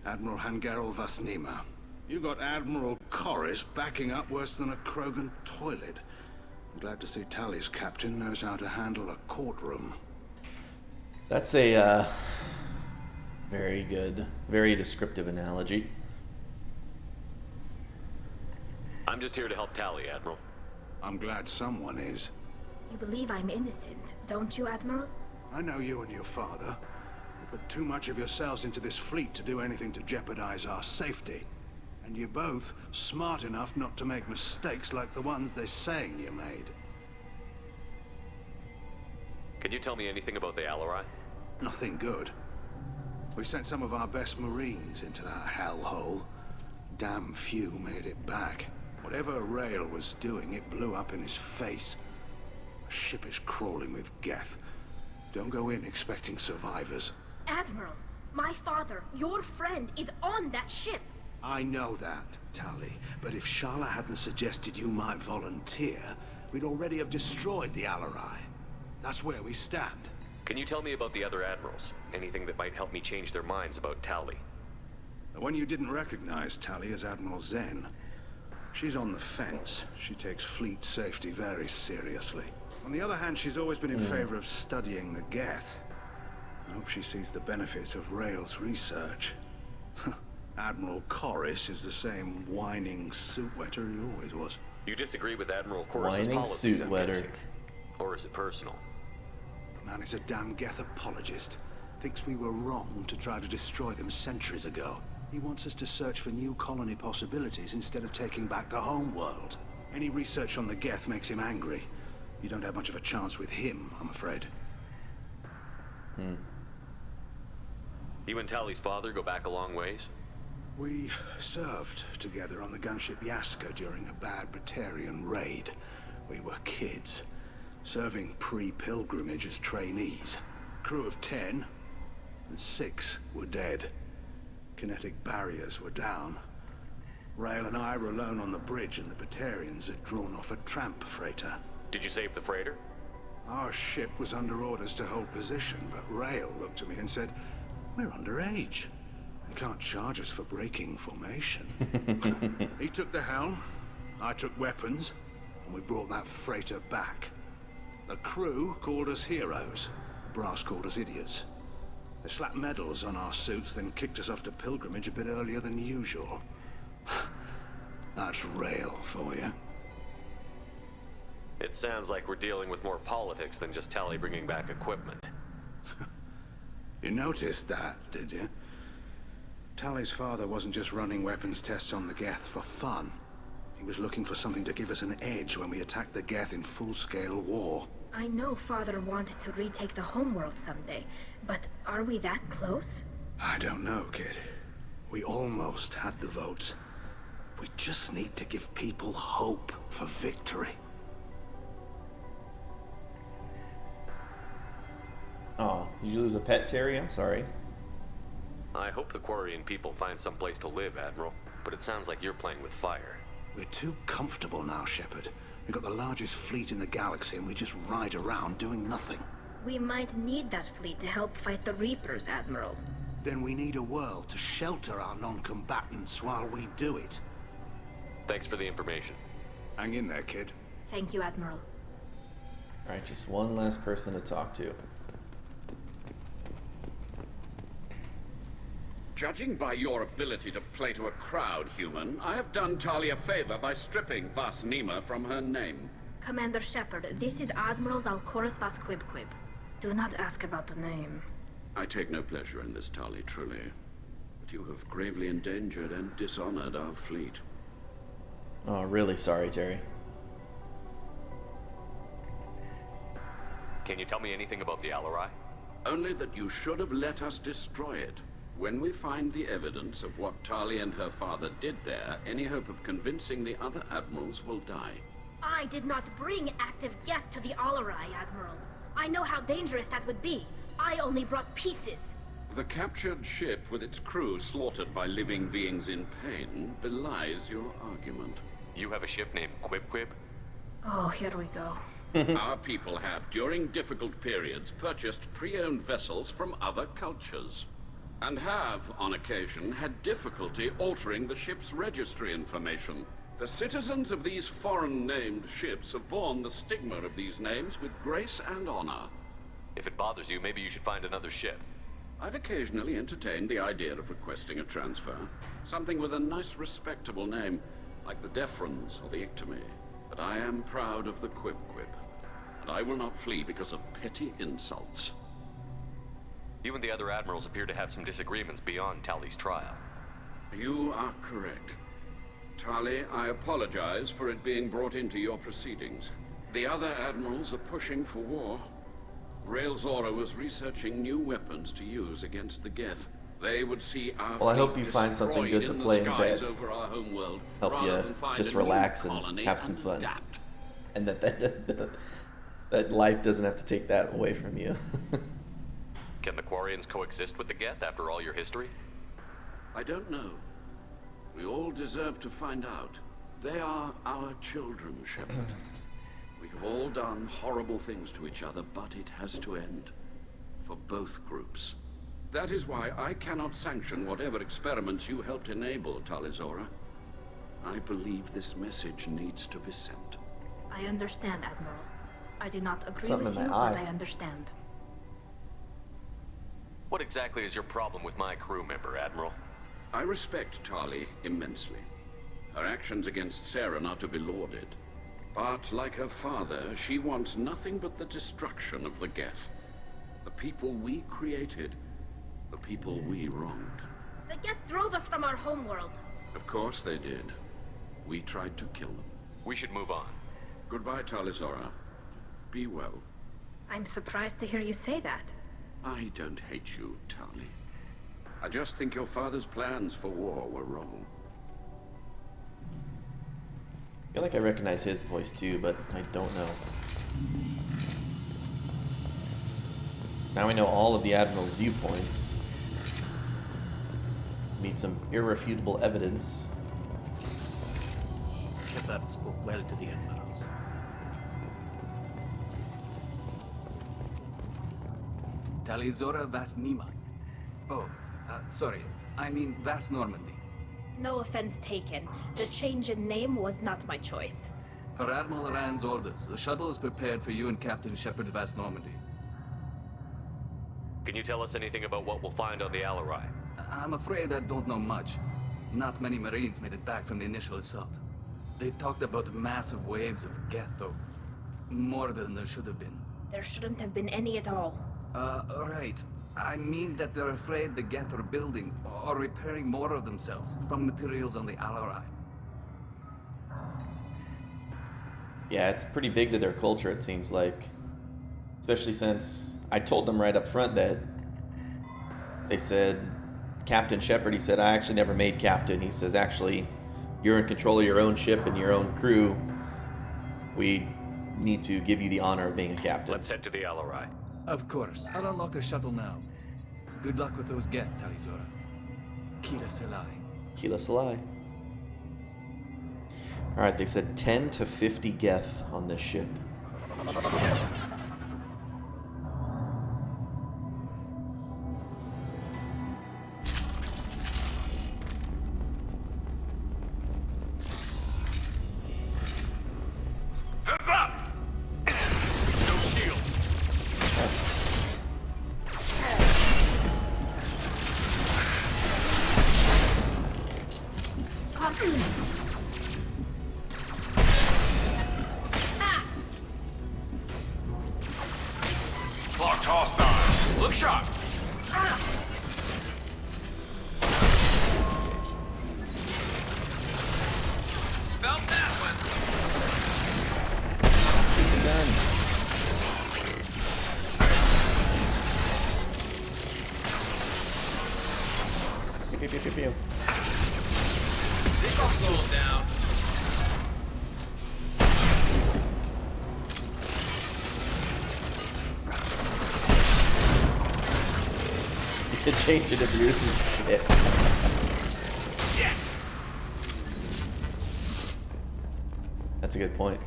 Admiral Hangarel Vasnima. You got Admiral Corris backing up worse than a Krogan toilet. I'm glad to see Tali's captain knows how to handle a courtroom. That's a very good, very descriptive analogy. I'm just here to help Tali, Admiral. I'm glad someone is. You believe I'm innocent, don't you, Admiral? I know you and your father. You put too much of yourselves into this fleet to do anything to jeopardize our safety. And you're both smart enough not to make mistakes like the ones they're saying you made. Can you tell me anything about the Alarai? Nothing good. We sent some of our best Marines into that hellhole. Damn few made it back. Whatever Rael was doing, it blew up in his face. The ship is crawling with Geth. Don't go in expecting survivors. Admiral, my father, your friend, is on that ship. I know that, Tali, but if Shala hadn't suggested you might volunteer, we'd already have destroyed the Alarai. That's where we stand. Can you tell me about the other admirals? Anything that might help me change their minds about Tali? The one you didn't recognize, Tali, is Admiral Zen. She's on the fence. She takes fleet safety very seriously. On the other hand, she's always been in favor of studying the Geth. I hope she sees the benefits of Rael's research. Admiral Corris is the same whining suit wetter he always was. You disagree with Admiral Corris' Whining policies, suit I'm wetter. guessing. Or is it personal? The man is a damn Geth apologist. Thinks we were wrong to try to destroy them centuries ago. He wants us to search for new colony possibilities instead of taking back the home world. Any research on the Geth makes him angry. You don't have much of a chance with him, I'm afraid. You and Tali's father go back a long ways? We served together on the gunship Yaska during a bad Batarian raid. We were kids, serving pre-pilgrimage as trainees. Crew of 10, and 6 were dead. Kinetic barriers were down. Rael and I were alone on the bridge, and the Batarians had drawn off a tramp freighter. Did you save the freighter? Our ship was under orders to hold position, but Rael looked at me and said, "We're underage. You can't charge us for breaking formation." He took the helm, I took weapons, and we brought that freighter back. The crew called us heroes. Brass called us idiots. They slapped medals on our suits, then kicked us off to pilgrimage a bit earlier than usual. That's Rael for you. It sounds like we're dealing with more politics than just Tali bringing back equipment. You noticed that, did you? Tali's father wasn't just running weapons tests on the Geth for fun. He was looking for something to give us an edge when we attacked the Geth in full-scale war. I know Father wanted to retake the homeworld someday, but are we that close? I don't know, kid. We almost had the votes. We just need to give people hope for victory. Oh, did you lose a pet, Terry? I'm sorry. I hope the Quarian people find some place to live, Admiral. But it sounds like you're playing with fire. We're too comfortable now, Shepard. We've got the largest fleet in the galaxy and we just ride around doing nothing. We might need that fleet to help fight the Reapers, Admiral. Then we need a world to shelter our non-combatants while we do it. Thanks for the information. Hang in there, kid. Thank you, Admiral. Alright, just one last person to talk to. Judging by your ability to play to a crowd, human, I have done Tali a favor by stripping Vas Nima from her name. Commander Shepard, this is Admiral Zalkoris Vas Quib. Do not ask about the name. I take no pleasure in this, Tali, truly. But you have gravely endangered and dishonored our fleet. Oh, really sorry, Terry. Can you tell me anything about the Alarai? Only that you should have let us destroy it. When we find the evidence of what Tali and her father did there, any hope of convincing the other admirals will die. I did not bring active Geth to the Alarai, Admiral. I know how dangerous that would be. I only brought pieces. The captured ship with its crew slaughtered by living beings in pain belies your argument. You have a ship named Quib? Oh, here we go. Our people have, during difficult periods, purchased pre-owned vessels from other cultures. And have, on occasion, had difficulty altering the ship's registry information. The citizens of these foreign-named ships have borne the stigma of these names with grace and honor. If it bothers you, maybe you should find another ship. I've occasionally entertained the idea of requesting a transfer. Something with a nice, respectable name, like the Defrons or the Ictomy. But I am proud of the Quib. And I will not flee because of petty insults. You and the other admirals appear to have some disagreements beyond Tali's trial. You are correct. Tali, I apologize for it being brought into your proceedings. The other admirals are pushing for war. Rael Zora was researching new weapons to use against the Geth. They would see our well, I hope you find something good to play in bed. Over our home world, help you just relax and have some fun. Adapt. And that life doesn't have to take that away from you. Can the Quarians coexist with the Geth after all your history? I don't know. We all deserve to find out. They are our children, Shepard. We have all done horrible things to each other, but it has to end. For both groups. That is why I cannot sanction whatever experiments you helped enable, Tali Zora. I believe this message needs to be sent. I understand, Admiral. I do not agree Something with you, in my but eye. I understand. What exactly is your problem with my crew member, Admiral? I respect Tali immensely. Her actions against Saren are to be lauded. But, like her father, she wants nothing but the destruction of the Geth. The people we created, the people we wronged. The Geth drove us from our homeworld. Of course they did. We tried to kill them. We should move on. Goodbye, Tali Zora. Be well. I'm surprised to hear you say that. I don't hate you, Tali. I just think your father's plans for war were wrong. I feel like I recognize his voice too, but I don't know. So now we know all of the Admiral's viewpoints. Need some irrefutable evidence. Shepard spoke well to the admirals. Tali Zora Vas Nima. Oh, sorry. I mean Vas Normandy. No offense taken. The change in name was not my choice. Per Admiral Rand's orders, the shuttle is prepared for you and Captain Shepard Vas Normandy. Can you tell us anything about what we'll find on the Alarai? I'm afraid I don't know much. Not many Marines made it back from the initial assault. They talked about massive waves of Geth, though. More than there should have been. There shouldn't have been any at all. Right. I mean that they're afraid the Geth are building or repairing more of themselves from materials on the Alarai. Yeah, it's pretty big to their culture, it seems like. Especially since I told them right up front that they said, Captain Shepard, he said, I actually never made captain. He says, actually, you're in control of your own ship and your own crew. We need to give you the honor of being a captain. Let's head to the Alarai. Of course. I'll unlock the shuttle now. Good luck with those Geth, Tali Zora. Kila Selai. Kila Selai. Alright, they said 10 to 50 Geth on this ship. Change it abuse shit. That's a good point.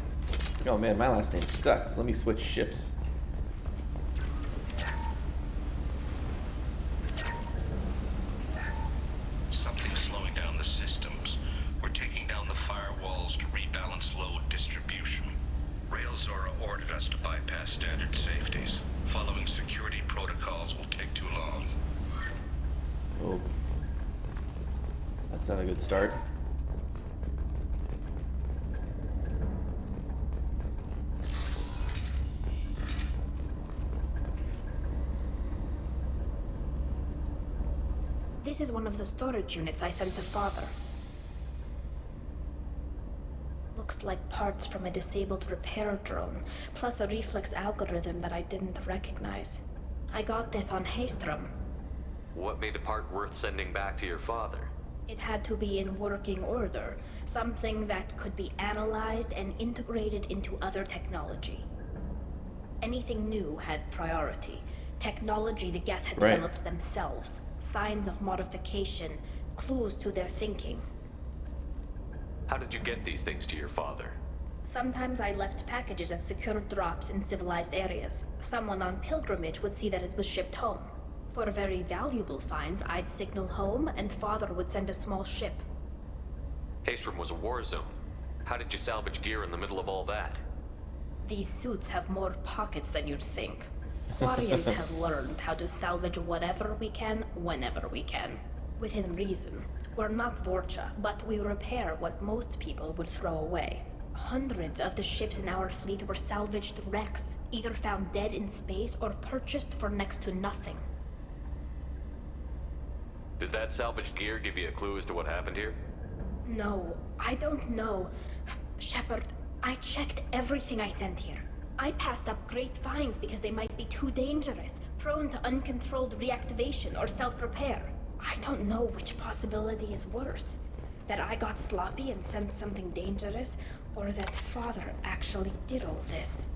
Oh man, my last name sucks. Let me switch ships. Something's slowing down the systems. We're taking down the firewalls to rebalance load distribution. Rail Zora ordered us to bypass standard safeties. Following security protocols will take too long. Oh. That's not a good start. This is one of the storage units I sent to Father. Looks like parts from a disabled repair drone, plus a reflex algorithm that I didn't recognize. I got this on Haystrom. What made a part worth sending back to your father? It had to be in working order, something that could be analyzed and integrated into other technology. Anything new had priority. Technology the Geth had developed themselves, signs of modification, clues to their thinking. How did you get these things to your father? Sometimes I left packages at secure drops in civilized areas. Someone on pilgrimage would see that it was shipped home. For very valuable finds, I'd signal home, and Father would send a small ship. Haystrom was a war zone. How did you salvage gear in the middle of all that? These suits have more pockets than you'd think. Quarians have learned how to salvage whatever we can, whenever we can. Within reason. We're not Vorcha, but we repair what most people would throw away. Hundreds of the ships in our fleet were salvaged wrecks, either found dead in space or purchased for next to nothing. Does that salvaged gear give you a clue as to what happened here? No, I don't know. Shepard, I checked everything I sent here. I passed up great finds because they might be too dangerous, prone to uncontrolled reactivation or self-repair. I don't know which possibility is worse. That I got sloppy and sent something dangerous, or that Father actually did all this.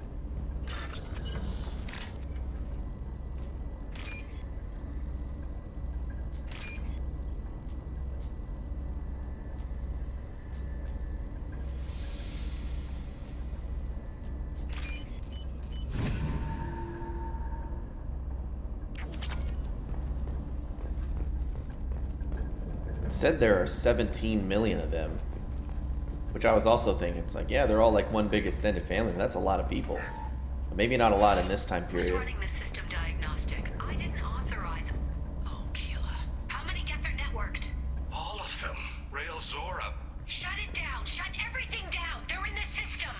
It said there are 17 million of them, which I was also thinking, it's like, yeah, they're all like one big extended family, but that's a lot of people. Maybe not a lot in this time period. Who's running the system diagnostic? I didn't authorize. Oh, Keela. How many Geth are networked? All of them. Rail Zora. Shut it down. Shut everything down. They're in the system.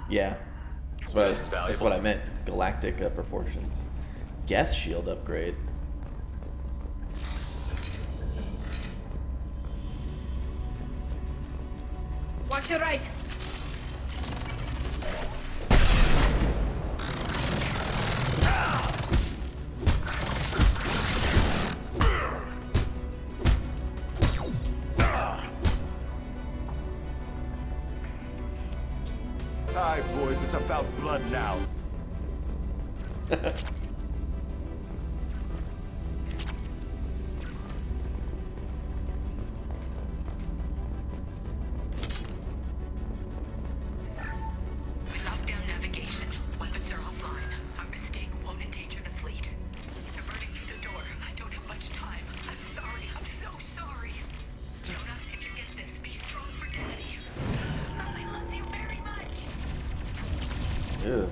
Yeah, that's what I meant. Galactic proportions. Geth shield upgrade. To your right. Alright, boys, it's about blood now. Lockdown navigation. Weapons are offline. Our mistake won't endanger the fleet. They're burning through the door. I don't have much time. I'm sorry. I'm so sorry. Jonah, if you get this, be strong for Daddy. I love you very much. Ew.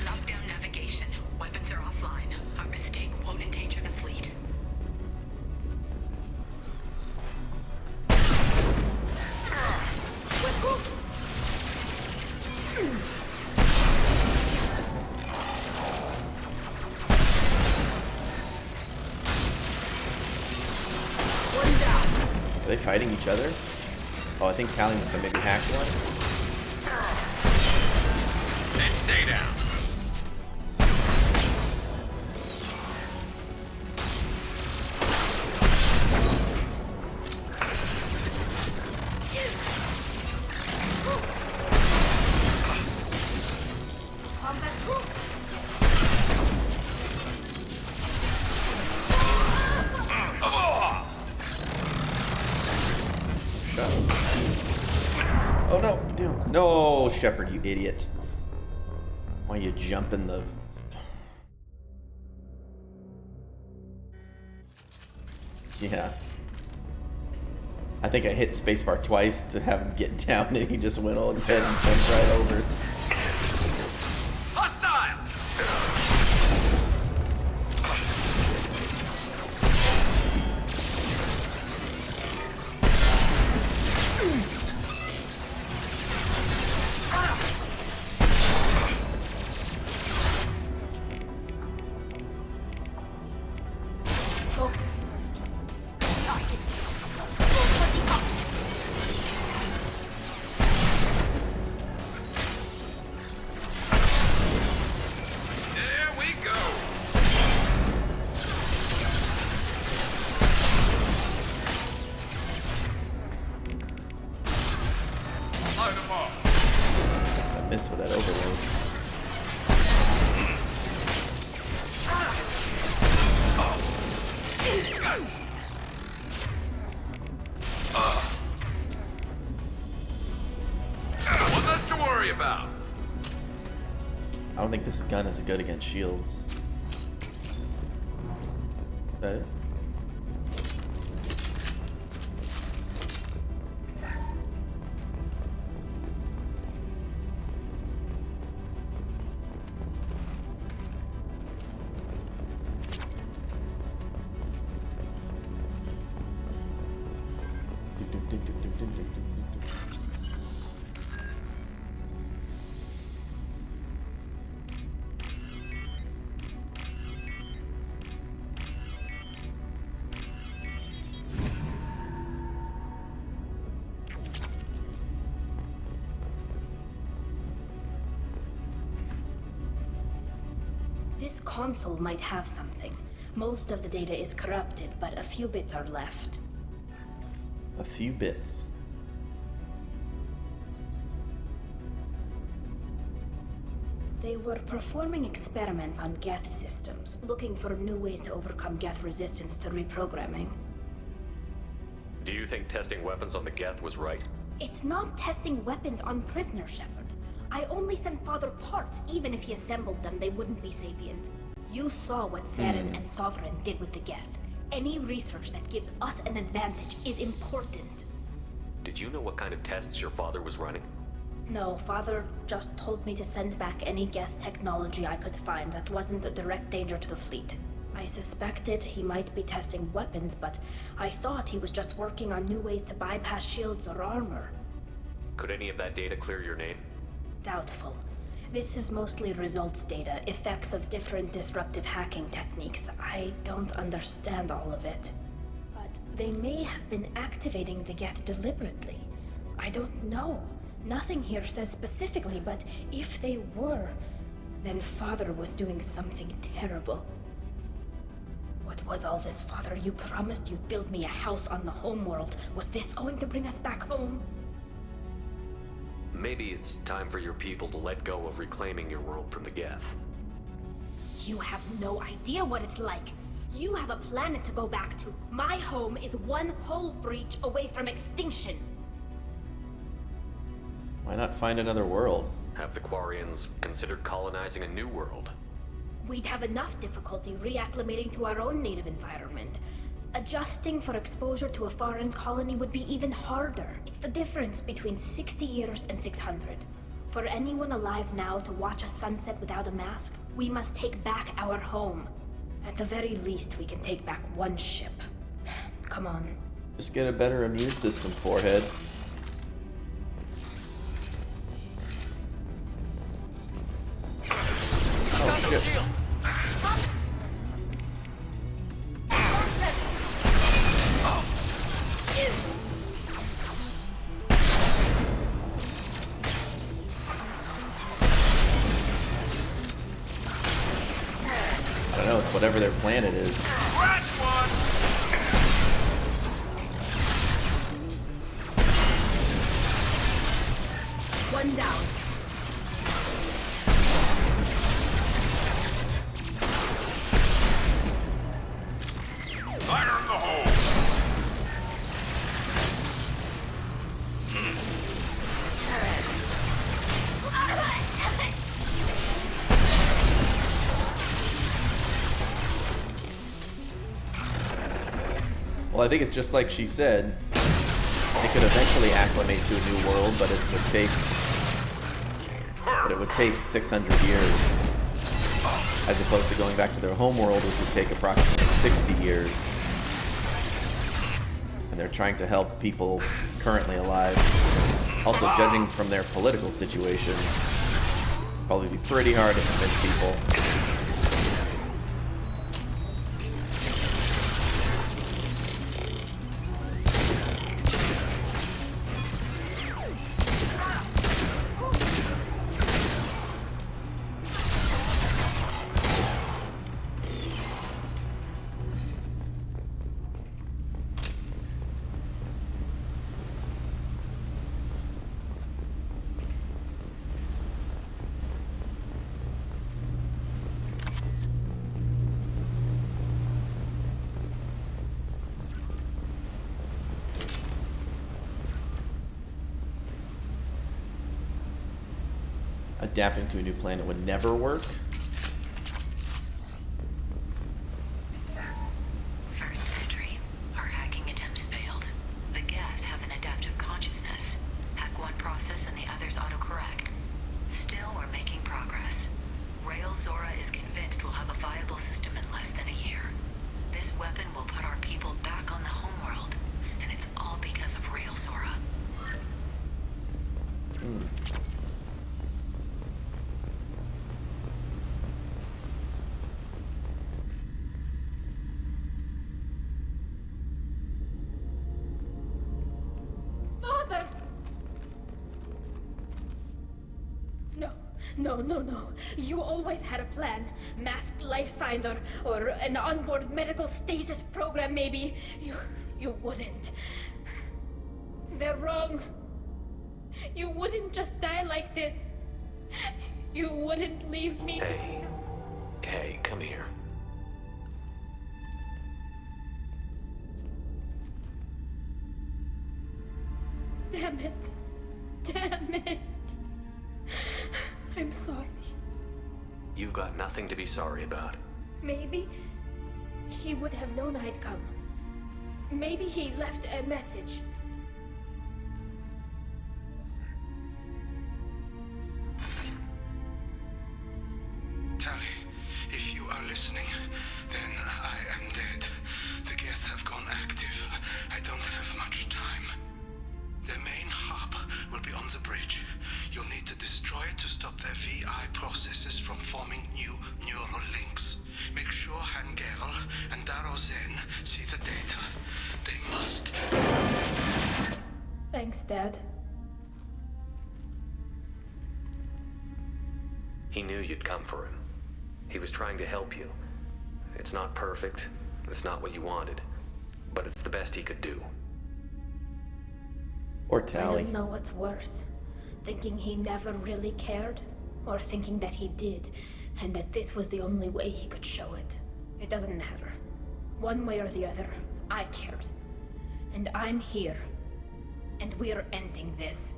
Lockdown navigation. Weapons are offline. Our mistake won't endanger the fleet. Let's go. One down. Are they fighting each other? Oh, I think Tali must have maybe hacked one. And stay down. Combat group. Shots. Oh no, dude. No, Shepard, you idiot. Why you jump in the... Yeah. I think I hit spacebar twice to have him get down and he just went on ahead and jumped right over. Hostile! There we go. Light 'em up. Oops, I missed with that overload. What's us to worry about? I don't think this gun is good against shields. Is that it? This console might have something. Most of the data is corrupted, but a few bits are left. A few bits. They were performing experiments on Geth systems, looking for new ways to overcome Geth resistance to reprogramming. Do you think testing weapons on the Geth was right? It's not testing weapons on prisoners, Shepard. I only sent Father parts. Even if he assembled them, they wouldn't be sapient. You saw what Saren and Sovereign did with the Geth. Any research that gives us an advantage is important. Did you know what kind of tests your father was running? No, Father just told me to send back any Geth technology I could find that wasn't a direct danger to the fleet. I suspected he might be testing weapons, but I thought he was just working on new ways to bypass shields or armor. Could any of that data clear your name? Doubtful. This is mostly results data, effects of different disruptive hacking techniques. I don't understand all of it. But They may have been activating the Geth deliberately. I don't know. Nothing here says specifically, but if they were, then Father was doing something terrible. What was all this, Father? You promised you'd build me a house on the homeworld. Was this going to bring us back home? Maybe it's time for your people to let go of reclaiming your world from the Geth. You have no idea what it's like. You have a planet to go back to. My home is one whole breach away from extinction. Why not find another world? Have the Quarians considered colonizing a new world? We'd have enough difficulty reacclimating to our own native environment. Adjusting for exposure to a foreign colony would be even harder. It's the difference between 60 years and 600. For anyone alive now to watch a sunset without a mask, we must take back our home. At the very least, we can take back one ship. Come on. Just get a better immune system, forehead. Oh, shit. I don't know, it's whatever their planet is. One down. Fire in the hole! Well, I think it's just like she said. They could eventually acclimate to a new world, but it would take 600 years, as opposed to going back to their home world, which would take approximately 60 years. And they're trying to help people currently alive. Also, judging from their political situation, probably be pretty hard to convince people. Adapting to a new planet would never work. First entry. Our hacking attempts failed. The Geth have an adaptive consciousness. Hack one process and the others autocorrect. Still, we're making progress. Rael Zora is convinced we'll have a viable system in less than a year. This weapon will put our people back on the homeworld, and it's all because of Rael Zora. No. You always had a plan. Masked life signs or an onboard medical stasis program, maybe. You wouldn't. They're wrong. You wouldn't just die like this. You wouldn't leave me. Hey, come here. Damn it. I'm sorry. You've got nothing to be sorry about. Maybe he would have known I'd come. Maybe he left a message. Tali, if you are listening, then I am dead. The Geth have gone active. I don't have much time. Their main hub will be on the bridge. You'll need to destroy it to stop their VI processes from forming new neural links. Make sure Hangerl and Daro Zen see the data. They must. Thanks, Dad. He knew you'd come for him. He was trying to help you. It's not perfect. It's not what you wanted. But it's the best he could do. Or I Tali. don't know what's worse. Thinking he never really cared, or thinking that he did, and that this was the only way he could show it. It doesn't matter. One way or the other, I cared. And I'm here. And we're ending this.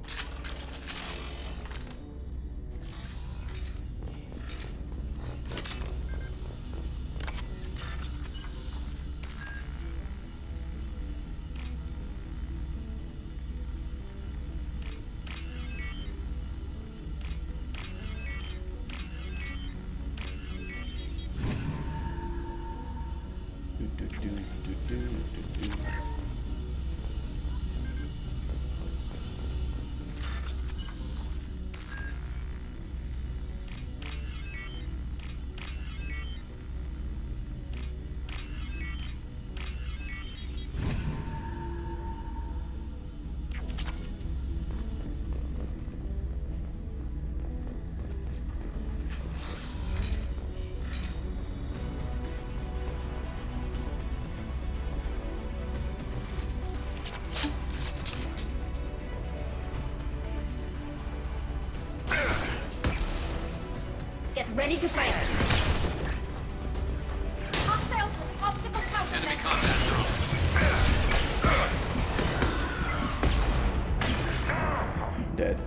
Get ready to fight. Hostiles, optical counter. Enemy combat drone. Dead.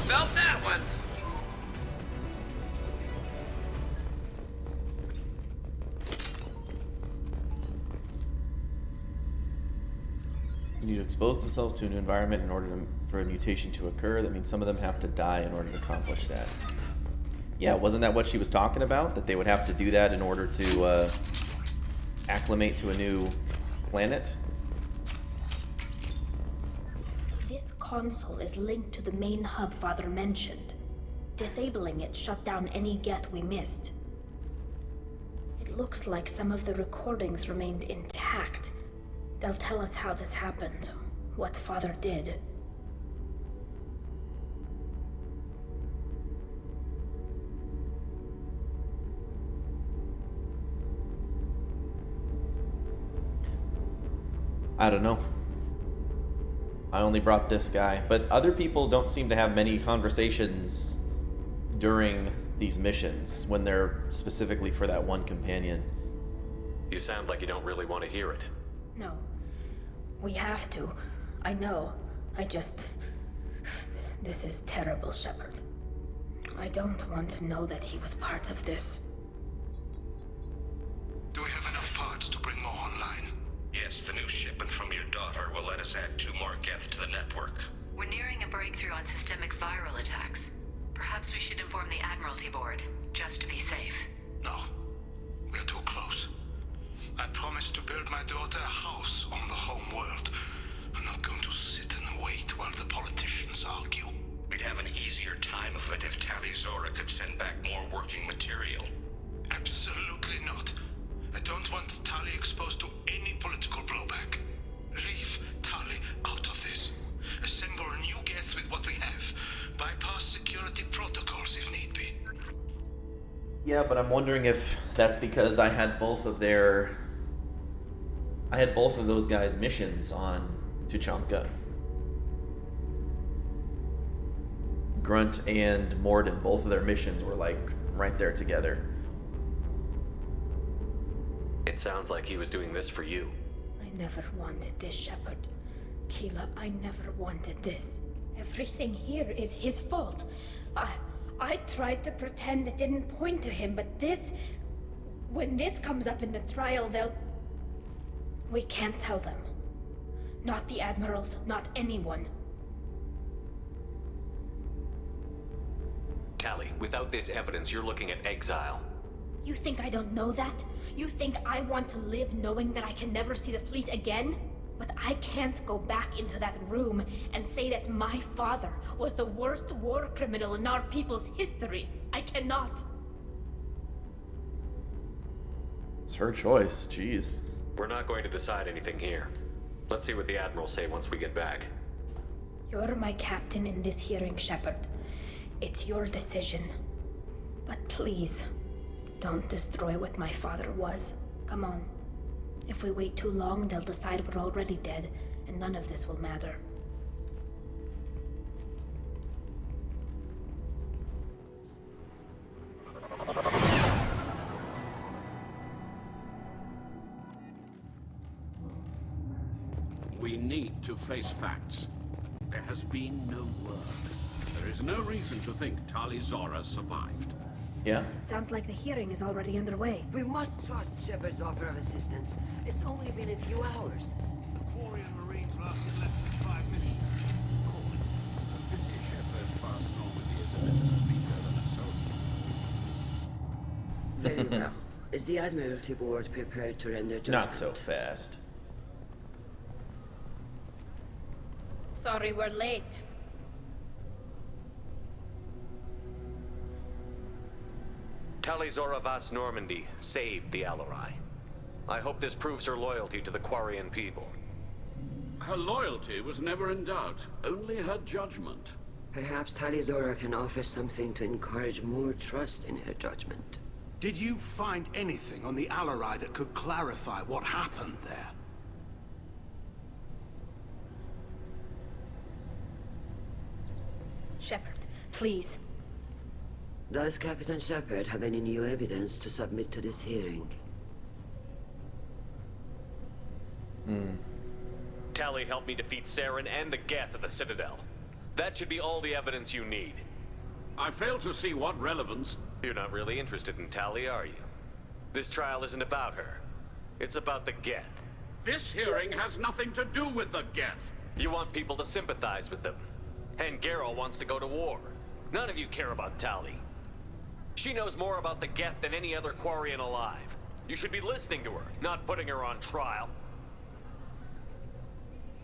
Felt that one. You need to expose themselves to a new environment in order for a mutation to occur. That means some of them have to die in order to accomplish that. Yeah, wasn't that what she was talking about? That they would have to do that in order to acclimate to a new planet? This console is linked to the main hub Father mentioned. Disabling it shut down any geth we missed. It looks like some of the recordings remained intact. They'll tell us how this happened, what Father did. I don't know. I only brought this guy, but other people don't seem to have many conversations during these missions when they're specifically for that one companion. You sound like you don't really want to hear it. No. We have to. I know. I just... This is terrible, Shepard. I don't want to know that he was part of this. Do we have enough parts to bring more online? Yes, the new shipment from your daughter will let us add 2 more geth to the network. We're nearing a breakthrough on systemic viral attacks. Perhaps we should inform the Admiralty Board, just to be safe. No. We're too close. I promised to build my daughter a house on the home world. I'm not going to sit and wait while the politicians argue. We'd have an easier time of it if Tali Zora could send back more working material. Absolutely not. I don't want Tali exposed to any political blowback. Leave Tali out of this. Assemble new geth with what we have. Bypass security protocols if need be. Yeah, but I'm wondering if that's because I had both of those guys' missions on Tuchanka. Grunt and Morden, both of their missions were like right there together. It sounds like he was doing this for you. I never wanted this, Shepard. Keela, I never wanted this. Everything here is his fault. I tried to pretend it didn't point to him, but this... When this comes up in the trial, they'll... We can't tell them. Not the Admirals, not anyone. Tali, without this evidence, you're looking at exile. You think I don't know that? You think I want to live knowing that I can never see the fleet again? But I can't go back into that room and say that my father was the worst war criminal in our people's history. I cannot. It's her choice, jeez. We're not going to decide anything here. Let's see what the Admirals say once we get back. You're my captain in this hearing, Shepard. It's your decision. But please, don't destroy what my father was. Come on. If we wait too long, they'll decide we're already dead, and none of this will matter. We need to face facts. There has been no work. There is no reason to think Tali Zora survived. Yeah? Sounds like the hearing is already underway. We must trust Shepard's offer of assistance. It's only been a few hours. The Quarian Marines lasted less than 5 minutes. Call it. A pity Shepard passed Normandy as a better speaker than a soldier. Very well. Is the Admiralty Board prepared to render judgment? Not so fast. Sorry we're late. Tali Zora Vas Normandy saved the Alarai. I hope this proves her loyalty to the Quarian people. Her loyalty was never in doubt, only her judgment. Perhaps Tali Zora can offer something to encourage more trust in her judgment. Did you find anything on the Alarai that could clarify what happened there? Shepard, please. Does Captain Shepard have any new evidence to submit to this hearing? Tali helped me defeat Saren and the Geth at the Citadel. That should be all the evidence you need. I fail to see what relevance... You're not really interested in Tali, are you? This trial isn't about her. It's about the Geth. This hearing has nothing to do with the Geth. You want people to sympathize with them. And Garrow wants to go to war. None of you care about Tali. She knows more about the Geth than any other Quarian alive. You should be listening to her, not putting her on trial.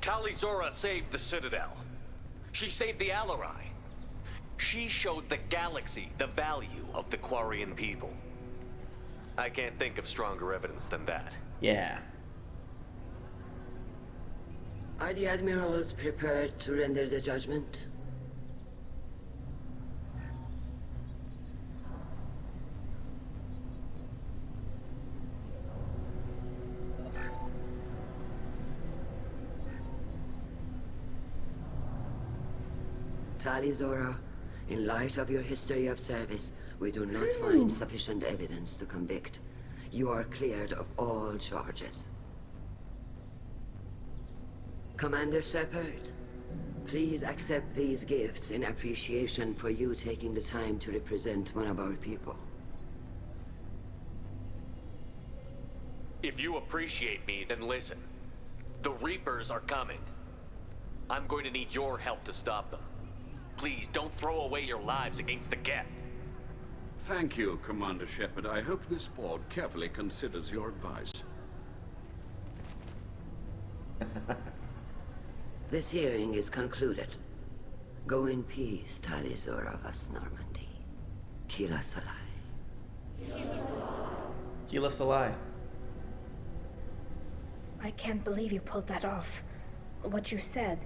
Tali Zora saved the Citadel. She saved the Alarai. She showed the galaxy the value of the Quarian people. I can't think of stronger evidence than that. Yeah. Are the Admirals prepared to render the judgment? Tali Zora, in light of your history of service, we do not find sufficient evidence to convict. You are cleared of all charges. Commander Shepard, please accept these gifts in appreciation for you taking the time to represent one of our people. If you appreciate me, then listen. The Reapers are coming. I'm going to need your help to stop them. Please, don't throw away your lives against the Geth. Thank you, Commander Shepard. I hope this board carefully considers your advice. This hearing is concluded. Go in peace, Tali Zora Vas Normandy. Kila Salai. Kila Salai. I can't believe you pulled that off. What you said.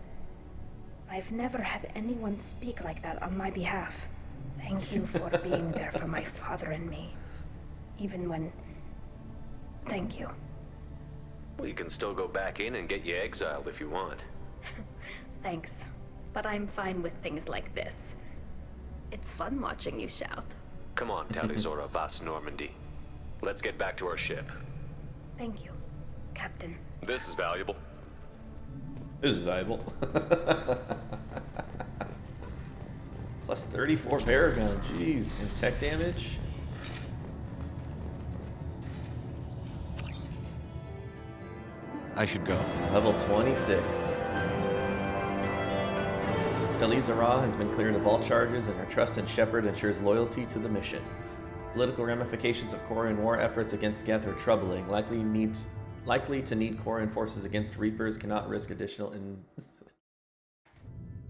I've never had anyone speak like that on my behalf. Thank you for being there for my father and me. Even when... Thank you. Well, you can still go back in and get you exiled if you want. Thanks. But I'm fine with things like this. It's fun watching you shout. Come on, Tali Zora Vas Normandy. Let's get back to our ship. Thank you, Captain. This is valuable. This is valuable. Plus 34 Paragon, jeez. And tech damage. I should go. Level 26. Tali has been cleared of all charges, and her trust in Shepard ensures loyalty to the mission. Political ramifications of Quarian war efforts against Geth are troubling. Likely to need Quarian forces against Reapers, cannot risk additional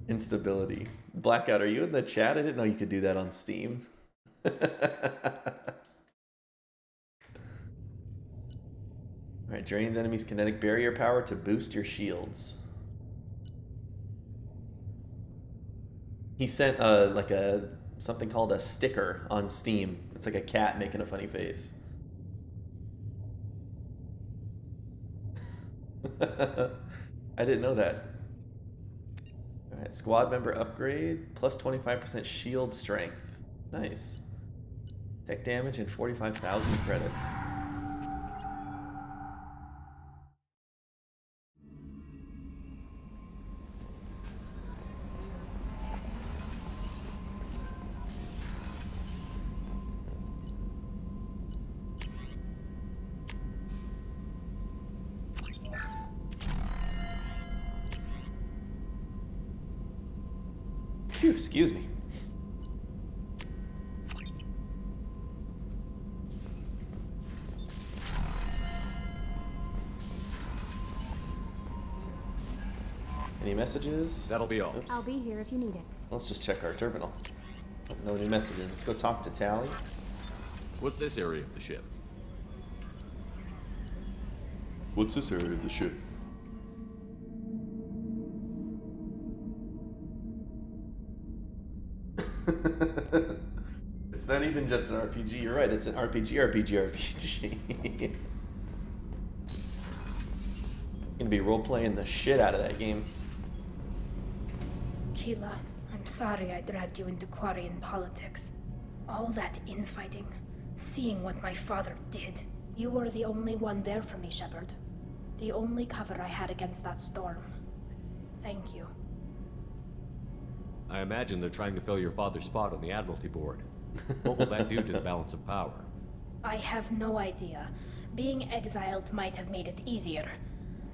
instability. Blackout, are you in the chat? I didn't know you could do that on Steam. Alright, drain the enemy's kinetic barrier power to boost your shields. He sent like something called a sticker on Steam. It's like a cat making a funny face. I didn't know that. Alright, squad member upgrade, plus 25% shield strength. Nice. Tech damage and 45,000 credits. Phew, excuse me. Any messages? That'll be all. Oops. I'll be here if you need it. Let's just check our terminal. Oh, no new messages. Let's go talk to Tali. What's this area of the ship? What's this area of the ship? It's not even just an RPG. You're right. It's an RPG. Gonna be role-playing the shit out of that game. Keela, I'm sorry I dragged you into Quarian politics. All that infighting, seeing what my father did. You were the only one there for me, Shepard. The only cover I had against that storm. Thank you. I imagine they're trying to fill your father's spot on the Admiralty Board. What will that do to the balance of power? I have no idea. Being exiled might have made it easier.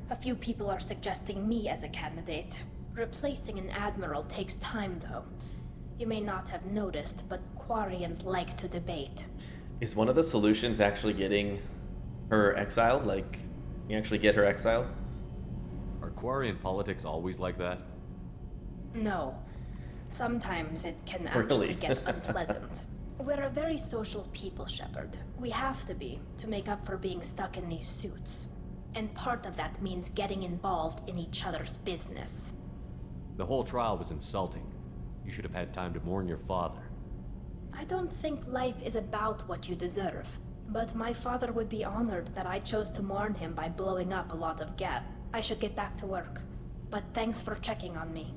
A few people are suggesting me as a candidate. Replacing an admiral takes time, though. You may not have noticed, but Quarians like to debate. Is one of the solutions actually getting her exiled? Like, you actually get her exiled? Are Quarian politics always like that? No. Sometimes it can actually get unpleasant. We're a very social people, Shepard. We have to be, to make up for being stuck in these suits. And part of that means getting involved in each other's business. The whole trial was insulting. You should have had time to mourn your father. I don't think life is about what you deserve. But my father would be honored that I chose to mourn him by blowing up a lot of Geth. I should get back to work. But thanks for checking on me.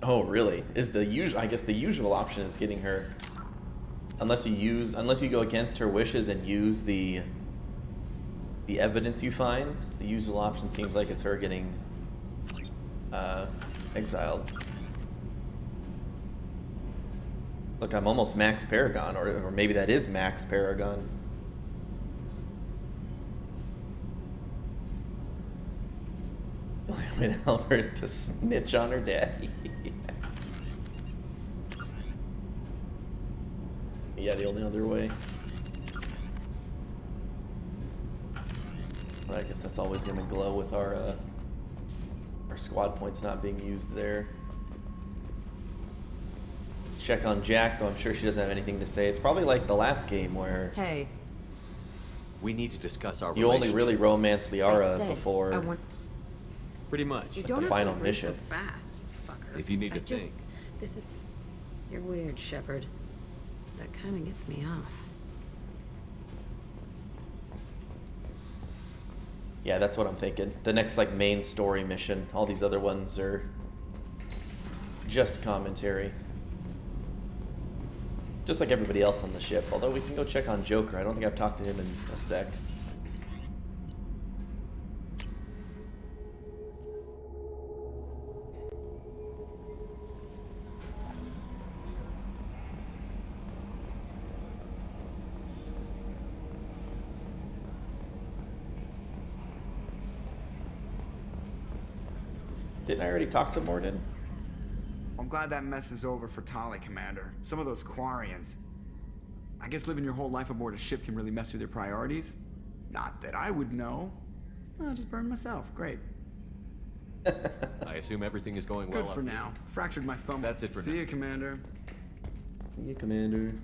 Oh, really? Is the usual? I guess the usual option is getting her, unless you go against her wishes and use the evidence you find. The usual option seems like it's her getting exiled. Look, I'm almost max Paragon, or maybe that is max Paragon. Only way to help her to snitch on her daddy. Yeah, the only other way. Well, I guess that's always going to glow with our squad points not being used there. Let's check on Jack, though I'm sure she doesn't have anything to say. It's probably like the last game where... Hey. We need to discuss our you only really romance Liara before pretty much You the don't have final to mission. so fast, you fucker. If you need to think. This is... You're weird, Shepard. That kind of gets me off. Yeah, that's what I'm thinking. The next like main story mission. All these other ones are just commentary. Just like everybody else on the ship. Although we can go check on Joker. I don't think I've talked to him in a sec. Didn't I already talk to Morden? I'm glad that mess is over for Tali, Commander. Some of those Quarians. I guess living your whole life aboard a ship can really mess with your priorities. Not that I would know. I'll just burn myself. Great. I assume everything is going well. Good for now. Fractured my thumb. That's it for now. See you, Commander. See you, Commander.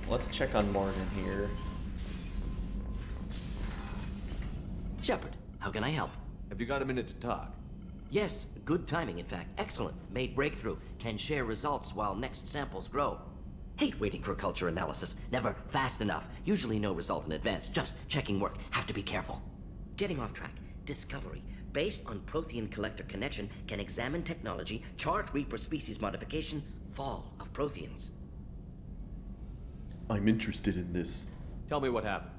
Let's check on Morgan here. Shepard, how can I help? Have you got a minute to talk? Yes, good timing, in fact. Excellent. Made breakthrough. Can share results while next samples grow. Hate waiting for culture analysis. Never fast enough. Usually no result in advance. Just checking work. Have to be careful. Getting off track. Discovery. Based on Prothean collector connection, can examine technology, chart Reaper species modification, fall of Protheans. I'm interested in this. Tell me what happened.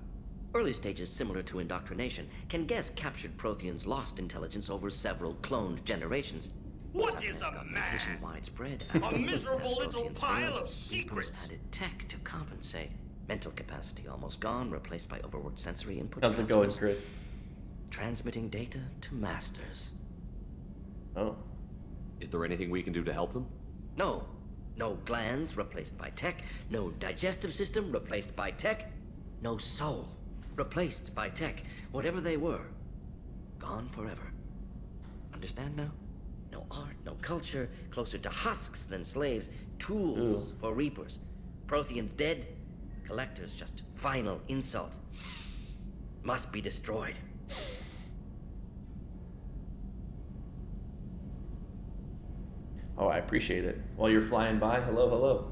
Early stages similar to indoctrination. Can guess captured Protheans lost intelligence over several cloned generations. What is a man? Widespread. A miserable little Protheans pile failed, of secrets. Reapers added tech to compensate. Mental capacity almost gone, replaced by overworked sensory input. How's it going, Chris? Transmitting data to masters. Oh. Is there anything we can do to help them? No. No glands replaced by tech. No digestive system replaced by tech. No soul replaced by tech. Whatever they were, gone forever. Understand now? No art, no culture, closer to husks than slaves. Tools for Reapers. Protheans dead. Collectors just final insult. Must be destroyed. Oh, I appreciate it. While you're flying by, hello, hello.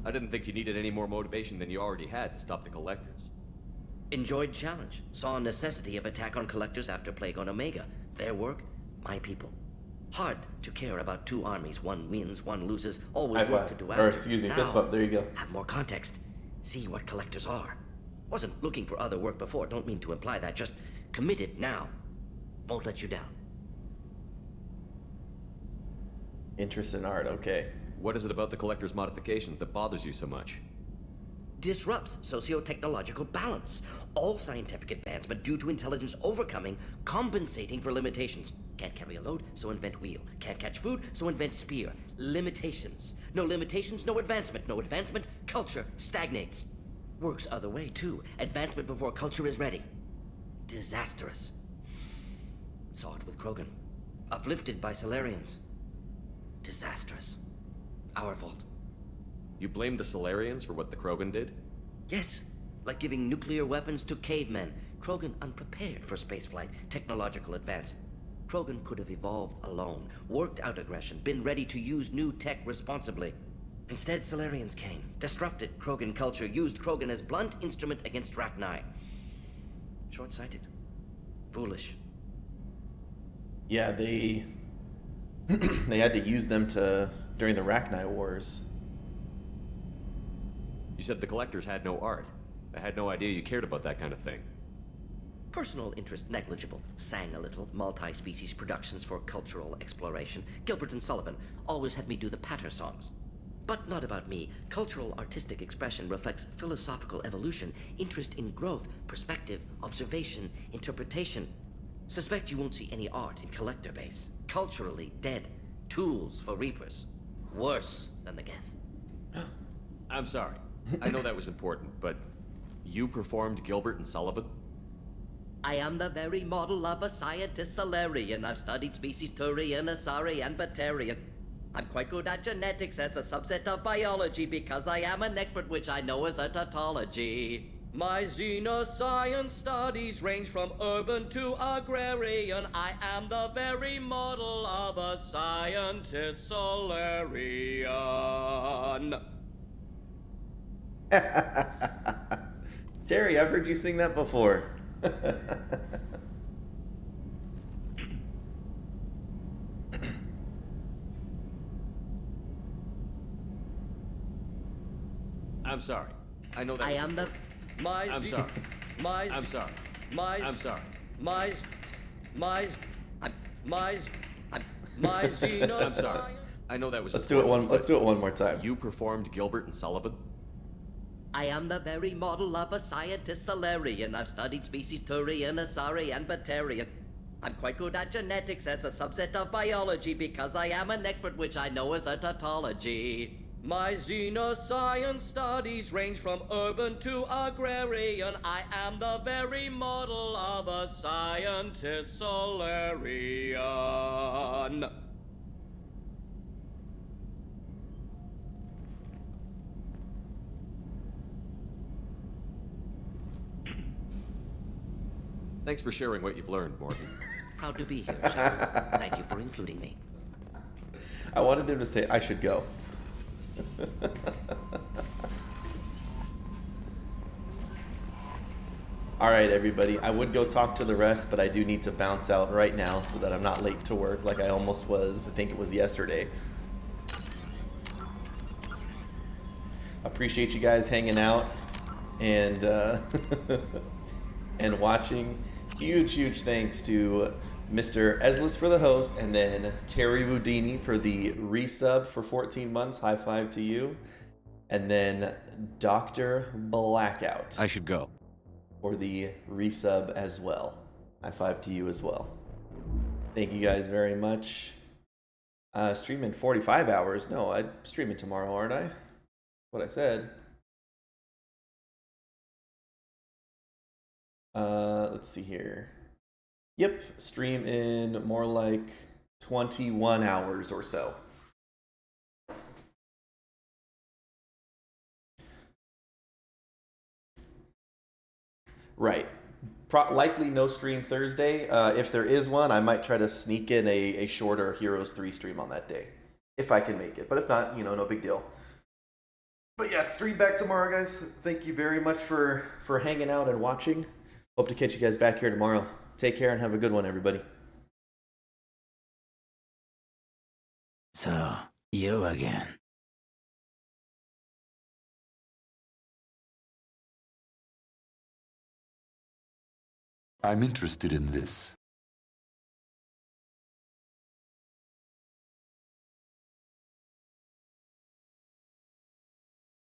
I didn't think you needed any more motivation than you already had to stop the collectors. Enjoyed challenge. Saw necessity of attack on collectors after Plague on Omega. Their work, my people. Hard to care about two armies. One wins, one loses. Always work to do after. Or excuse me, fist bump. There you go. Have more context. See what collectors are. Wasn't looking for other work before. Don't mean to imply that. Just committed now. Won't let you down. Interest in art, okay. What is it about the collector's modifications that bothers you so much? Disrupts socio-technological balance. All scientific advancement due to intelligence overcoming, compensating for limitations. Can't carry a load, so invent wheel. Can't catch food, so invent spear. Limitations. No limitations, no advancement. No advancement, culture stagnates. Works other way, too. Advancement before culture is ready. Disastrous. Saw it with Krogan. Uplifted by Solarians. Disastrous. Our fault. You blame the Solarians for what the Krogan did? Yes. Like giving nuclear weapons to cavemen. Krogan unprepared for spaceflight, technological advance. Krogan could have evolved alone, worked out aggression, been ready to use new tech responsibly. Instead, Solarians came, disrupted Krogan culture, used Krogan as blunt instrument against Rachni. Short-sighted. Foolish. Yeah, they had to use them during the Rachni Wars. You said the collectors had no art. I had no idea you cared about that kind of thing. Personal interest negligible. Sang a little. Multi-species productions for cultural exploration. Gilbert and Sullivan always had me do the patter songs. But not about me. Cultural artistic expression reflects philosophical evolution, interest in growth, perspective, observation, interpretation. Suspect you won't see any art in collector base. Culturally dead. Tools for Reapers. Worse than the Geth. I'm sorry. I know that was important, but you performed Gilbert and Sullivan? I am the very model of a scientist Solarian. I've studied species Turian, Asari, and Batarian. I'm quite good at genetics as a subset of biology because I am an expert, which I know is a tautology. My xenoscience studies range from urban to agrarian. I am the very model of a scientist Solarian. Terry, I've heard you sing that before. I'm sorry. I know that. I am the. I'm sorry. I'm sorry. I'm sorry. My xenoscience. I'm sorry. I know that was. Let's do it one. Let's do it one more time. You performed Gilbert and Sullivan. I am the very model of a scientist Solarian. I've studied species Turian, Asari, and Batarian. I'm quite good at genetics as a subset of biology because I am an expert, which I know is a tautology. My xenoscience studies range from urban to agrarian. I am the very model of a scientist Solarian. Thanks for sharing what you've learned, Morgan. Proud to be here, Shepard. Thank you for including me. I wanted him to say, I should go. Alright, everybody. I would go talk to the rest, but I do need to bounce out right now so that I'm not late to work like I almost was. I think it was yesterday. Appreciate you guys hanging out and and watching. Huge thanks to Mr. Eslis for the host, and then Terry Houdini for the resub for 14 months. High five to you. And then Dr. Blackout. I should go. For the resub as well. High five to you as well. Thank you guys very much. Streaming 45 hours. No, I'm streaming tomorrow, aren't I? What I said. Let's see here. Yep, stream in more like 21 hours or so. Right. Likely no stream Thursday. If there is one, I might try to sneak in a shorter Heroes 3 stream on that day. If I can make it. But if not, no big deal. But yeah, stream back tomorrow, guys. Thank you very much for hanging out and watching. Hope to catch you guys back here tomorrow. Take care and have a good one, everybody. So, you again. I'm interested in this.